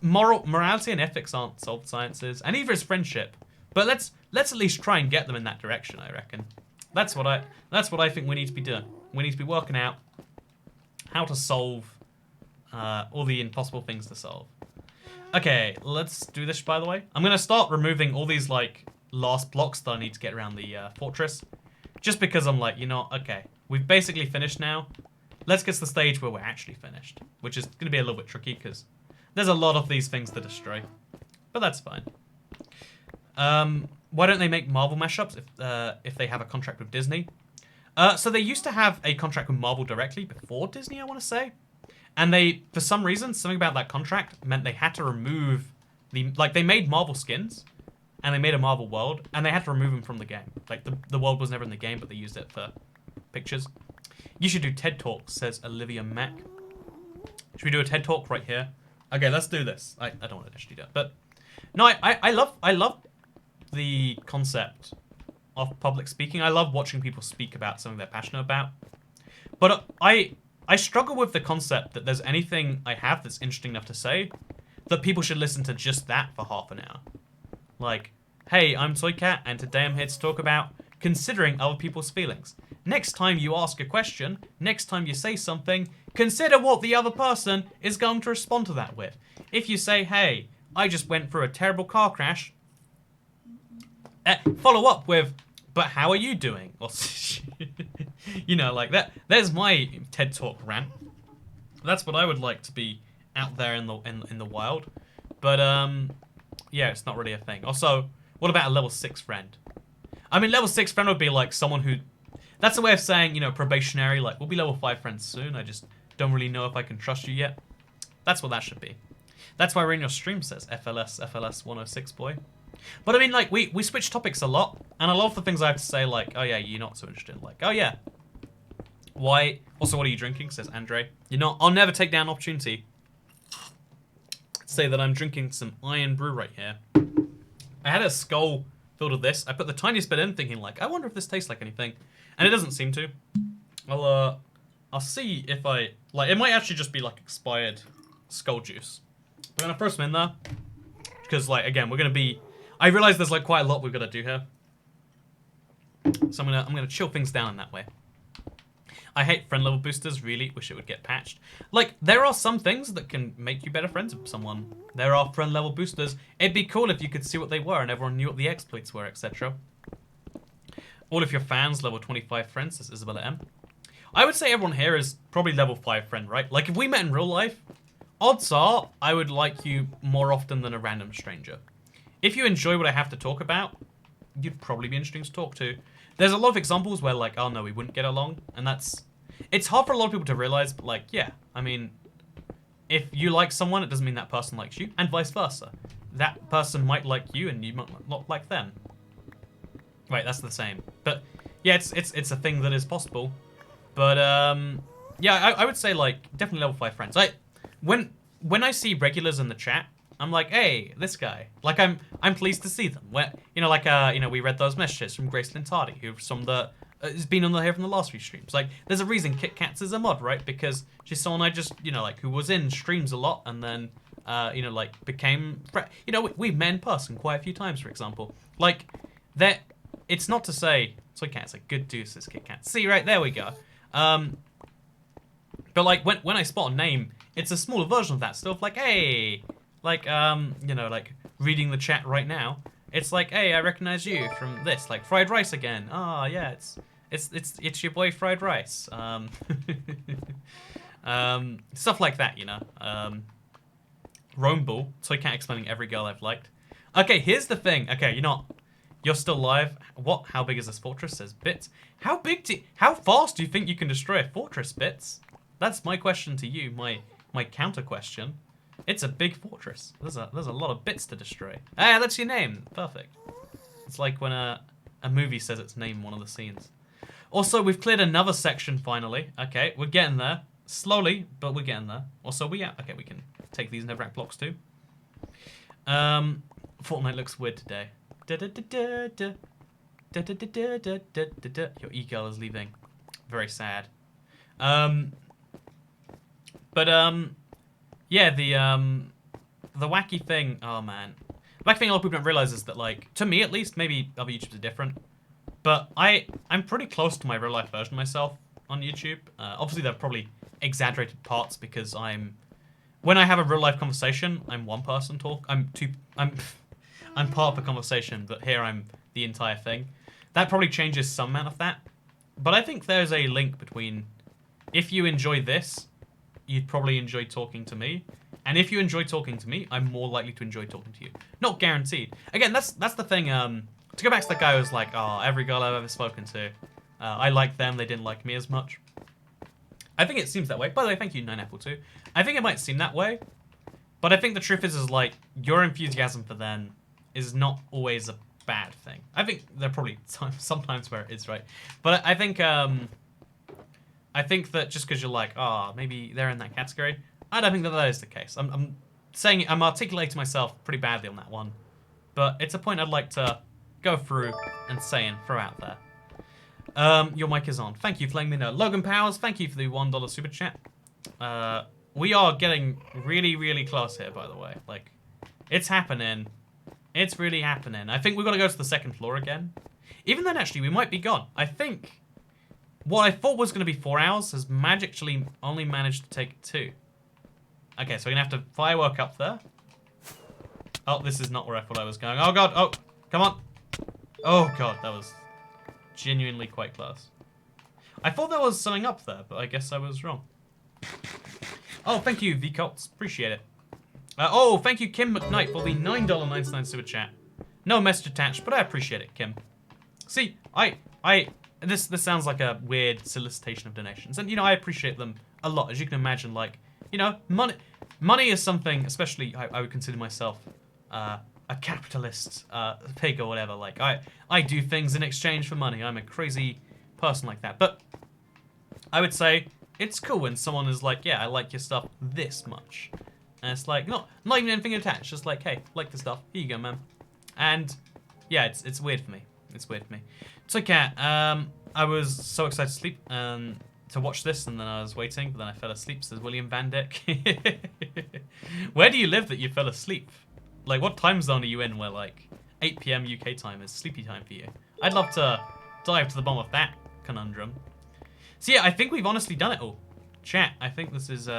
Morality and ethics aren't solved sciences, and neither is friendship. But let's at least try and get them in that direction, I reckon. That's what I think we need to be doing. We need to be working out how to solve all the impossible things to solve. Okay, let's do this, by the way. I'm going to start removing all these, like, last blocks that I need to get around the fortress. Just because I'm like, okay, we've basically finished now. Let's get to the stage where we're actually finished. Which is going to be a little bit tricky, because there's a lot of these things to destroy. But that's fine. Why don't they make Marvel mashups if they have a contract with Disney? So they used to have a contract with Marvel directly before Disney, I want to say. And they, for some reason, something about that contract meant they had to remove they made Marvel skins, and they made a Marvel world, and they had to remove them from the game. Like, the world was never in the game, but they used it for pictures. You should do TED Talks, says Olivia Mack. Should we do a TED Talk right here? Okay, let's do this. I don't want to actually do it, but no, I love the concept of public speaking. I love watching people speak about something they're passionate about. But I struggle with the concept that there's anything I have that's interesting enough to say that people should listen to just that for half an hour. Like, hey, I'm Toycat, and today I'm here to talk about considering other people's feelings. Next time you ask a question, next time you say something, consider what the other person is going to respond to that with. If you say, hey, I just went through a terrible car crash, follow up with, but how are you doing? Or, like that. There's my TED Talk rant. That's what I would like to be out there in the wild. But yeah, it's not really a thing. Also, what about a level 6 friend? I mean, level 6 friend would be like someone who, that's a way of saying, probationary, like, we'll be level 5 friends soon, I just don't really know if I can trust you yet. That's what that should be. That's why we're in your stream, says FLS 106 boy. But I mean, like, we switch topics a lot, and a lot of the things I have to say, like, oh yeah, you're not so interested. Like, oh yeah. Why? Also, what are you drinking, says Andre. I'll never take down an opportunity to say that I'm drinking some iron brew right here. I had a skull filled with this. I put the tiniest bit in, thinking, like, I wonder if this tastes like anything. And it doesn't seem to. I'll see if it might actually just be, like, expired skull juice. I'm gonna throw some in there. Because, like, again, we're gonna be, I realize there's, like, quite a lot we've got to do here. So I'm gonna chill things down in that way. I hate friend level boosters, really wish it would get patched. Like, there are some things that can make you better friends with someone. There are friend level boosters. It'd be cool if you could see what they were and everyone knew what the exploits were, etc. All of your fans, level 25 friends, says Isabella M. I would say everyone here is probably level 5 friend, right? Like, if we met in real life, odds are I would like you more often than a random stranger. If you enjoy what I have to talk about, you'd probably be interesting to talk to. There's a lot of examples where, like, oh no, we wouldn't get along, and it's hard for a lot of people to realize, but, like, yeah, I mean, if you like someone, it doesn't mean that person likes you, and vice versa. That person might like you, and you might not like them. Right, that's the same. But, yeah, it's a thing that is possible. But, yeah, I would say, like, definitely level 5 friends. When I see regulars in the chat, I'm like, hey, this guy. Like, I'm pleased to see them. Where, we read those messages from Gracelyn Tardy, who's has been on here from the last few streams. Like, there's a reason Kit Kats is a mod, right? Because she's someone I just, who was in streams a lot and then, became, we've met in person quite a few times, for example. Like, it's not to say, Toy Cat's a good dude, says Kit Kat. See, right, there we go. But But like when I spot a name, it's a smaller version of that. Still like, hey, like you know, like reading the chat right now. It's like, hey, I recognize you from this, like fried rice again. Oh yeah, it's your boy fried rice. Stuff like that, you know. Rome Bull, Toycat explaining every girl I've liked. Okay, here's the thing. Okay, you're still live. What? How big is this fortress? Says Bits. How fast do you think you can destroy a fortress, Bits? That's my question to you. My counter question. It's a big fortress. There's a lot of bits to destroy. Ah, that's your name. Perfect. It's like when a movie says its name in one of the scenes. Also, we've cleared another section finally. Okay, we're getting there. Slowly, but we're getting there. Also, okay, we can take these netherrack blocks too. Fortnite looks weird today. Your e-girl is leaving. Very sad. Yeah, the wacky thing. Oh man, the wacky thing a lot of people don't realize is that, like, to me at least, maybe other YouTubers are different, but I'm pretty close to my real life version of myself on YouTube. Obviously, there are probably exaggerated parts because when I have a real life conversation, I'm one person talk. I'm part of the conversation, but here I'm the entire thing. That probably changes some amount of that, but I think there's a link between if you enjoy this, you'd probably enjoy talking to me. And if you enjoy talking to me, I'm more likely to enjoy talking to you. Not guaranteed. Again, that's the thing. To go back to that guy who was like, oh, every girl I've ever spoken to, I liked them, they didn't like me as much. I think it seems that way. By the way, thank you, 9apple2. I think it might seem that way, but I think the truth is like, your enthusiasm for them is not always a bad thing. I think there are probably sometimes where it is, right? But I think that just because you're like, oh, maybe they're in that category, I don't think that is the case. I'm articulating myself pretty badly on that one, but it's a point I'd like to go through and say and throw out there. Your mic is on. Thank you for letting me know. Logan Powers, thank you for the $1 super chat. We are getting really, really close here, by the way. Like, it's happening. It's really happening. I think we've got to go to the second floor again. Even then, actually, we might be gone. I think what I thought was going to be 4 hours has magically only managed to take 2. Okay, so we're going to have to firework up there. Oh, this is not where I thought I was going. Oh, God. Oh, come on. Oh, God. That was genuinely quite close. I thought there was something up there, but I guess I was wrong. Oh, thank you, V-Colts. Appreciate it. Oh, thank you, Kim McKnight, for the $9.99 super chat. No message attached, but I appreciate it, Kim. See, this sounds like a weird solicitation of donations, and, I appreciate them a lot. As you can imagine, like, money is something, especially I would consider myself a capitalist pig or whatever. Like, I do things in exchange for money. I'm a crazy person like that. But I would say it's cool when someone is like, yeah, I like your stuff this much. And it's like, not even anything attached, just like, hey, like the stuff. Here you go, man. And yeah, it's weird for me. It's weird for me. So, Kat, I was so excited to sleep to watch this, and then I was waiting, but then I fell asleep, says William Van Dyck. Where do you live that you fell asleep? Like, what time zone are you in where, like, 8 p.m. UK time is sleepy time for you? I'd love to dive to the bottom of that conundrum. So, yeah, I think we've honestly done it all. Chat, I think this is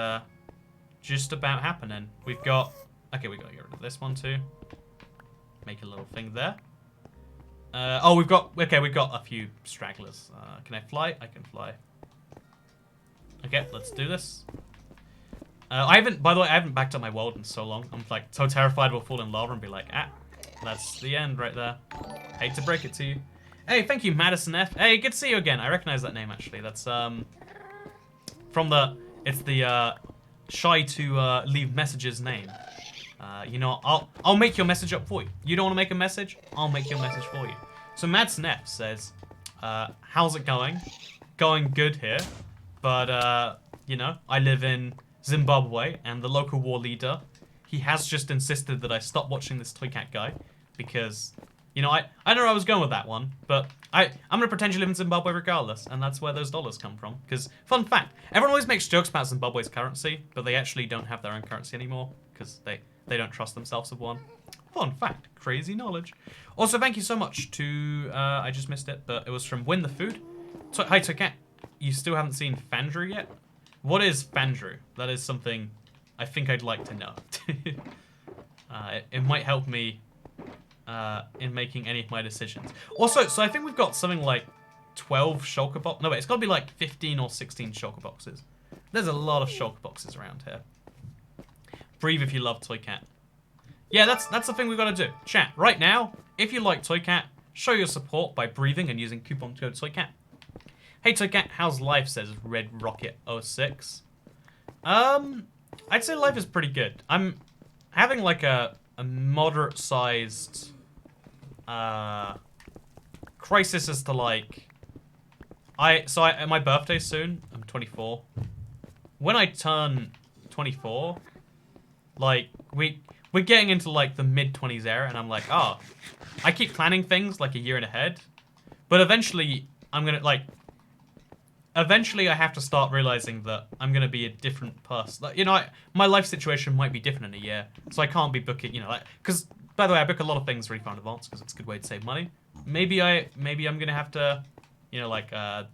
just about happening. We've got... Okay, we got to get rid of this one, too. Make a little thing there. Oh, we've got a few stragglers. Can I fly? I can fly. Okay, let's do this. By the way, I haven't backed up my world in so long. I'm like so terrified we'll fall in lava and be like, that's the end right there. Hate to break it to you. Hey, thank you, Madison F. Hey, good to see you again. I recognize that name actually. That's it's the shy to leave messages name. I'll make your message up for you. You don't want to make a message? I'll make your message for you. So Madsen F says, how's it going? Going good here. But, I live in Zimbabwe, and the local war leader, he has just insisted that I stop watching this Toycat guy, because, I don't know where I was going with that one, but I'm going to pretend you live in Zimbabwe regardless, and that's where those dollars come from. Because, fun fact, everyone always makes jokes about Zimbabwe's currency, but they actually don't have their own currency anymore, because they don't trust themselves with one. Fun fact. Crazy knowledge. Also, thank you so much to, I just missed it, but it was from Win the Food. Hi, Toycat. You still haven't seen Fandrew yet? What is Fandrew? That is something I think I'd like to know. It might help me in making any of my decisions. Also, so I think we've got something like 12 shulker boxes. No, wait, it's got to be like 15 or 16 shulker boxes. There's a lot of shulker boxes around here. Breathe if you love Toycat. Yeah, that's the thing we've got to do. Chat, right now, if you like Toycat, show your support by breathing and using coupon code Toycat. Hey Toycat, how's life, says Red Rocket 06. I'd say life is pretty good. I'm having like a moderate-sized crisis as to like... my birthday soon. I'm 24. When I turn 24, like, we're getting into like the mid-20s era, and I'm like, oh, I keep planning things like a year and ahead, but eventually I'm gonna like... Eventually, I have to start realizing that I'm going to be a different person. Like, you know, my life situation might be different in a year, so I can't be booking, you know, like... Because, by the way, I book a lot of things really far in advance because it's a good way to save money. Maybe I'm going to have to, you know, like,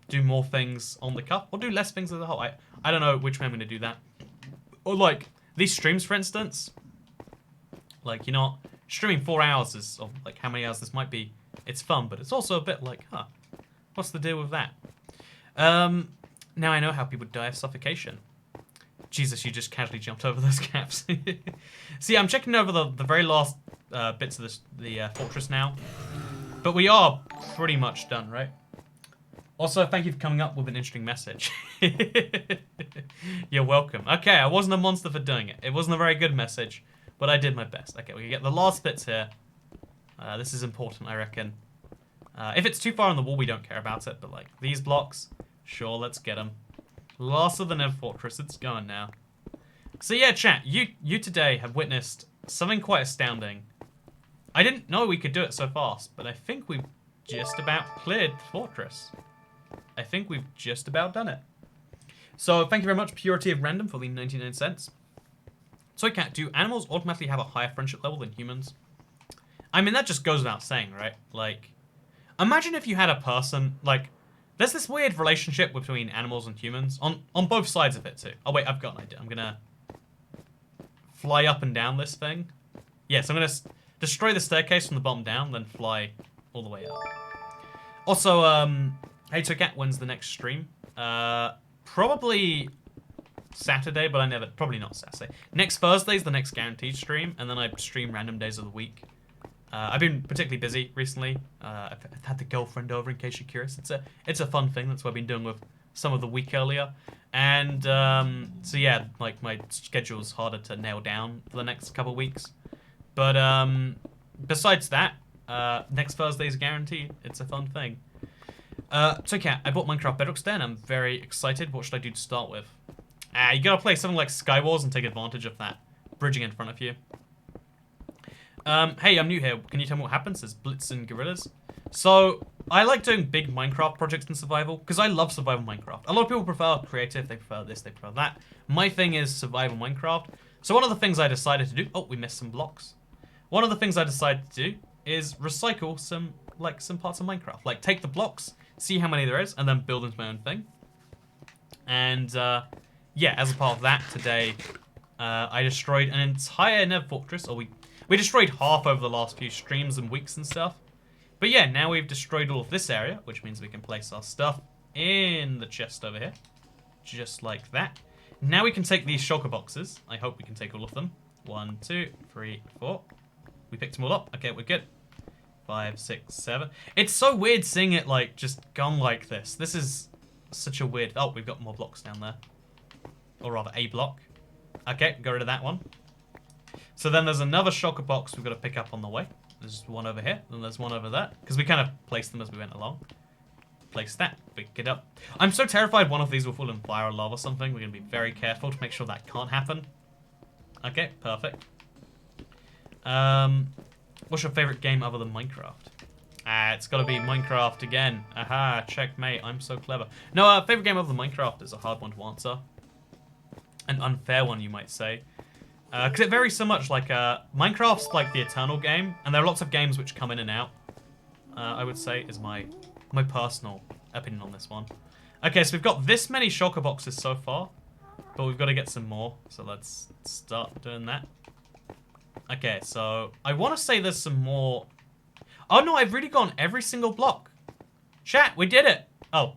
do more things on the cup, or do less things as a whole. I don't know which way I'm going to do that. Or, like, these streams, for instance. Like, you know, streaming 4 hours is, or, like, how many hours this might be, it's fun, but it's also a bit like, huh, what's the deal with that? Now I know how people die of suffocation. Jesus, you just casually jumped over those caps. See, I'm checking over the very last bits of the fortress now. But we are pretty much done, right? Also, thank you for coming up with an interesting message. You're welcome. Okay, I wasn't a monster for doing it. It wasn't a very good message, but I did my best. Okay, we can get the last bits here. This is important, I reckon. If it's too far on the wall, we don't care about it, but like these blocks, sure, let's get them. Last of the Nether Fortress, it's going now. So yeah, chat, you today have witnessed something quite astounding. I didn't know we could do it so fast, but I think we've just about cleared the fortress. I think we've just about done it. So thank you very much, Purity of Random, for the 99 cents. Toycat, do animals automatically have a higher friendship level than humans? I mean, that just goes without saying, right? Like, imagine if you had a person, like, there's this weird relationship between animals and humans, on both sides of it, too. Oh, wait, I've got an idea. I'm gonna fly up and down this thing. Yes, I'm gonna destroy the staircase from the bottom down, then fly all the way up. Also, hey, Toycat, when's the next stream? Probably Saturday, but probably not Saturday. Next Thursday's the next guaranteed stream, and then I stream random days of the week. I've been particularly busy recently. I've had the girlfriend over, in case you're curious. It's a fun thing. That's what I've been doing with some of the week earlier. And so yeah, like my schedule's harder to nail down for the next couple of weeks. But besides that, next Thursday's guaranteed. It's a fun thing. So Kat, I bought Minecraft Bedrock today, and I'm very excited. What should I do to start with? You gotta play something like Skywars and take advantage of that bridging in front of you. Hey, I'm new here. Can you tell me what happens? There's Blitz and Gorillas. So, I like doing big Minecraft projects in survival, because I love survival Minecraft. A lot of people prefer creative, they prefer this, they prefer that. My thing is survival Minecraft. So one of the things I decided to do... Oh, we missed some blocks. One of the things I decided to do is recycle some parts of Minecraft. Like, take the blocks, see how many there is, and then build into my own thing. And, yeah, as a part of that, today, I destroyed an entire Nether Fortress, or we destroyed half over the last few streams and weeks and stuff. But yeah, now we've destroyed all of this area, which means we can place our stuff in the chest over here. Just like that. Now we can take these shulker boxes. I hope we can take all of them. 1, 2, 3, 4. We picked them all up. Okay, we're good. 5, 6, 7. It's so weird seeing it, like, just gone like this. This is such a weird... Oh, we've got more blocks down there. Or rather, a block. Okay, got rid of that one. So then there's another shulker box we've got to pick up on the way. There's one over here, and there's one over there. Because we kind of placed them as we went along. Place that, pick it up. I'm so terrified one of these will fall in fire or lava or something. We're going to be very careful to make sure that can't happen. Okay, perfect. What's your favorite game other than Minecraft? It's got to be Minecraft again. Aha, checkmate, I'm so clever. No, favorite game other than Minecraft is a hard one to answer. An unfair one, you might say. Because it varies so much, like, Minecraft's like the eternal game, and there are lots of games which come in and out, I would say, is my personal opinion on this one. Okay, so we've got this many shulker boxes so far. but we've got to get some more. So let's start doing that. Okay, so I want to say there's some more. Oh no, I've really gone every single block. Chat, we did it. Oh,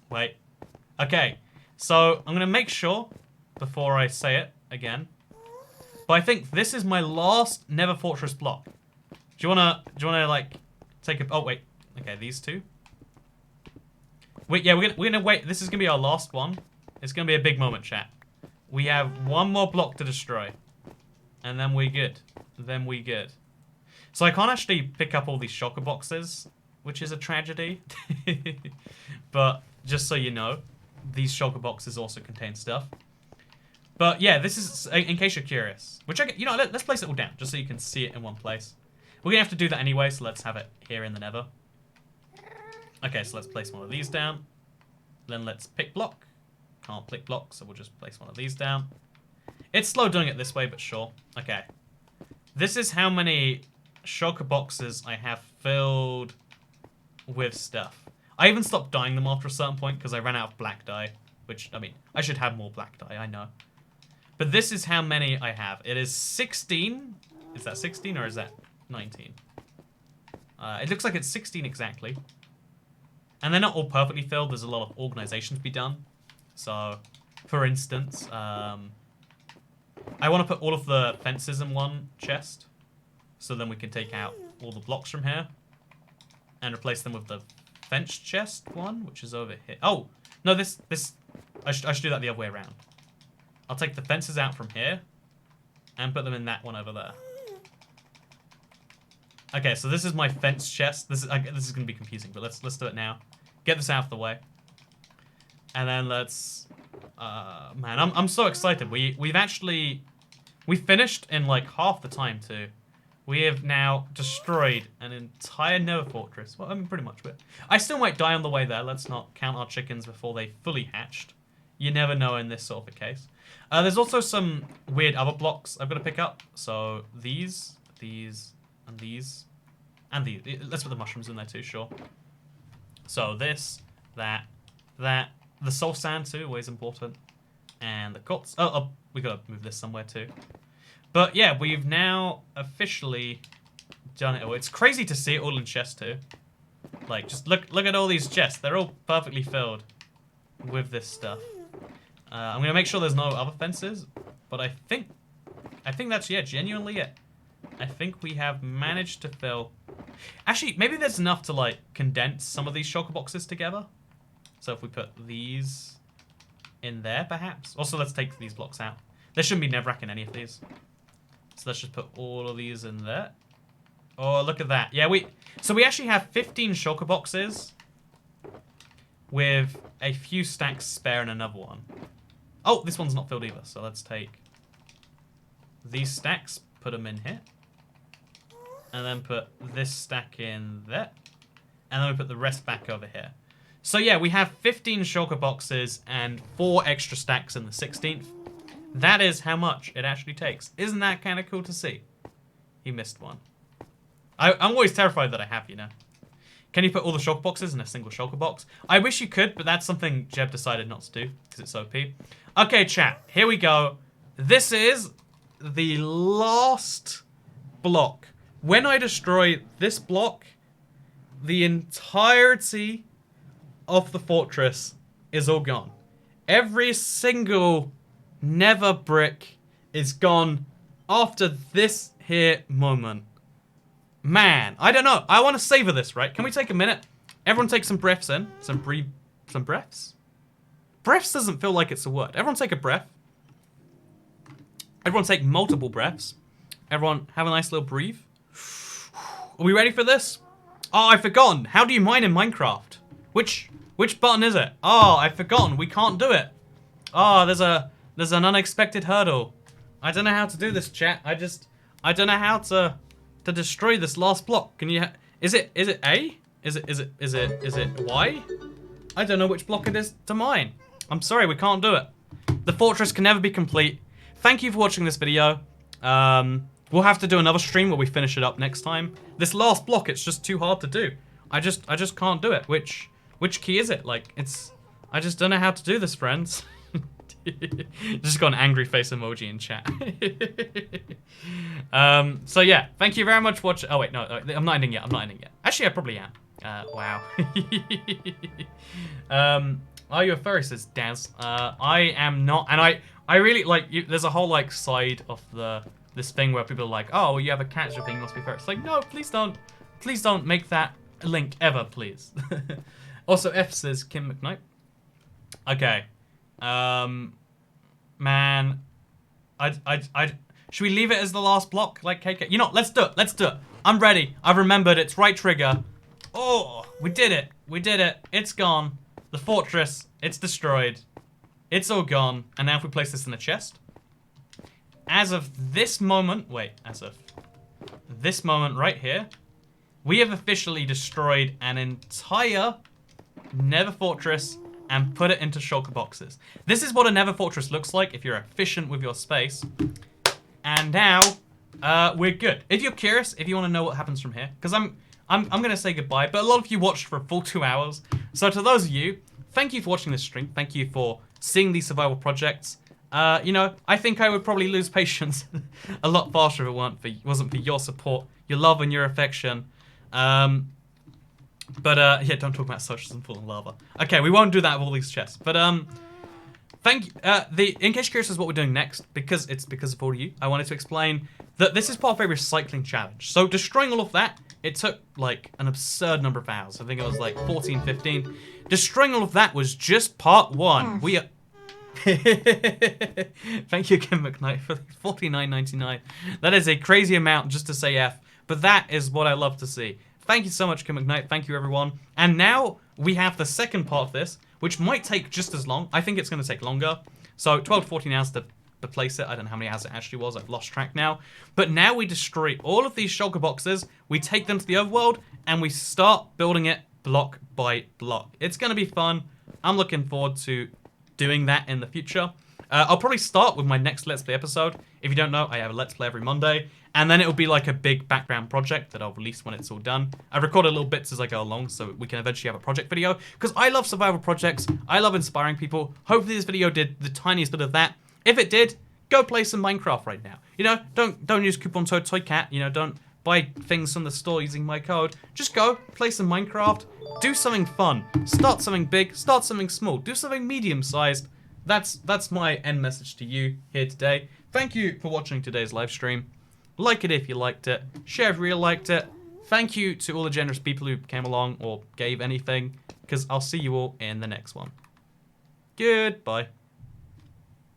wait. Okay, so I'm gonna make sure before I say it again. But I think this is my last Nether Fortress block. Do you wanna like take a? Oh wait. Okay, these two. Wait, yeah, we're gonna wait. This is gonna be our last one. It's gonna be a big moment, chat. We have one more block to destroy, and then we good. Then we good. So I can't actually pick up all these shulker boxes, which is a tragedy. But just so you know, these shulker boxes also contain stuff. But yeah, this is in case you're curious. Which you know, let's place it all down just so you can see it in one place. We're gonna have to do that anyway, so let's have it here in the Nether. Okay, so let's place one of these down. Then let's pick block. Can't pick block, so we'll just place one of these down. It's slow doing it this way, but sure. Okay. This is how many shulker boxes I have filled with stuff. I even stopped dyeing them after a certain point because I ran out of black dye. Which, I mean, I should have more black dye, I know. But this is how many I have. It is 16. Is that 16 or is that 19? It looks like it's 16 exactly. And they're not all perfectly filled. There's a lot of organization to be done. So, for instance, I want to put all of the fences in one chest. So then we can take out all the blocks from here. And replace them with the fence chest one, which is over here. Oh, no, I should do that the other way around. I'll take the fences out from here. And put them in that one over there. Okay, so this is my fence chest. This is going to be confusing, but let's do it now. Get this out of the way. And then let's... man, I'm so excited. We finished in like half the time too. We have now destroyed an entire Nether fortress. Well, I mean, pretty much. But I still might die on the way there. Let's not count our chickens before they fully hatched. You never know in this sort of a case. There's also some weird other blocks I've got to pick up. So these, and these, and these. Let's put the mushrooms in there too, sure. So this, that, the soul sand too, always important, and the quartz. Oh, we gotta move this somewhere too. But yeah, we've now officially done it all. It's crazy to see it all in chests too. Like, just look at all these chests. They're all perfectly filled with this stuff. I'm gonna make sure there's no other fences, but I think that's, yeah, genuinely it. I think we have managed to fill... Actually, maybe there's enough to, like, condense some of these shulker boxes together. So if we put these in there, perhaps. Also, let's take these blocks out. There shouldn't be netherrack in any of these. So let's just put all of these in there. Oh, look at that. Yeah, we actually have 15 shulker boxes with a few stacks spare and another one. Oh, this one's not filled either. So let's take these stacks, put them in here. And then put this stack in there. And then we put the rest back over here. So yeah, we have 15 shulker boxes and 4 extra stacks in the 16th. That is how much it actually takes. Isn't that kind of cool to see? He missed one. I'm always terrified that I have, you know. Can you put all the shulker boxes in a single shulker box? I wish you could, but that's something Jeb decided not to do because it's OP. Okay, chat, here we go. This is the last block. When I destroy this block, the entirety of the fortress is all gone. Every single Nether brick is gone after this here moment. Man, I don't know. I want to savor this, right? Can we take a minute? Everyone take some breaths in. Some breaths? Breaths doesn't feel like it's a word. Everyone take a breath. Everyone take multiple breaths. Everyone have a nice little breathe. Are we ready for this? Oh, I've forgotten. How do you mine in Minecraft? Which button is it? Oh, I've forgotten. We can't do it. Oh, there's an unexpected hurdle. I don't know how to do this, chat. I don't know how to destroy this last block. Can you? Is it A? Is it Y? I don't know which block it is to mine. I'm sorry, we can't do it. The fortress can never be complete. Thank you for watching this video. We'll have to do another stream where we finish it up next time. This last block, it's just too hard to do. I just can't do it. Which key is it? Like, I just don't know how to do this, friends. Just got an angry face emoji in chat. So yeah, thank you very much for watching. Oh wait, no, I'm not ending yet. I'm not ending yet. Actually, I probably am. Wow. Are you a furry? Says Daz. I am not, and I really like. There's a whole like side of this thing where people are like, oh, well, you have a cat thing, you must be furry. It's like, no, please don't make that link ever, please. Also, F says Kim McKnight. Okay. Man, should we leave it as the last block, like KK? You know, let's do it. Let's do it. I'm ready. I've remembered. It's right trigger. Oh, we did it. We did it. It's gone. The fortress. It's destroyed. It's all gone. And now if we place this in a chest. As of this moment, as of this moment right here, we have officially destroyed an entire Nether fortress and put it into shulker boxes. This is what a Nether fortress looks like if you're efficient with your space. And now, we're good. If you're curious, if you want to know what happens from here, because I'm gonna say goodbye, but a lot of you watched for a full 2 hours. So to those of you, thank you for watching this stream. Thank you for seeing these survival projects. You know, I think I would probably lose patience a lot faster if it wasn't for your support, your love, and your affection. Yeah, don't talk about socialism full of lava. Okay, we won't do that with all these chests. But thank you. In case you're curious as what we're doing next, because of all of you, I wanted to explain that this is part of a recycling challenge. So destroying all of that, it took like an absurd number of hours. I think it was like 14, 15. Destroying all of that was just part one. We are. Thank you, Kim McKnight, for $49.99. That is a crazy amount just to say F, but that is what I love to see. Thank you so much, Kim McKnight. Thank you, everyone. And now we have the second part of this, which might take just as long. I think it's going to take longer. So 12 to 14 hours to place it. I don't know how many hours it actually was. I've lost track now. But now we destroy all of these shulker boxes. We take them to the overworld, and we start building it block by block. It's going to be fun. I'm looking forward to doing that in the future. I'll probably start with my next Let's Play episode. If you don't know, I have a Let's Play every Monday. And then it'll be like a big background project that I'll release when it's all done. I recorded little bits as I go along so we can eventually have a project video. Because I love survival projects. I love inspiring people. Hopefully this video did the tiniest bit of that. If it did, go play some Minecraft right now. You know, don't use coupon code toycat. You know, don't buy things from the store using my code. Just go, play some Minecraft. Do something fun. Start something big. Start something small. Do something medium-sized. That's my end message to you here today. Thank you for watching today's live stream. Like it if you liked it. Share if you really liked it. Thank you to all the generous people who came along or gave anything, because I'll see you all in the next one. Goodbye.